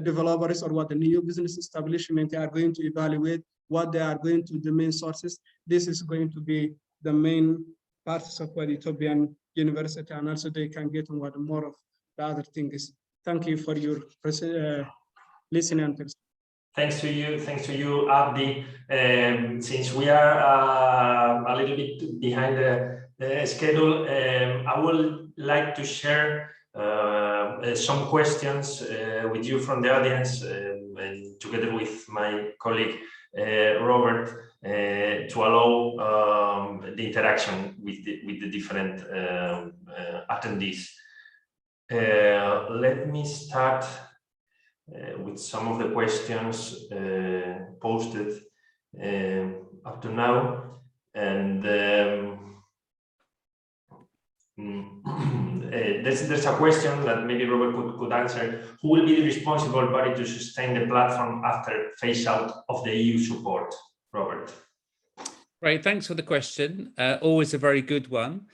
developers or what the new business establishment are going to evaluate what they are going to the main sources. This is going to be the main parts of what Ethiopian university, and also they can get on what more of the other things. Thank you for your listening. Thanks to you, Abdi. Since we are a little bit behind the schedule, I would like to share some questions with you from the audience, and together with my colleague Robert, to allow the interaction with the different attendees. Let me start with some of the questions posted up to now, and there's a question that maybe Robert could answer. Who will be the responsible body to sustain the platform after phase out of the EU support? Robert. Great, thanks for the question. Always a very good one.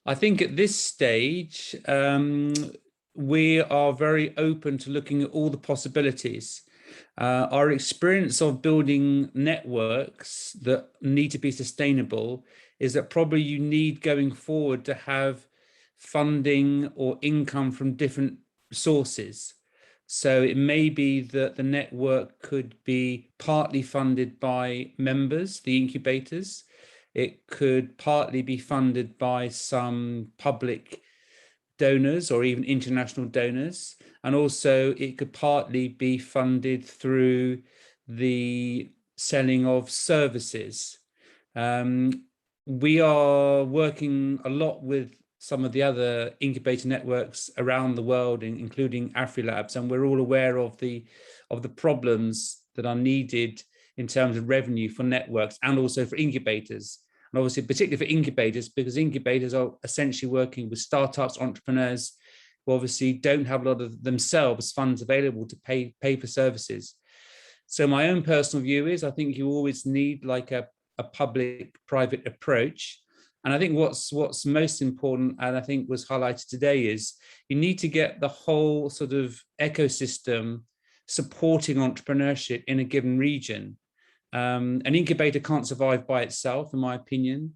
I think at this stage, we are very open to looking at all the possibilities. Our experience of building networks that need to be sustainable is that probably you need going forward to have funding or income from different sources. So it may be that the network could be partly funded by members, the incubators. It could partly be funded by some public donors or even international donors. And also it could partly be funded through the selling of services. We are working a lot with some of the other incubator networks around the world, including AfriLabs, and we're all aware of the problems that are needed in terms of revenue for networks and also for incubators. And obviously, particularly for incubators, because incubators are essentially working with startups, entrepreneurs, who obviously don't have a lot of themselves funds available to pay for services. So my own personal view is I think you always need like a public-private approach. And I think what's most important, and I think was highlighted today, is you need to get the whole sort of ecosystem supporting entrepreneurship in a given region. An incubator can't survive by itself, in my opinion.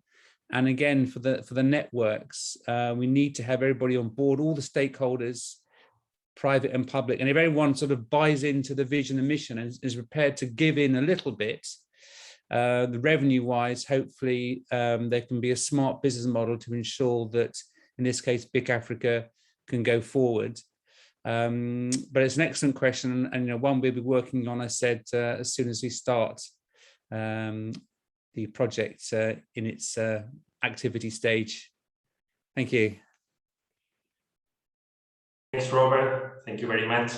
And again, for the networks, we need to have everybody on board, all the stakeholders, private and public. And if everyone sort of buys into the vision and mission and is prepared to give in a little bit, the revenue-wise, hopefully there can be a smart business model to ensure that, in this case, BIC Africa can go forward. But it's an excellent question, and one we'll be working on, I said, as soon as we start the project in its activity stage. Thank you. Thanks, Robert. Thank you very much.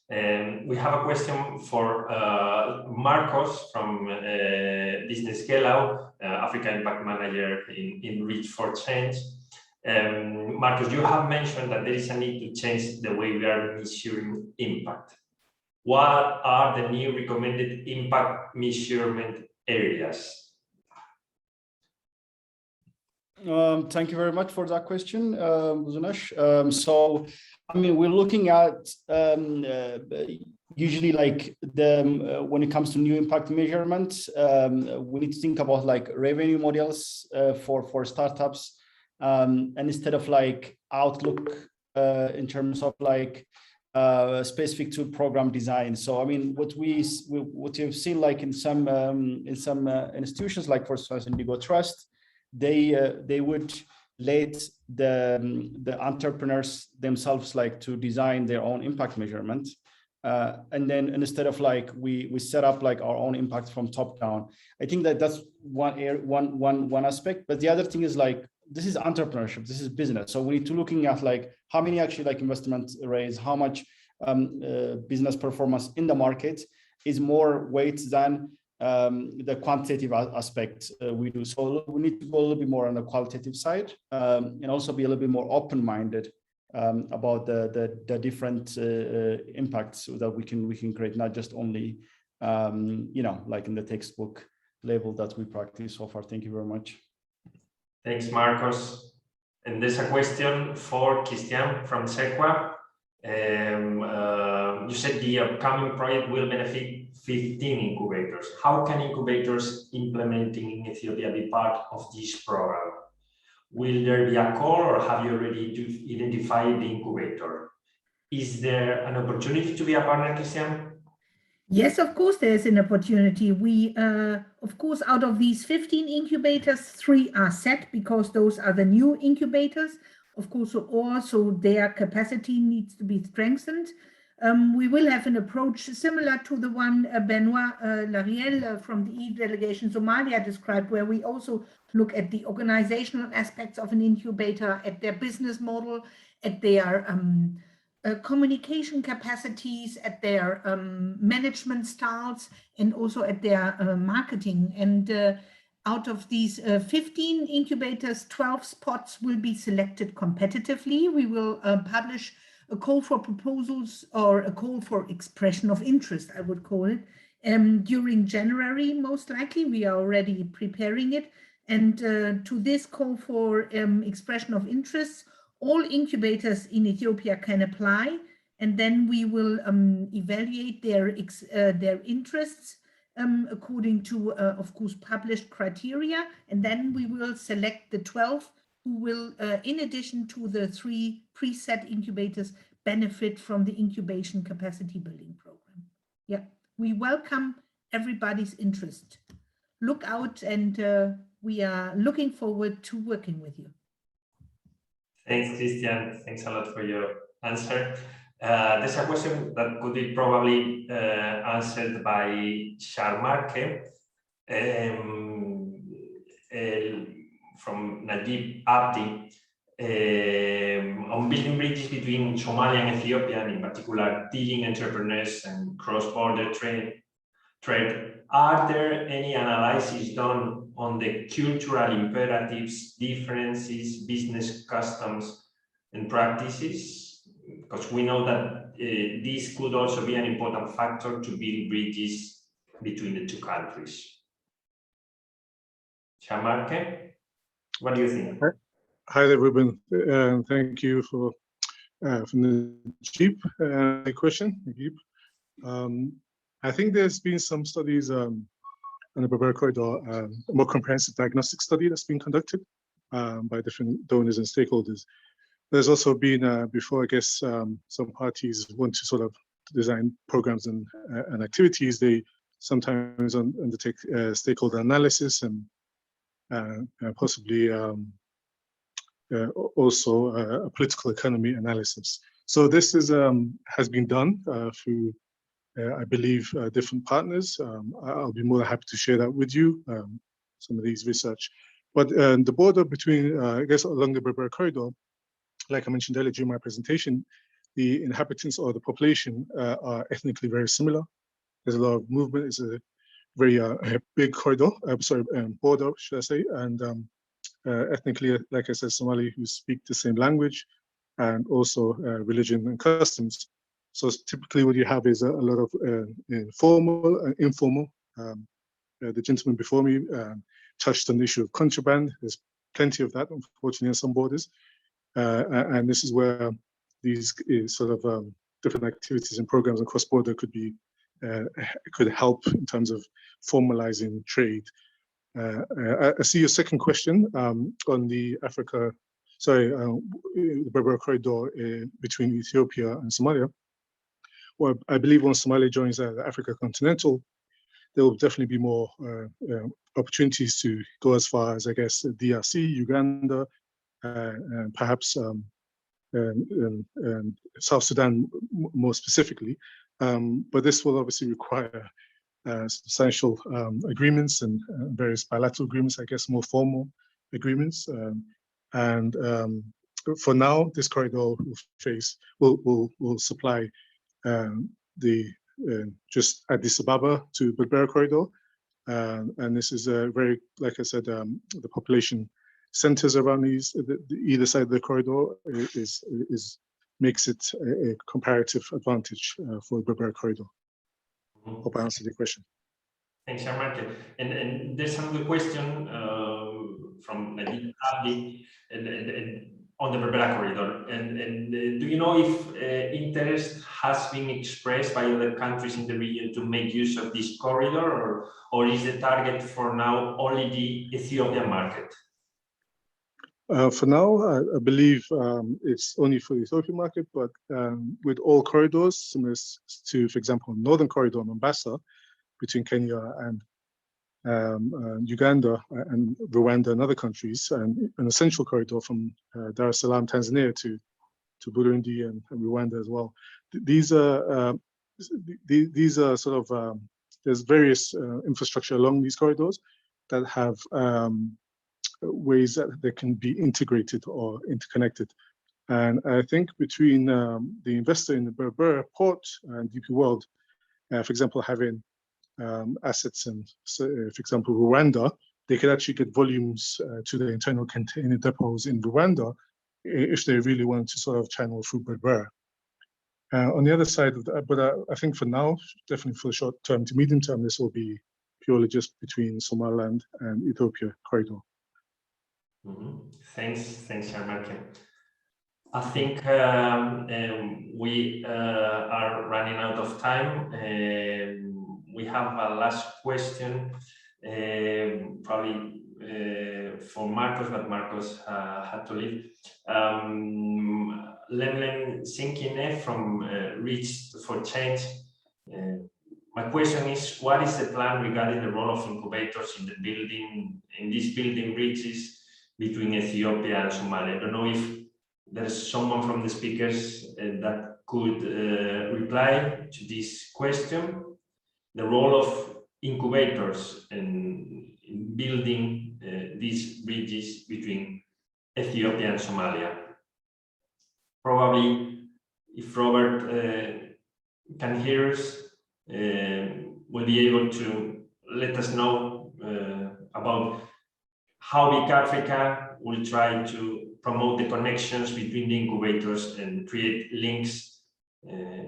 We have a question for Marcos from Business Scale Out, Africa Impact Manager in Reach for Change. Marcos, you have mentioned that there is a need to change the way we are measuring impact. What are the new recommended impact measurement areas? Thank you very much for that question, Buzunash. So, I mean, we're looking at usually like when it comes to new impact measurement, we need to think about like revenue models for startups, and instead of like outlook in terms of like specific to program design. So, I mean, what you've seen like in some institutions, like for instance Indigo Trust, they would let the entrepreneurs themselves like to design their own impact measurement, and then instead of like we set up like our own impact from top down. I think that's one aspect. But the other thing is like this is entrepreneurship, this is business. So we need to looking at like how many actually like investments raised, how much business performance in the market is more weight than the quantitative aspect we do. So we need to go a little bit more on the qualitative side, and also be a little bit more open-minded about the different impacts that we can create, not just only like in the textbook level that we practice so far. Thank you very much. Thanks, Marcos. And there's a question for Christian from SEQUA. You said the upcoming project will benefit 15 incubators. How can incubators implementing in Ethiopia be part of this program? Will there be a call, or have you already identified the incubator? Is there an opportunity to be a partner, Christian? Yes, of course, there's an opportunity. We, of course, out of these 15 incubators, 3 are set because those are the new incubators. Of course, also their capacity needs to be strengthened. We will have an approach similar to the one Benoit Lariel from the E-Delegation Somalia described, where we also look at the organizational aspects of an incubator, at their business model, at their communication capacities, at their management styles, and also at their marketing. And out of these 15 incubators, 12 spots will be selected competitively. We will publish a call for proposals, or a call for expression of interest, I would call it, during January, most likely. We are already preparing it. And to this call for expression of interest, all incubators in Ethiopia can apply, and then we will evaluate their interests according to, of course, published criteria, and then we will select the 12 who will, in addition to the 3 preset incubators, benefit from the incubation capacity building program. Yeah, we welcome everybody's interest. Look out, and we are looking forward to working with you. Thanks, Christian. Thanks a lot for your answer. There's a question that could be probably answered by Sharmarke from Najib Abdi on building bridges between Somalia and Ethiopia, and in particular dealing entrepreneurs and cross-border trade. Are there any analyses done on the cultural imperatives, differences, business customs, and practices? Because we know that this could also be an important factor to build bridges between the 2 countries. Shamarke, what do you think? Hi there, Ruben. Thank you for from the Jeep question. I think there's been some studies on the Berbera corridor, a more comprehensive diagnostic study that's been conducted by different donors and stakeholders. There's also been, before, I guess, some parties want to sort of design programs and activities. They sometimes undertake stakeholder analysis and possibly also a political economy analysis. So this is has been done through, I believe, different partners. I'll be more than happy to share that with you, some of these research. But the border between, I guess, along the Berbera corridor, like I mentioned earlier during my presentation, the inhabitants or the population are ethnically very similar. There's a lot of movement. It's a very big corridor, border, should I say, and ethnically, like I said, Somali who speak the same language, and also religion and customs. So typically what you have is a lot of informal and informal. The gentleman before me touched on the issue of contraband. There's plenty of that, unfortunately, on some borders. And this is where these sort of different activities and programs across border could help in terms of formalizing trade. I see your second question on the the Berbera corridor between Ethiopia and Somalia. Well, I believe once Somalia joins the Africa continental, there will definitely be more opportunities to go as far as, I guess, DRC, Uganda, and perhaps South Sudan more specifically. But this will obviously require substantial agreements and various bilateral agreements, I guess, more formal agreements. For now, this corridor will supply just Addis Ababa to Berbera corridor. And this is a very, like I said, the population centers around either side of the corridor makes it a comparative advantage for the Berbera corridor. Hope I answered the question. Thanks, Jean-Marc. And there's another question from Abdi on the Berbera corridor. And do you know if interest has been expressed by other countries in the region to make use of this corridor, or is the target for now only the Ethiopian market? For now, I believe it's only for the Ethiopian market, but with all corridors, similar to, for example, Northern Corridor, Mombasa, between Kenya and Uganda and Rwanda and other countries, and an essential corridor from Dar es Salaam, Tanzania to Burundi and Rwanda as well. These are sort of, there's various infrastructure along these corridors that have ways that they can be integrated or interconnected. And I think between the investor in the Berbera port and DP World, for example, having assets in, for example, Rwanda, they could actually get volumes to the internal container depots in Rwanda if they really want to sort of channel through Berbera. On the other side of that, but I think for now, definitely for the short term to medium term, this will be purely just between Somaliland and Ethiopia corridor. Thanks, Jean-Marc. I think we are running out of time. We have a last question, probably for Marcos, but Marcos had to leave. Lemlem Sinkine from Reach for Change. My question is, what is the plan regarding the role of incubators in the building, in these building bridges between Ethiopia and Somalia? I don't know if there's someone from the speakers that could reply to this question. The role of incubators in building these bridges between Ethiopia and Somalia. Probably, if Robert can hear us, will be able to let us know about how BIC Africa will try to promote the connections between the incubators and create links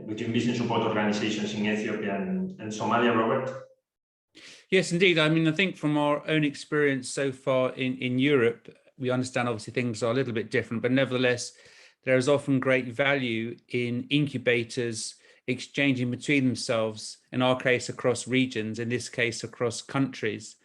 between business support organizations in Ethiopia and Somalia, Robert? Yes, indeed. I mean, I think from our own experience so far in Europe, we understand obviously things are a little bit different, but nevertheless, there is often great value in incubators exchanging between themselves, in our case, across regions, in this case, across countries.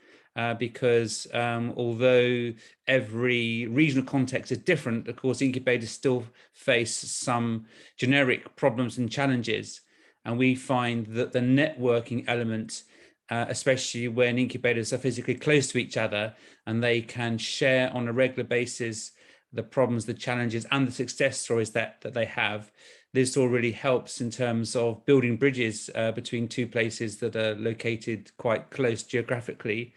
Because although every regional context is different, of course, incubators still face some generic problems and challenges. And we find that the networking element, especially when incubators are physically close to each other and they can share on a regular basis the problems, the challenges, and the success stories that they have, this all really helps in terms of building bridges between two places that are located quite close geographically.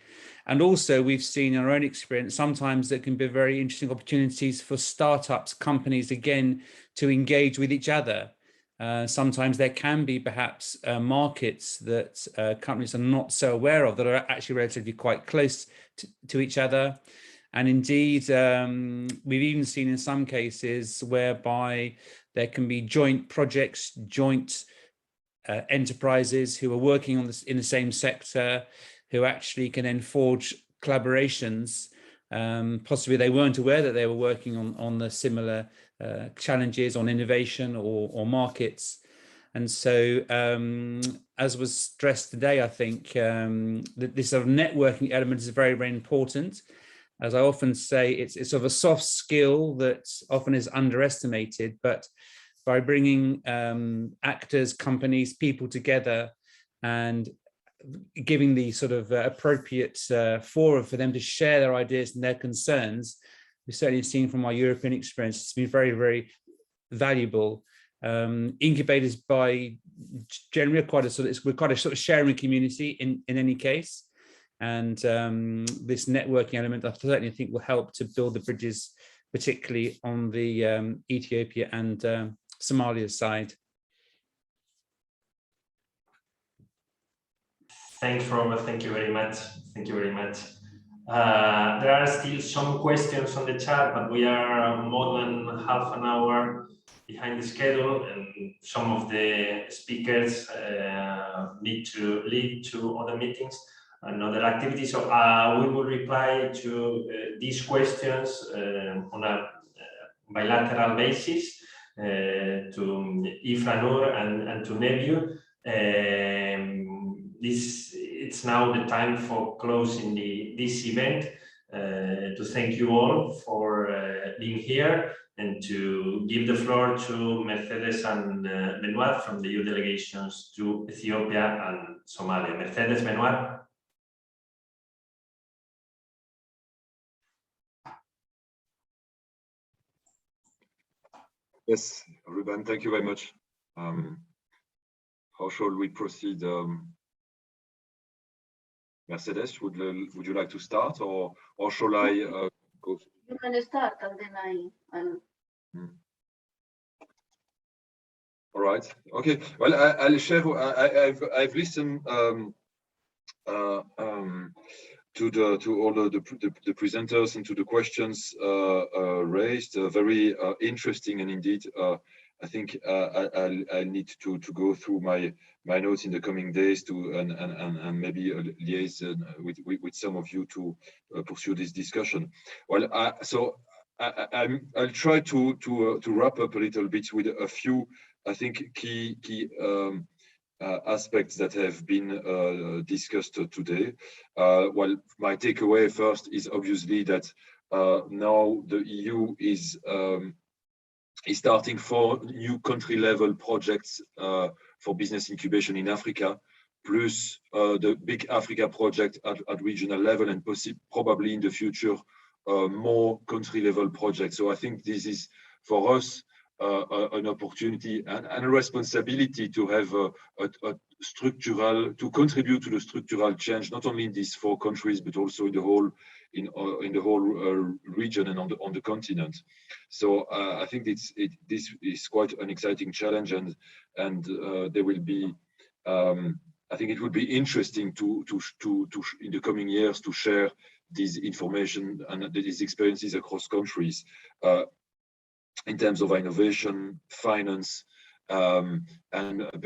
And also we've seen in our own experience, sometimes there can be very interesting opportunities for startups, companies, again, to engage with each other. Sometimes there can be perhaps markets that companies are not so aware of that are actually relatively quite close to each other. And indeed, we've even seen in some cases whereby there can be joint projects, joint enterprises who are working on this in the same sector, who actually can then forge collaborations. Possibly they weren't aware that they were working on the similar challenges on innovation or markets. And so, as was stressed today, I think that this sort of networking element is very, very important. As I often say, it's sort of a soft skill that often is underestimated, but by bringing actors, companies, people together and giving the sort of appropriate forum for them to share their ideas and their concerns, we've certainly seen from our European experience, it's been very, very valuable. Incubators by generally are we're quite a sort of sharing community in any case. And this networking element, I certainly think, will help to build the bridges, particularly on the Ethiopia and Somalia side. Thanks, Robert. Thank you very much. Thank you very much. There are still some questions on the chat, but we are more than half an hour behind the schedule, and some of the speakers need to lead to other meetings and other activities. So we will reply to these questions on a bilateral basis to Ifranur and to Nebiu. It's now the time for closing this event. To thank you all for being here and to give the floor to Mercedes and Benoit from the EU delegations to Ethiopia and Somalia. Mercedes, Benoit. Yes, Ruben, thank you very much. How shall we proceed? Mercedes, would you like to start, or shall I go? You can start, and then I'll. All right. Okay. Well, I'll share. I've listened to all the presenters and to the questions raised. Very interesting, and indeed, I think I need to go through my notes in the coming days and maybe liaise with some of you to pursue this discussion. Well, I'll try to wrap up a little bit with a few, I think, key aspects that have been discussed today. Well, my takeaway first is obviously that now the EU is starting 4 new country-level projects for business incubation in Africa, plus the BIC Africa project at regional level, and probably in the future more country-level projects. So I think this is for us an opportunity and a responsibility to have to contribute to the structural change, not only in these 4 countries, but also in the whole region and on the continent. So I think this is quite an exciting challenge, and there will be. I think it would be interesting to in the coming years to share this information and these experiences across countries. In terms of innovation, finance, and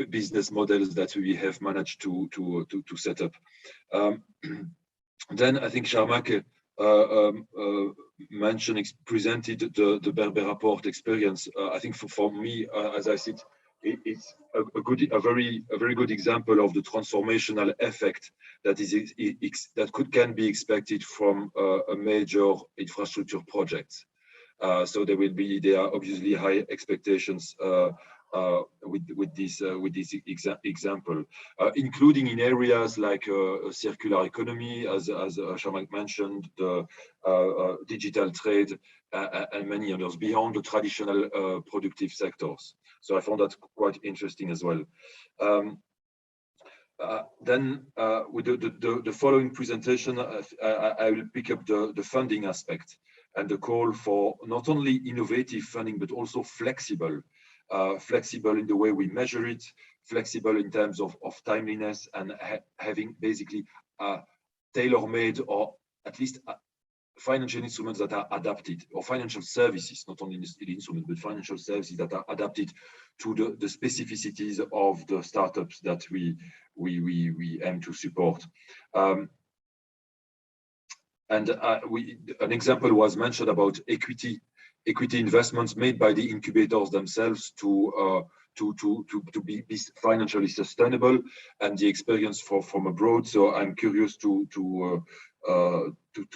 business models that we have managed to set up. Then I think Sharmak presented the Berber report experience. I think for me, as I said, it's a very good example of the transformational effect that can be expected from a major infrastructure project. So there are obviously high expectations with this example, including in areas like circular economy, as Sharmak mentioned, the digital trade, and many others beyond the traditional productive sectors. So I found that quite interesting as well. Then with the following presentation, I will pick up the funding aspect and the call for not only innovative funding, but also flexible in the way we measure it, flexible in terms of timeliness, and having basically tailor-made, or at least financial instruments that are adapted, or financial services, not only the instruments, but financial services that are adapted to the specificities of the startups that we aim to support. And an example was mentioned about equity investments made by the incubators themselves to be financially sustainable, and the experience from abroad. So I'm curious to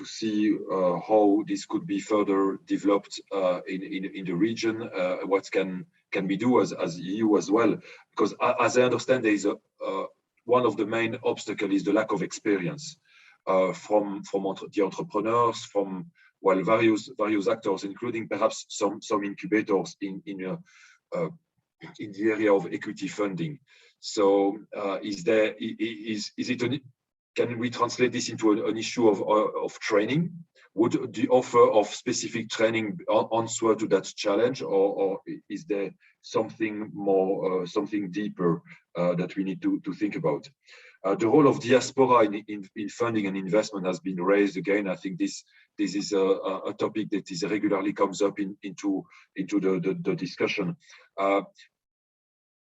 see how this could be further developed in the region. What can we do as EU as well? Because as I understand, there is one of the main obstacles is the lack of experience from the entrepreneurs, from various actors, including perhaps some incubators in the area of equity funding. So can we translate this into an issue of training? Would the offer of specific training answer to that challenge, or is there something more, something deeper that we need to think about. The role of diaspora in funding and investment has been raised again. I think this is a topic that is regularly comes up into the discussion.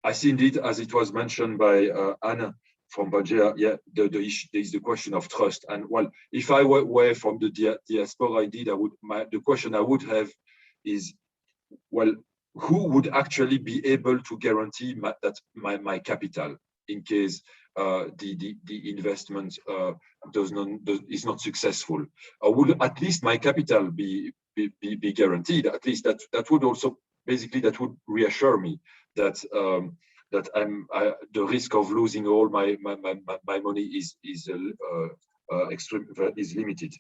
I see indeed, as it was mentioned by Anna from Bajea, yeah, there is the question of trust. And well, if I were from the diaspora, indeed, the question I would have is, well, who would actually be able to guarantee my capital in case the investment is not successful? Or would at least my capital be guaranteed? At least that would also basically that would reassure me that the risk of losing all my money is limited.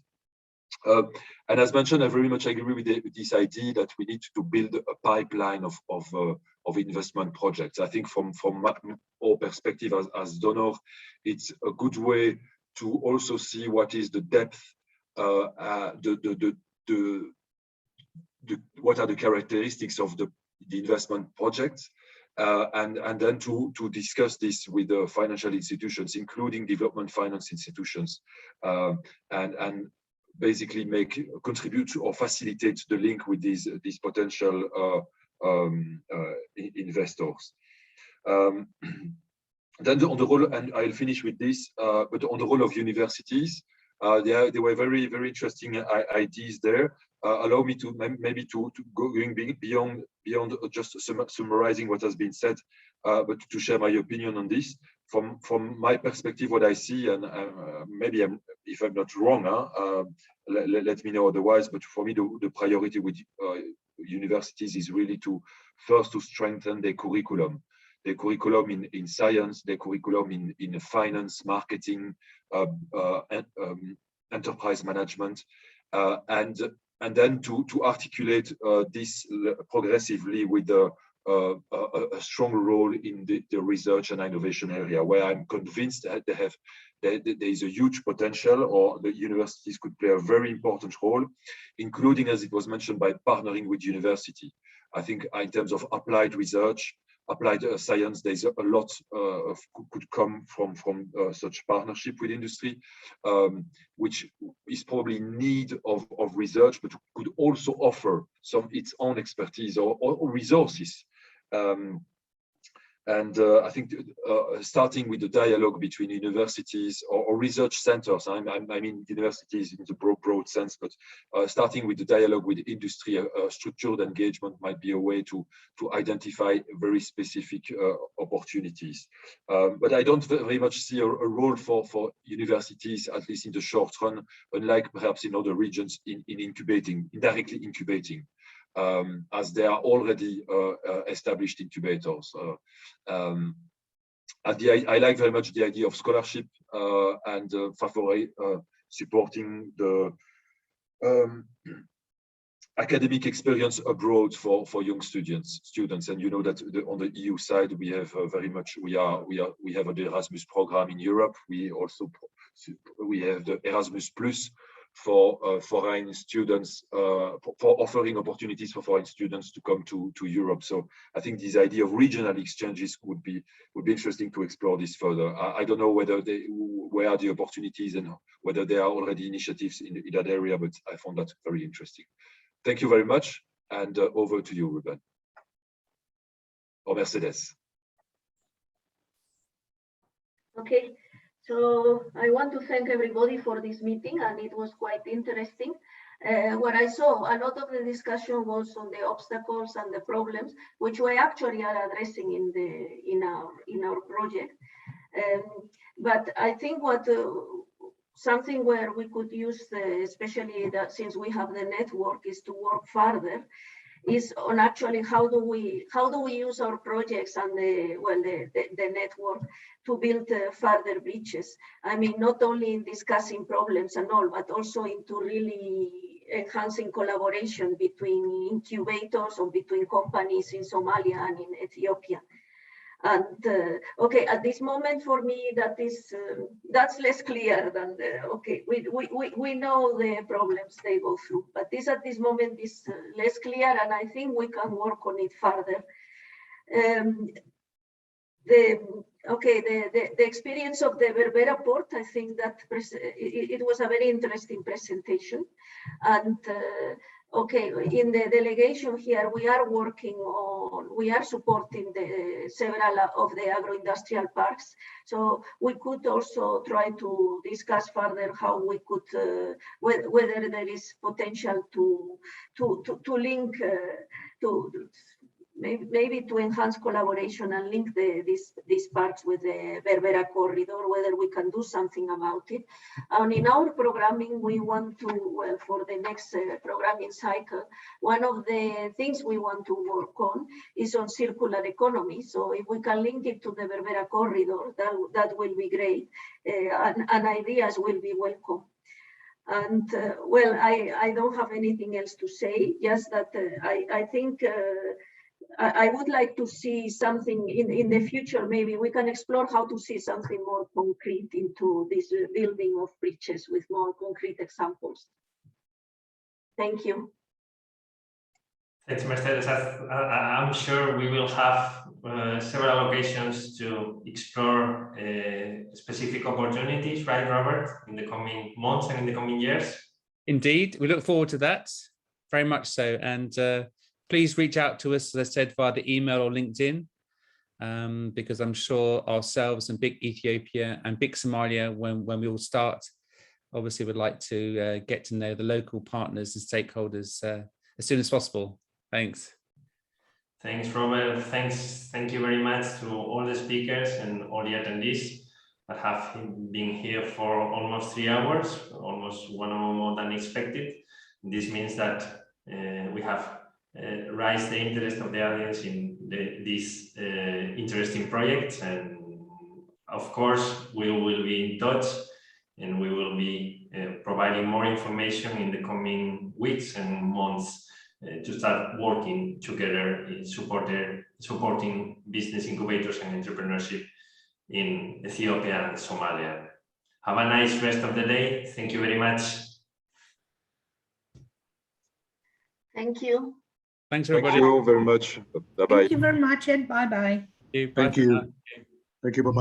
And as mentioned, I very much agree with this idea that we need to build a pipeline of investment projects. I think from our perspective as donor, it's a good way to also see what is the depth, what are the characteristics of the investment projects, and then to discuss this with the financial institutions, including development finance institutions, and basically contribute or facilitate the link with these potential investors. Then on the role, and I'll finish with this, but on the role of universities, there were very, very interesting ideas there. Allow me to maybe to going beyond just summarizing what has been said, but to share my opinion on this. From my perspective, what I see, and maybe if I'm not wrong, let me know otherwise. But for me, the priority with universities is really to strengthen their curriculum in science, their curriculum in finance, marketing, enterprise management, and then to articulate this progressively with a strong role in the research and innovation area, where I'm convinced that there is a huge potential, or the universities could play a very important role, including, as it was mentioned, by partnering with university. I think in terms of applied research, applied science, there's a lot could come from such partnership with industry, which is probably in need of research, but could also offer its own expertise or resources. I think starting with the dialogue between universities or research centers, I mean universities in the broad sense, but starting with the dialogue with industry, structured engagement might be a way to identify very specific opportunities. But I don't very much see a role for universities, at least in the short run, unlike perhaps in other regions, in indirectly incubating. As there are already established incubators. I like very much the idea of scholarship and supporting the academic experience abroad for young students. And you know that on the EU side, we have we have the Erasmus program in Europe. We have the Erasmus Plus for foreign students, for offering opportunities for foreign students to come to Europe. So I think this idea of regional exchanges would be interesting to explore this further. I don't know where are the opportunities and whether there are already initiatives in that area, but I found that very interesting. Thank you very much, and over to you, Ruben. Or Mercedes. Okay. So I want to thank everybody for this meeting, and it was quite interesting. What I saw, a lot of the discussion was on the obstacles and the problems, which we actually are addressing in our project. But I think something where we could use, especially that since we have the network, is to work further. Is on actually how do we use our projects and the network to build further bridges. I mean, not only in discussing problems and all, but also into really enhancing collaboration between incubators or between companies in Somalia and in Ethiopia. And okay, at this moment for me that's less clear than we know the problems they go through, but at this moment is less clear, and I think we can work on it further. Okay, the experience of the Berbera port, I think that it was a very interesting presentation. And okay, in the delegation here, we are working on, we are supporting several of the agro-industrial parks. So we could also try to discuss further how we could, whether there is potential to link, maybe to enhance collaboration and link these parks with the Berbera corridor, whether we can do something about it. And in our programming, we want to, well, for the next programming cycle, one of the things we want to work on is on circular economy. So if we can link it to the Berbera corridor, that will be great, and ideas will be welcome. And well, I don't have anything else to say, just that I think I would like to see something in the future. Maybe we can explore how to see something more concrete into this building of bridges with more concrete examples. Thank you. Thanks, Mercedes. I'm sure we will have several occasions to explore specific opportunities, right, Robert, in the coming months and in the coming years? Indeed, we look forward to that, very much so. And please reach out to us, as I said, via the email or LinkedIn, because I'm sure ourselves and BIC Ethiopia and BIC Somalia, when we all start, obviously would like to get to know the local partners and stakeholders as soon as possible. Thanks. Thanks, Robert. Thank you very much to all the speakers and all the attendees that have been here for almost 3 hours, almost 1 hour more than expected. This means that we have raised the interest of the audience in this interesting project, and of course we will be in touch and we will be providing more information in the coming weeks and months to start working together in supporting business incubators and entrepreneurship in Ethiopia and Somalia. Have a nice rest of the day. Thank you very much. Thank you. Thanks, everybody. Thank you very much. Bye-bye. Thank you very much and bye-bye. Thank you. Thank you. Bye-bye.